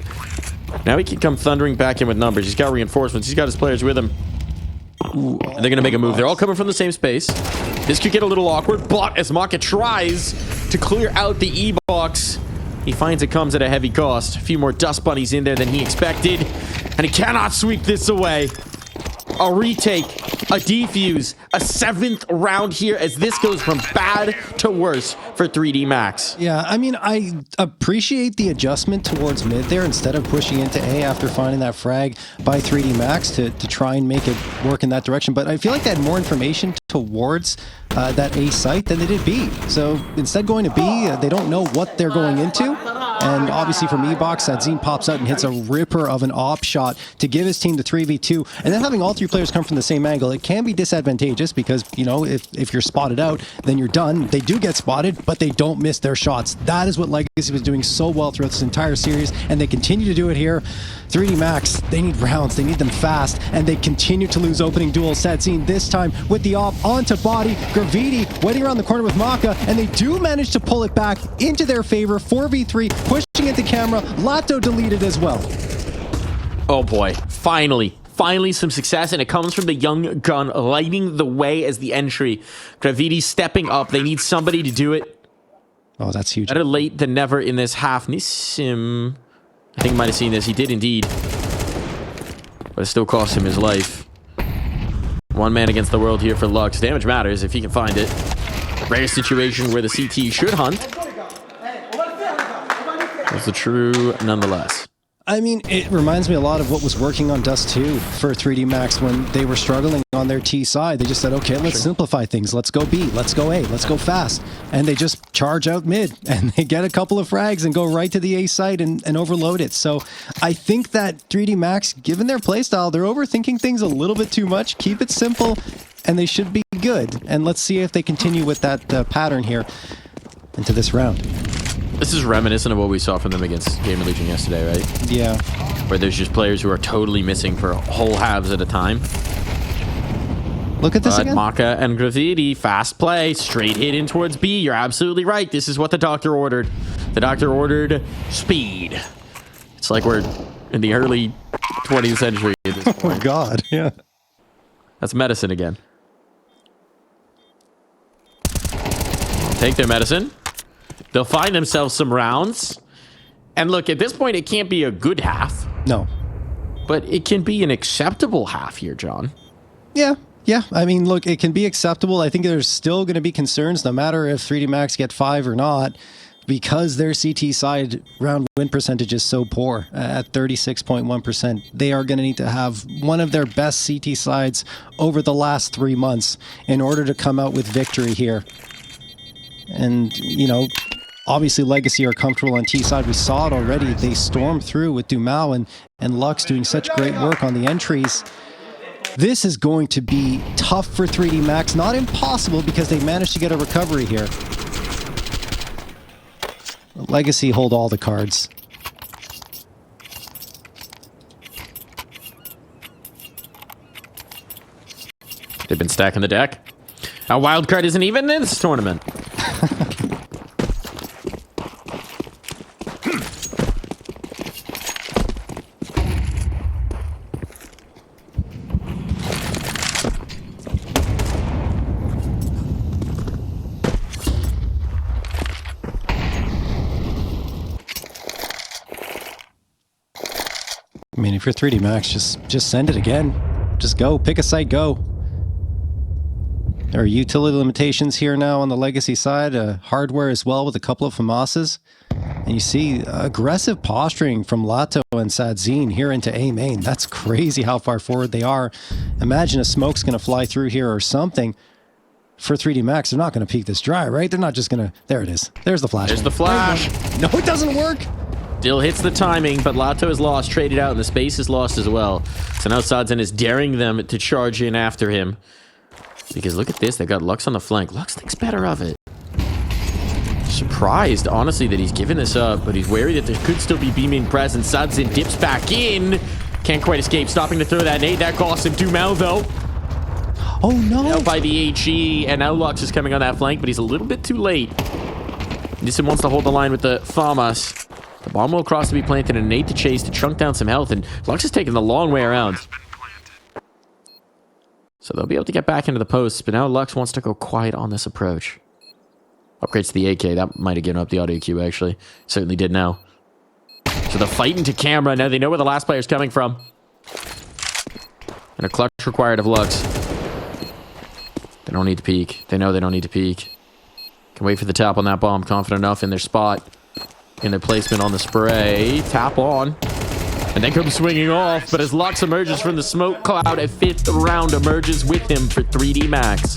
Now he can come thundering back in with numbers. He's got reinforcements. He's got his players with him. Ooh, and they're going to make a move. They're all coming from the same space. This could get a little awkward, but as Maka tries to clear out the E-box, he finds it comes at a heavy cost. A few more dust bunnies in there than he expected, and he cannot sweep this away. A retake, a defuse, a 7th round here as this goes from bad to worse for 3D Max. Yeah, I mean, I appreciate the adjustment towards mid there instead of pushing into A after finding that frag by 3D Max to try and make it work in that direction. But I feel like they had more information towards that A site than they did B. So instead going to B, they don't know what they're going into. And obviously from E-box, that Zine pops out and hits a ripper of an op shot to give his team the 3v2. And then having all 3 players come from the same angle, it can be disadvantageous because, you know, if you're spotted out, then you're done. They do get spotted, but they don't miss their shots. That is what Legacy was doing so well throughout this entire series, and they continue to do it here. 3D Max, they need rounds, they need them fast, and they continue to lose opening duels. Sadzine this time with the op onto body, Gravity waiting around the corner with Maka, and they do manage to pull it back into their favor. 4v3, pushing at the camera. Lato deleted as well. Oh boy, finally some success, and it comes from the young gun lighting the way as the entry. Gravity stepping up. They need somebody to do it. Oh, that's huge. Better late than never in this half. Nissim, I think he might have seen this. He did indeed. But it still cost him his life. One man against the world here for Lux. Damage matters if he can find it. Rare situation where the CT should hunt. That's the true nonetheless. I mean, it reminds me a lot of what was working on Dust 2 for 3D Max when they were struggling on their T side. They just said, okay, let's simplify things. Let's go B, let's go A, let's go fast. And they just charge out mid and they get a couple of frags and go right to the A site and overload it. So I think that 3D Max, given their playstyle, they're overthinking things a little bit too much. Keep it simple and they should be good. And let's see if they continue with that pattern here into this round. This is reminiscent of what we saw from them against Gamer Legion yesterday, right? Yeah. Where there's just players who are totally missing for whole halves at a time. Look at this again. Maka and Gravity, fast play, straight hit in towards B. You're absolutely right. This is what the doctor ordered. The doctor ordered speed. It's like we're in the early 20th century at this point. Oh my God, yeah. That's medicine again. Take their medicine. They'll find themselves some rounds. And look, at this point, it can't be a good half. No. But it can be an acceptable half here, John. Yeah. I mean, look, it can be acceptable. I think there's still going to be concerns, no matter if 3D Max get 5 or not, because their CT side round win percentage is so poor at 36.1%. They are going to need to have one of their best CT sides over the last 3 months in order to come out with victory here. And, you know, obviously Legacy are comfortable on T side. We saw it already. They stormed through with Dumao and Lux doing such great work on the entries. This is going to be tough for 3D Max. Not impossible because they managed to get a recovery here. Legacy hold all the cards. They've been stacking the deck. A wild card isn't even in this tournament. I mean, if you're 3D Max, just send it again. Just go. Pick a site, go. There are utility limitations here now on the Legacy side. Hardware as well with a couple of FAMASs. And you see aggressive posturing from Lato and Sadzine here into A main. That's crazy how far forward they are. Imagine a smoke's going to fly through here or something. For 3D Max, they're not going to peek this dry, right? They're not just going to... There it is. There's the flash. There's the flash. No, it doesn't work. Still hits the timing, but Lato is lost, traded out, and the space is lost as well. So now Sadzine is daring them to charge in after him. Because look at this, they've got Lux on the flank. Lux thinks better of it. Surprised, honestly, that he's given this up, but he's wary that there could still be B-main presence. Sadzine dips back in. Can't quite escape, stopping to throw that nade. That costs him Dumao, though. Oh, no. Out by the HE, and now Lux is coming on that flank, but he's a little bit too late. Nissim wants to hold the line with the FAMAS. The bomb will cross to be planted, and a nade to chase to chunk down some health, and Lux is taking the long way around. So they'll be able to get back into the posts, but now Lux wants to go quiet on this approach. Upgrades to the AK. That might have given up the audio cue, actually. Certainly did now. So they're fighting to camera. Now they know where the last player's coming from. And a clutch required of Lux. They don't need to peek. They know they don't need to peek. Can wait for the tap on that bomb. Confident enough in their spot. In their placement on the spray. Tap on. And then comes swinging off. But as Lux emerges from the smoke cloud, a 5th round emerges with him for 3D Max.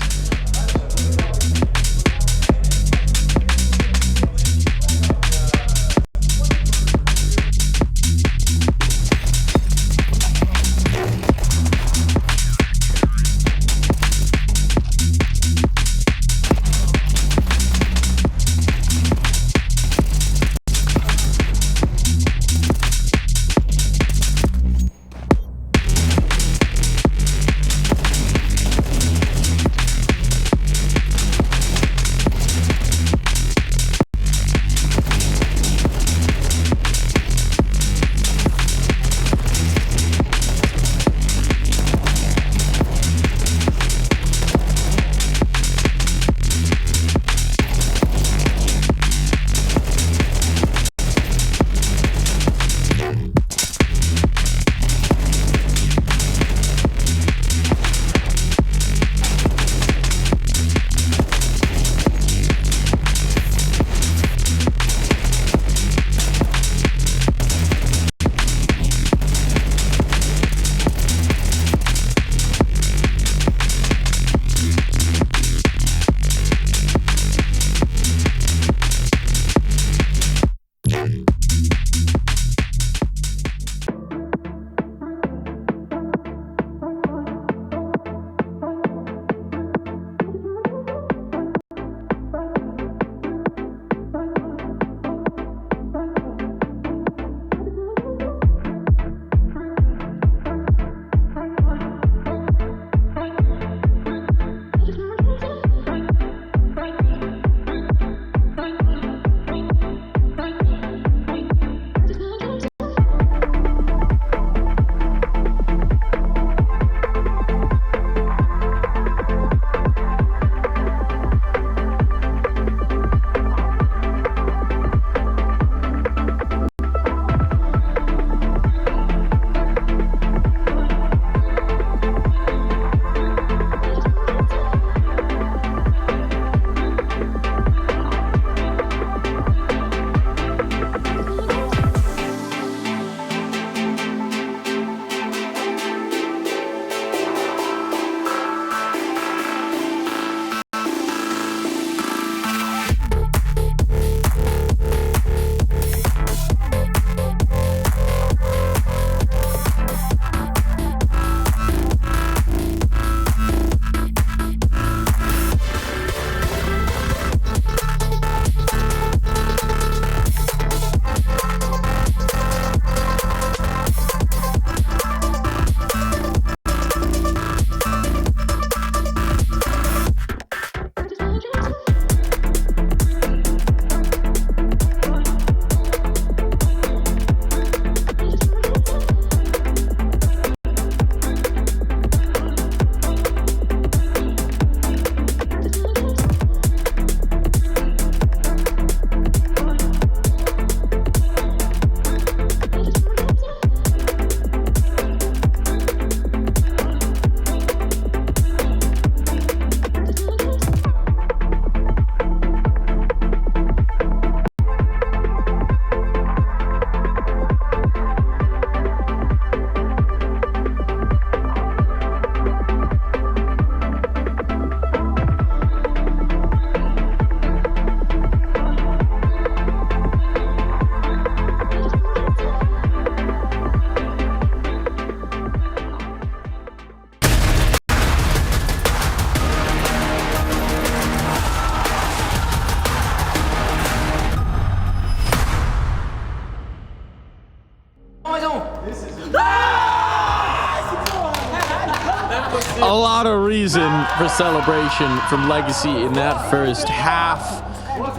A lot of reason for celebration from Legacy in that first half,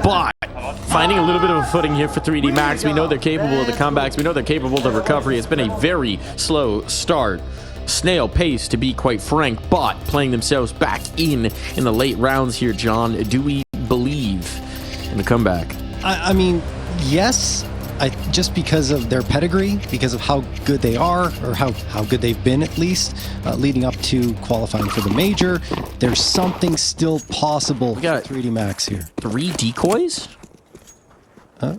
but finding a little bit of a footing here for 3D Max. We know they're capable of the comebacks. We know they're capable of the recovery. It's been a very slow start. snail pace, to be quite frank, but playing themselves back in the late rounds here, John. Do we believe in the comeback? I mean, yes. Just because of their pedigree, because of how good they are, or how good they've been at least, leading up to qualifying for the major, there's something still possible for 3D Max here. 3 decoys? Huh?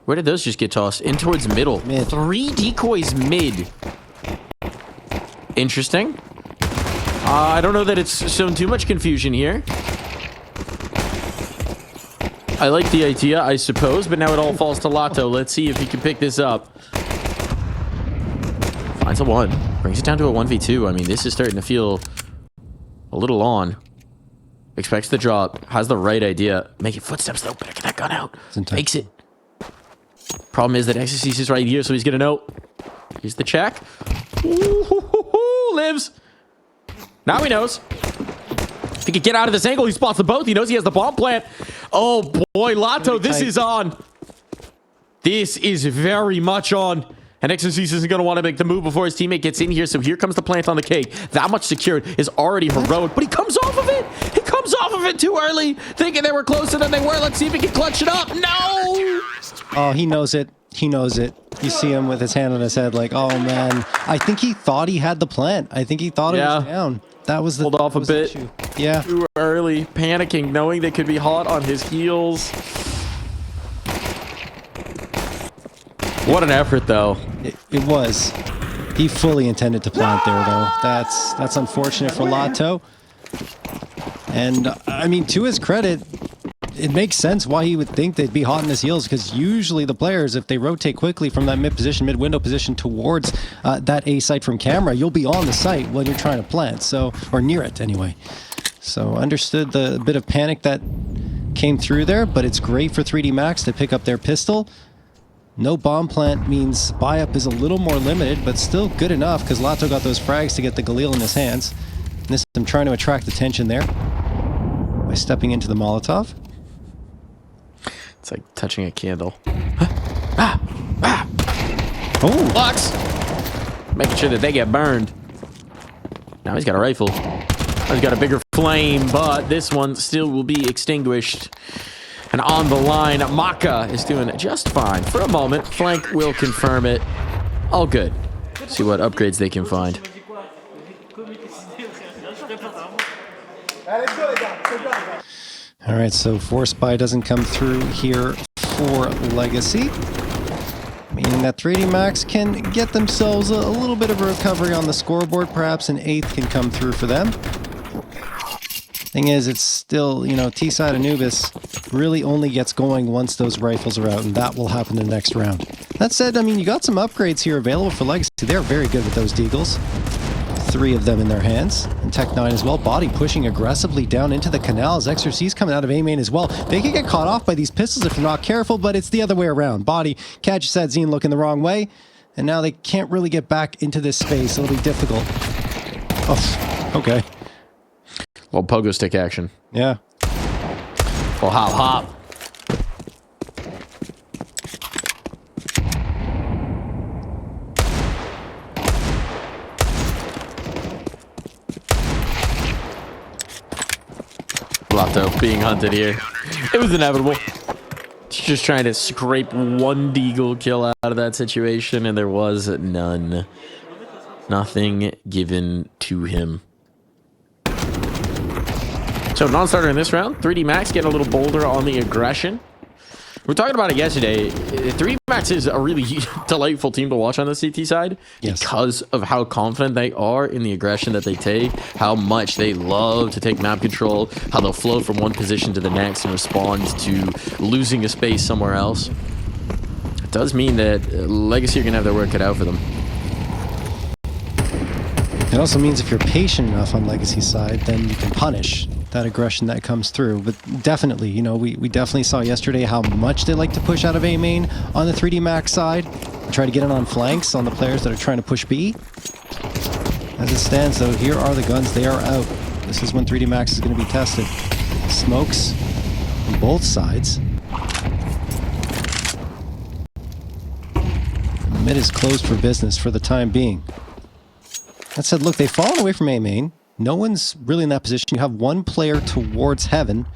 Where did those just get tossed? In towards middle. Mid. 3 decoys mid. Interesting. I don't know that it's shown too much confusion here. I like the idea, I suppose, but now it all falls to Lato. Let's see if he can pick this up. Finds a 1. Brings it down to a 1v2. I mean, this is starting to feel a little on. Expects the drop. Has the right idea. Making footsteps, though. Better get that gun out. Makes it. Problem is that Exorcist is right here, so he's going to know. Here's the check. Ooh, lives. Now he knows. If he could get out of this angle, he spots them both. He knows he has the bomb plant. Oh, boy, Lato, this is on. This is very much on. And Exorcist isn't going to want to make the move before his teammate gets in here. So here comes the plant on the cake. That much secured is already heroic. But he comes off of it. He comes off of it too early. Thinking they were closer than they were. Let's see if he can clutch it up. No! Oh, he knows it. He knows it. You see him with his hand on his head like, oh, man. I think he thought he had the plant. I think he thought it was down. That was the hold off a bit. Yeah. Too early, panicking, knowing they could be hot on his heels. What an effort, though. It was. He fully intended to plant there, though. That's unfortunate for Lato. And I mean, to his credit, it makes sense why he would think they'd be hot on his heels, because usually the players, if they rotate quickly from that mid-window position towards that A site from camera, you'll be on the site when you're trying to plant, so, or near it anyway. So understood the bit of panic that came through there, but it's great for 3D Max to pick up their pistol. No bomb plant means buy-up is a little more limited, but still good enough, because Lato got those frags to get the Galil in his hands. And this is him trying to attract attention there by stepping into the Molotov. It's like touching a candle. Oh! Lux! Making sure that they get burned. Now he's got a rifle. He's got a bigger flame, but this one still will be extinguished. And on the line, Maka is doing just fine. For a moment, Flank will confirm it. All good. See what upgrades they can find. All right, so Force Buy doesn't come through here for Legacy, meaning that 3D Max can get themselves a little bit of a recovery on the scoreboard. Perhaps an 8th can come through for them. Thing is, it's still, you know, T-Side Anubis really only gets going once those rifles are out, and that will happen in the next round. That said, I mean, you got some upgrades here available for Legacy. They're very good with those Deagles. 3 of them in their hands, and Tech 9 as well. Body pushing aggressively down into the canals. Exorcist coming out of A main as well. They can get caught off by these pistols if they're not careful, but it's the other way around. Body catches that Zine looking the wrong way, and now they can't really get back into this space. It'll be difficult. Oh, okay. Well, pogo stick action. Yeah. Well, hop, hop. Lato being hunted here. It was inevitable. Just trying to scrape one Deagle kill out of that situation, and there was none. Nothing given to him. So non-starter in this round. 3D Max getting a little bolder on the aggression. We were talking about it yesterday. 3D Max is a really delightful team to watch on the CT side, yes, because of how confident they are in the aggression that they take, how much they love to take map control, how they'll float from one position to the next and respond to losing a space somewhere else. It does mean that Legacy are going to have their work cut out for them. It also means if you're patient enough on Legacy's side, then you can punish that aggression that comes through. But definitely, you know, we definitely saw yesterday how much they like to push out of A main on the 3D Max side and try to get it on flanks on the players that are trying to push B. As it stands, though, here are the guns. They are out. This is when 3D Max is going to be tested. Smokes on both sides. Mid is closed for business for the time being. That said, look, they've fallen away from A main. No one's really in that position. You have one player towards heaven.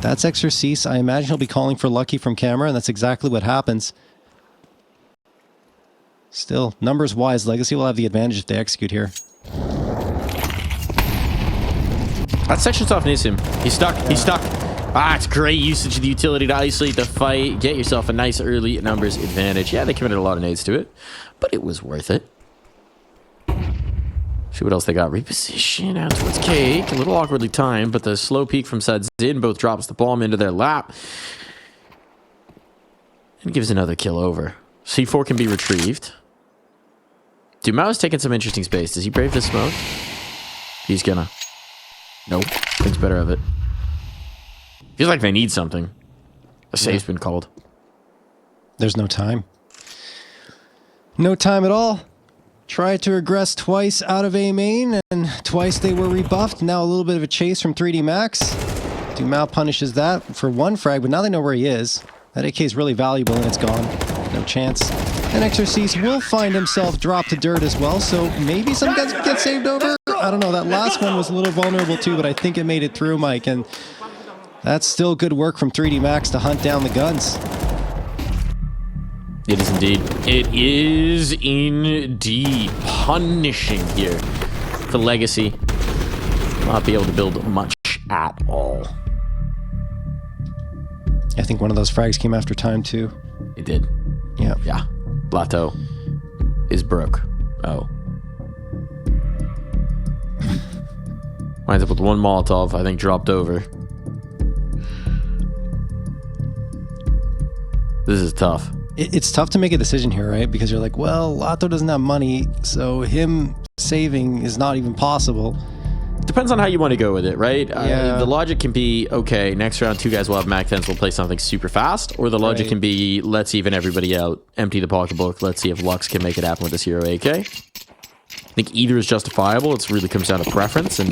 That's Exorcise. I imagine he'll be calling for Lucky from camera, and that's exactly what happens. Still, numbers-wise, Legacy will have the advantage if they execute here. That section's off Nissim. He's stuck. He's stuck. Ah, it's great usage of the utility to isolate the fight. Get yourself a nice early numbers advantage. Yeah, they committed a lot of nades to it, but it was worth it. See what else they got. Reposition out towards Cake. A little awkwardly timed, but the slow peek from Sadzin both drops the bomb into their lap. And gives another kill over. C4 can be retrieved. Dumao's taking some interesting space. Does he brave this smoke? He's gonna. Nope. Thinks better of it. Feels like they need something. A save's been called. There's no time. No time at all. Tried to regress twice out of A main, and twice they were rebuffed. Now a little bit of a chase from 3D Max. Dumao punishes that for one frag, but now they know where he is. That AK is really valuable, and it's gone. No chance. And Exorcise will find himself dropped to dirt as well, so maybe some guns get saved over? I don't know. That last one was a little vulnerable too, but I think it made it through, Mike, and that's still good work from 3D Max to hunt down the guns. It is indeed. It is indeed punishing here for Legacy. Not be able to build much at all. I think one of those frags came after time too. It did. Yeah. Yeah. Blato is broke. Oh. Winds up with one Molotov, I think dropped over. This is tough. It's tough to make a decision here, right? Because you're like, well, Lato doesn't have money, so him saving is not even possible. Depends on how you want to go with it, right? Yeah. The logic can be, okay, next round, two guys will have Mac 10s, we'll play something super fast. Or the logic can be, let's even everybody out, empty the pocketbook, let's see if Lux can make it happen with this hero AK. I think either is justifiable. It really comes down to preference. And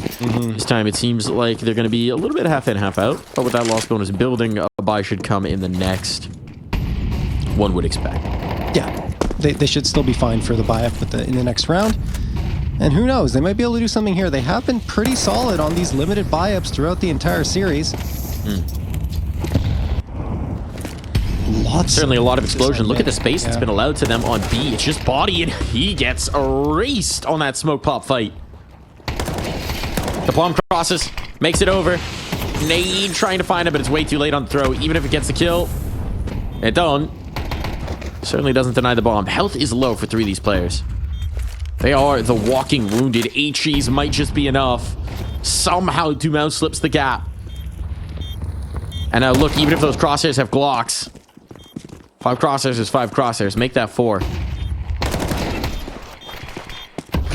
this time it seems like they're going to be a little bit half in, half out. But with that loss bonus building, a buy should come in the next, one would expect. Yeah, they should still be fine for the buy-up in the next round. And who knows, they might be able to do something here. They have been pretty solid on these limited buy-ups throughout the entire series. Certainly a lot of explosion. Look at the space that's been allowed to them on B. It's just body, and he gets erased on that smoke pop fight. The bomb crosses, makes it over. Nade trying to find him, but it's way too late on the throw. Even if it gets the kill, it don't. Certainly doesn't deny the bomb. Health is low for 3 of these players. They are the walking wounded. HEs might just be enough. Somehow Dumao slips the gap. And now look, even if those crosshairs have Glocks, 5 crosshairs is 5 crosshairs. Make that 4.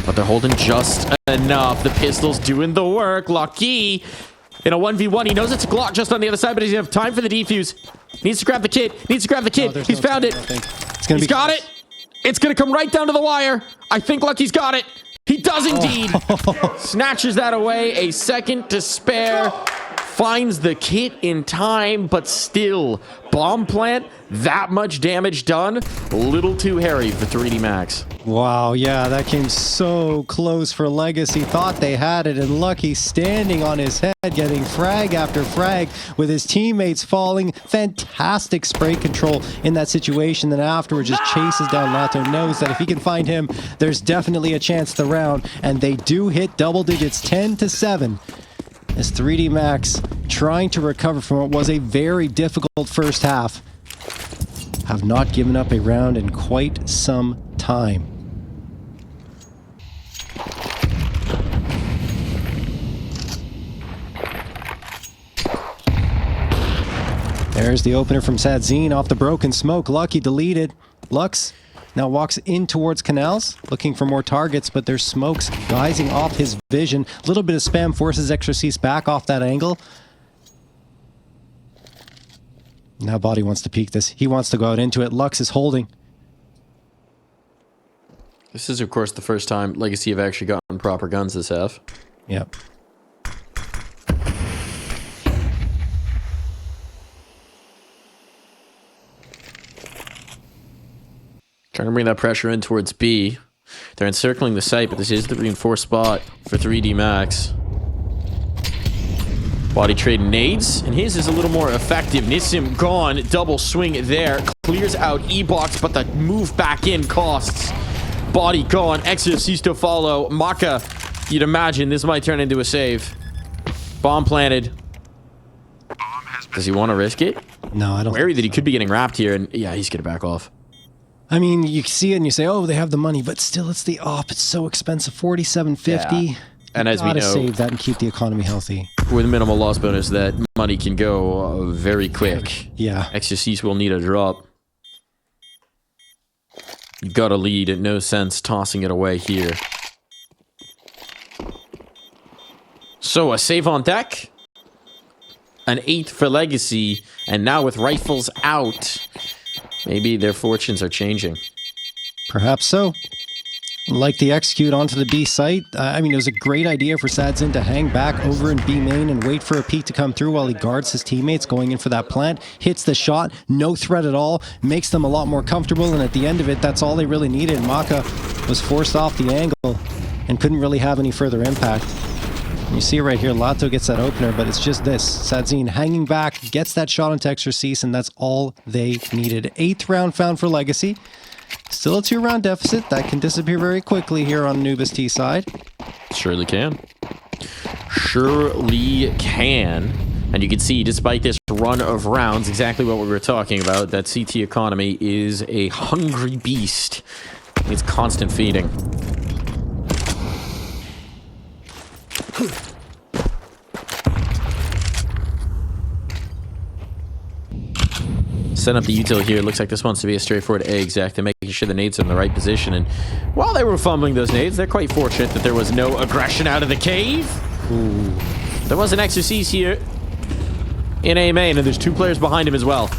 But they're holding just enough. The pistol's doing the work. Lucky in a 1v1. He knows it's a Glock just on the other side, but he doesn't have time for the defuse. Needs to grab the kid. Needs to grab the kid. He's found it. He's got it. It's going to come right down to the wire. I think Lucky's got it. He does indeed. Snatches that away. A second to spare. Finds the kit in time, but still, bomb plant, that much damage done. A little too hairy for 3D Max. Wow, yeah, that came so close for Legacy. Thought they had it, and Lucky standing on his head, getting frag after frag with his teammates falling. Fantastic spray control in that situation. Then afterwards just chases down Lato. Knows that if he can find him, there's definitely a chance the round. And they do hit double digits, 10-7. As 3D Max, trying to recover from what was a very difficult first half, have not given up a round in quite some time. There's the opener from Sadzin off the broken smoke. Lucky deleted. Lux now walks in towards Canals, looking for more targets, but there's smokes rising off his vision. A little bit of spam forces Exorcise back off that angle. Now Body wants to peek this. He wants to go out into it. Lux is holding. This is, of course, the first time Legacy have actually gotten proper guns this half. Yep. Trying to bring that pressure in towards B. They're encircling the site, but this is the reinforced spot for 3D Max. Body trade nades, and his is a little more effective. Nissim gone, double swing there. Clears out E-Box, but the move back in costs. Body gone, Exorcist to follow. Maka, you'd imagine this might turn into a save. Bomb planted. Does he want to risk it? No, I don't. Wary that he could be getting wrapped here, and yeah, he's gonna back off. I mean, you see it and you say, "Oh, they have the money," but still, it's the op. It's so expensive, $47.50. Yeah. And as we know, save that and keep the economy healthy. With minimal loss bonus, that money can go very quick. Yeah. Exorcist will need a drop. You've got a lead. No sense tossing it away here. So a save on deck. An 8th for Legacy. And now with rifles out, maybe their fortunes are changing. Perhaps so. Like the execute onto the B site. I mean, it was a great idea for Sadzin to hang back over in B main and wait for a peek to come through while he guards his teammates going in for that plant. Hits the shot, no threat at all, makes them a lot more comfortable, and at the end of it, that's all they really needed. Maka was forced off the angle and couldn't really have any further impact. And you see it right here, Lato gets that opener, but it's just this. Sadzin hanging back, gets that shot into Exorcist, and that's all they needed. 8th round found for Legacy. Still a 2-round deficit. That can disappear very quickly here on Anubis T side. Surely can. Surely can. And you can see, despite this run of rounds, exactly what we were talking about, that CT economy is a hungry beast. It's constant feeding. Setting up the util here. Looks like this wants to be a straightforward A exec. They're making sure the nades are in the right position. And while they were fumbling those nades, they're quite fortunate that there was no aggression out of the cave. Ooh. There was an Exorcist here in A main, and there's 2 players behind him as well.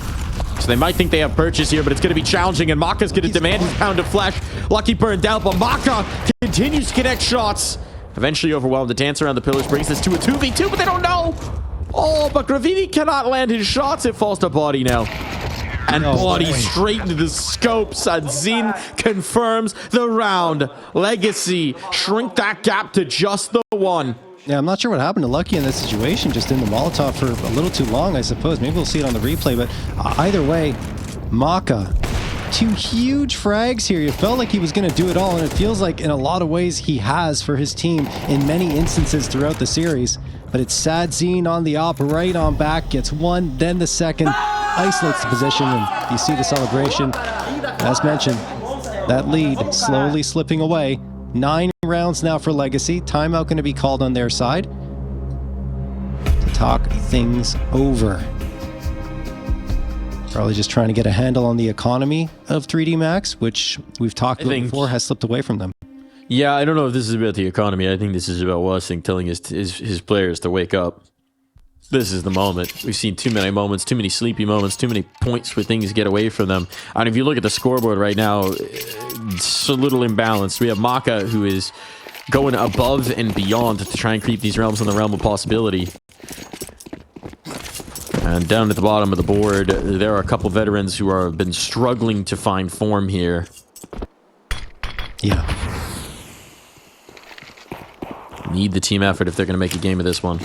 So they might think they have purchase here, but it's going to be challenging, and Maka's going to demand his pound of flesh. Lucky burned out, but Maka continues to connect shots. Eventually overwhelmed. The dance around the pillars brings this to a 2v2, but they don't know. Oh, but Gravini cannot land his shots. It falls to Body now. And Body straight into the scope. Sadzin confirms the round. Legacy shrink that gap to just the 1. Yeah, I'm not sure what happened to Lucky in this situation. Just in the Molotov for a little too long, I suppose. Maybe we'll see it on the replay, but either way, Maka, 2 huge frags here. You felt like he was going to do it all, and it feels like in a lot of ways he has for his team in many instances throughout the series. But it's Sadzin on the op, right on back, gets 1, then the second, isolates the position, and you see the celebration. As mentioned, that lead slowly slipping away. 9 rounds now for Legacy. Timeout going to be called on their side to talk things over. Probably just trying to get a handle on the economy of 3D Max, which we've talked about before, has slipped away from them. Yeah, I don't know if this is about the economy. I think this is about Wessing telling his players to wake up. This is the moment. We've seen too many moments, too many sleepy moments, too many points where things get away from them. And if you look at the scoreboard right now, it's a little imbalanced. We have Maka, who is going above and beyond to try and creep these realms in the realm of possibility. And down at the bottom of the board, there are a couple veterans who have been struggling to find form here. Yeah. Need the team effort if they're going to make a game of this one.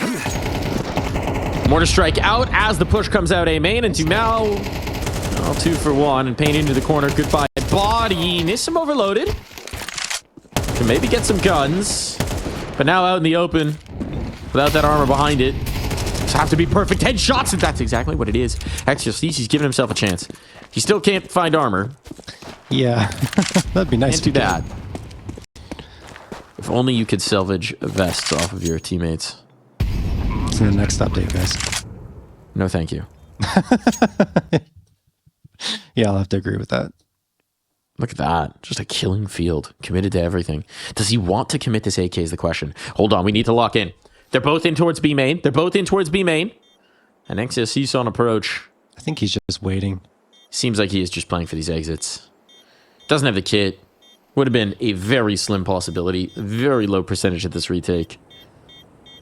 Mortar strike out as the push comes out A main, and now 2 for 1, and Payne into the corner. Goodbye. Body. Nissim overloaded. Can maybe get some guns, but now out in the open without that armor behind it. Just have to be perfect headshots, and that's exactly what it is. Exorcist, he's giving himself a chance. He still can't find armor. Yeah, that'd be nice to do that. If only you could salvage vests off of your teammates. It's in the next update, guys. No, thank you. Yeah, I'll have to agree with that. Look at that. Just a killing field. Committed to everything. Does he want to commit this AK is the question. Hold on, we need to lock in. They're both in towards B main. They're both in towards B main. And Exorcist on approach. I think he's just waiting. Seems like he is just playing for these exits. Doesn't have the kit. Would have been a very slim possibility. Very low percentage at this retake.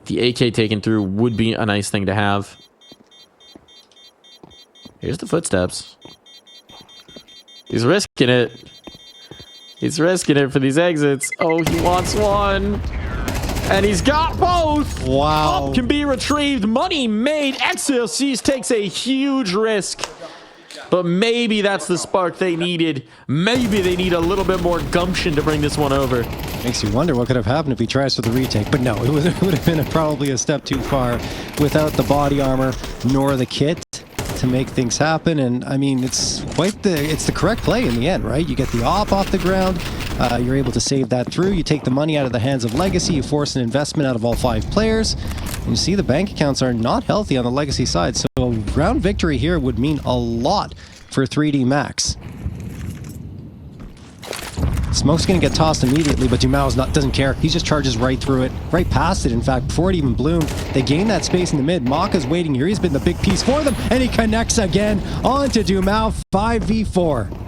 The AK taken through would be a nice thing to have. Here's the footsteps. He's risking it. He's risking it for these exits. Oh, he wants one. And he's got both. Wow. Up can be retrieved. Money made. XLCs takes a huge risk. But maybe that's the spark they needed. Maybe they need a little bit more gumption to bring this one over. Makes you wonder what could have happened if he tries for the retake. But no, it would have been probably a step too far without the body armor nor the kit to make things happen. And I mean, it's the correct play in the end, right? You get the op off the ground. You're able to save that through. You take the money out of the hands of Legacy. You force an investment out of all 5 players. And you see the bank accounts are not healthy on the Legacy side. So a round victory here would mean a lot for 3D Max. Smoke's going to get tossed immediately, but Dumao's doesn't care. He just charges right through it, right past it, in fact, before it even bloomed. They gain that space in the mid. Maka's waiting here. He's been the big piece for them, and he connects again onto Dumao. 5v4.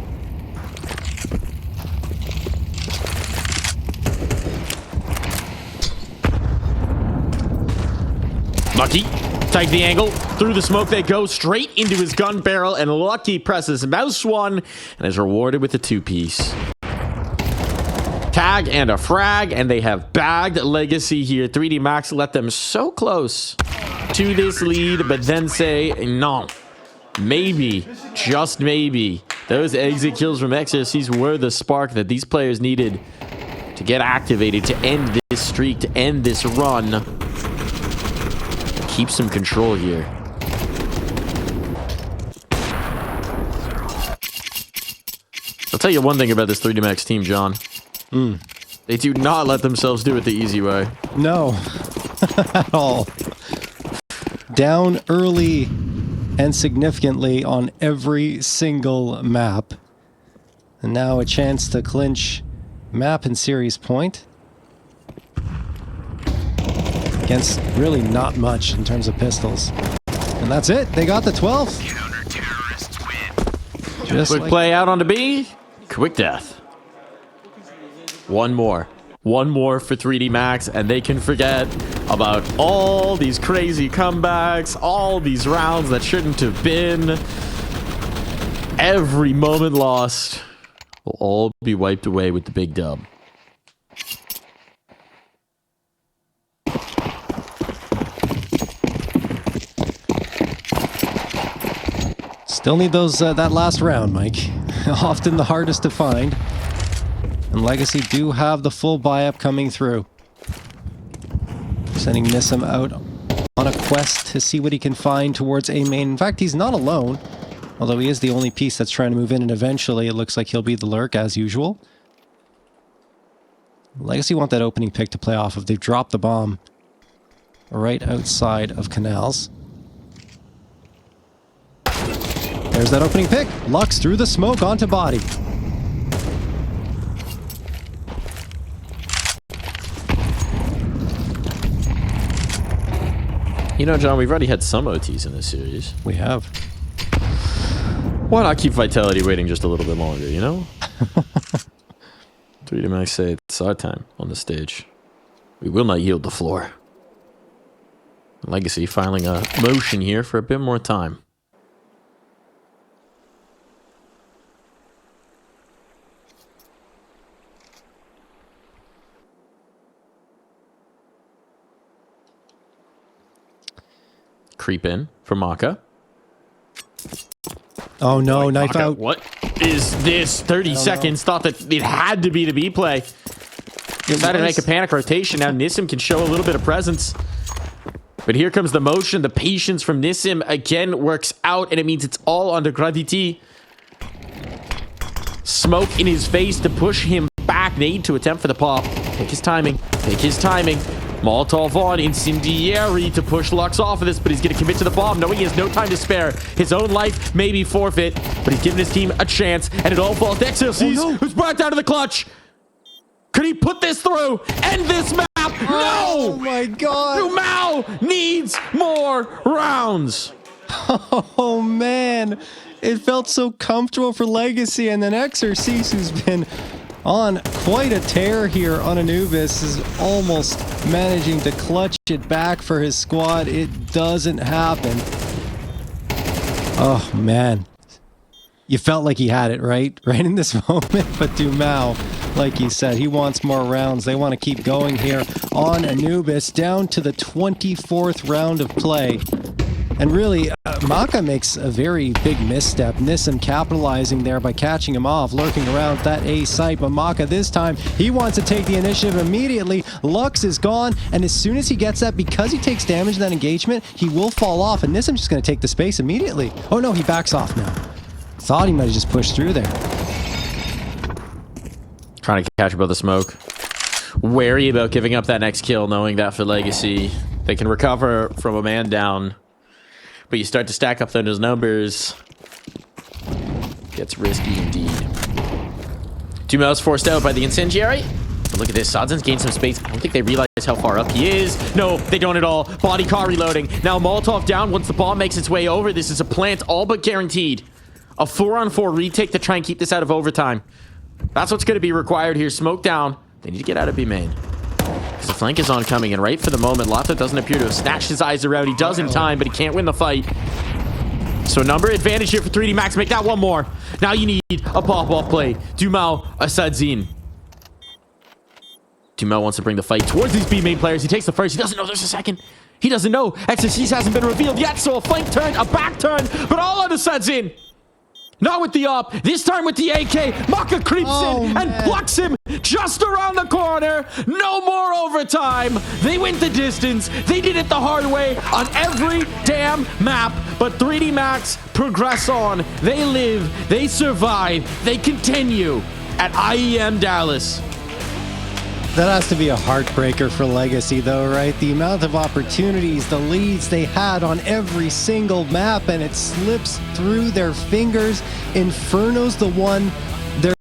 Lucky, take the angle. Through the smoke they go, straight into his gun barrel, and Lucky presses mouse one and is rewarded with a 2-piece. Tag and a frag, and they have bagged Legacy here. 3D Max let them so close to this lead, but then say, no, maybe, just maybe, those exit kills from XRCs were the spark that these players needed to get activated, to end this streak, to end this run. Keep some control here. I'll tell you one thing about this 3D Max team, John. They do not let themselves do it the easy way. No, at all. Down early and significantly on every single map. And now a chance to clinch map and series point. Against really not much in terms of pistols. And that's it. They got the 12th. Counter-terrorists win. Just Quick like play out onto B. Quick death. One more. One more for 3D Max, and they can forget about all these crazy comebacks, all these rounds that shouldn't have been. Every moment lost will all be wiped away with the big dub. Still need those that last round, Mike. Often the hardest to find. And Legacy do have the full buy-up coming through. Sending Nissim out on a quest to see what he can find towards A main. In fact, he's not alone. Although he is the only piece that's trying to move in, and eventually it looks like he'll be the lurk as usual. Legacy want that opening pick to play off of. They've dropped the bomb right outside of Canals. There's that opening pick. Lux through the smoke onto body. You know, John, we've already had some OTs in this series. We have. Why not keep Vitality waiting just a little bit longer, you know? 3D Max say it's our time on the stage. We will not yield the floor. Legacy filing a motion here for a bit more time. Creep in for Maka. Oh no, knife Maka, out. what is this? 30 seconds. Thought that it had to be the B play. Decided to make a panic rotation. Now Nissim can show a little bit of presence. But here comes the motion. The patience from Nissim again works out, and it means it's all under Gravity. Smoke in his face to push him back. Nade to attempt for the pop. Take his timing. Take his timing. Molotov on, Incendiary to push Lux off of this, but he's going to commit to the bomb, knowing he has no time to spare. His own life may be forfeit, but he's giving his team a chance, and it all falls to XLCs, who's brought down to the clutch. Could he put this through? End this map? Oh No! my god! Dumao needs more rounds. Oh man, it felt so comfortable for Legacy, and then XRCs, who's been on quite a tear here on Anubis, is almost managing to clutch it back for his squad. It doesn't happen. Oh man. You felt like he had it, right? Right in this moment. But Dumao, like you said, he wants more rounds. They want to keep going here on Anubis, down to the 24th round of play. And really, Maka makes a very big misstep. Nissim capitalizing there by catching him off, lurking around that A site. But Maka this time, he wants to take the initiative immediately. Lux is gone, and as soon as he gets that, because he takes damage in that engagement, he will fall off, and Nissim's just going to take the space immediately. Oh no, he backs off now. Thought he might have just pushed through there. Trying to catch above the smoke. Wary about giving up that next kill, knowing that for Legacy, they can recover from a man down. But you start to stack up those numbers. Gets risky indeed. Dumel's forced out by the incendiary. But look at this. Sodzen's gained some space. I don't think they realize how far up he is. No, they don't at all. Body car reloading. Now Molotov down once the bomb makes its way over. This is a plant all but guaranteed. A 4-on-4 retake to try and keep this out of overtime. That's what's going to be required here. Smoke down. They need to get out of B main. Because the flank is oncoming, and right for the moment, Lata doesn't appear to have snatched his eyes around. He does in time, but he can't win the fight. So number advantage here for 3D Max. Make that one more. Now you need a pop-off play. Dumao, Asadzine. Dumao wants to bring the fight towards these B main players. He takes the first. He doesn't know there's a second. He doesn't know. Exorcise hasn't been revealed yet, so a flank turn, a back turn, but all on Asadzine. Not with the op, this time with the AK. Maka creeps in and plucks him just around the corner. No more overtime. They went the distance. They did it the hard way on every damn map. But 3D Max progress on. They live. They survive. They continue at IEM Dallas. That has to be a heartbreaker for Legacy, though, right? The amount of opportunities, the leads they had on every single map, and it slips through their fingers. Inferno's the one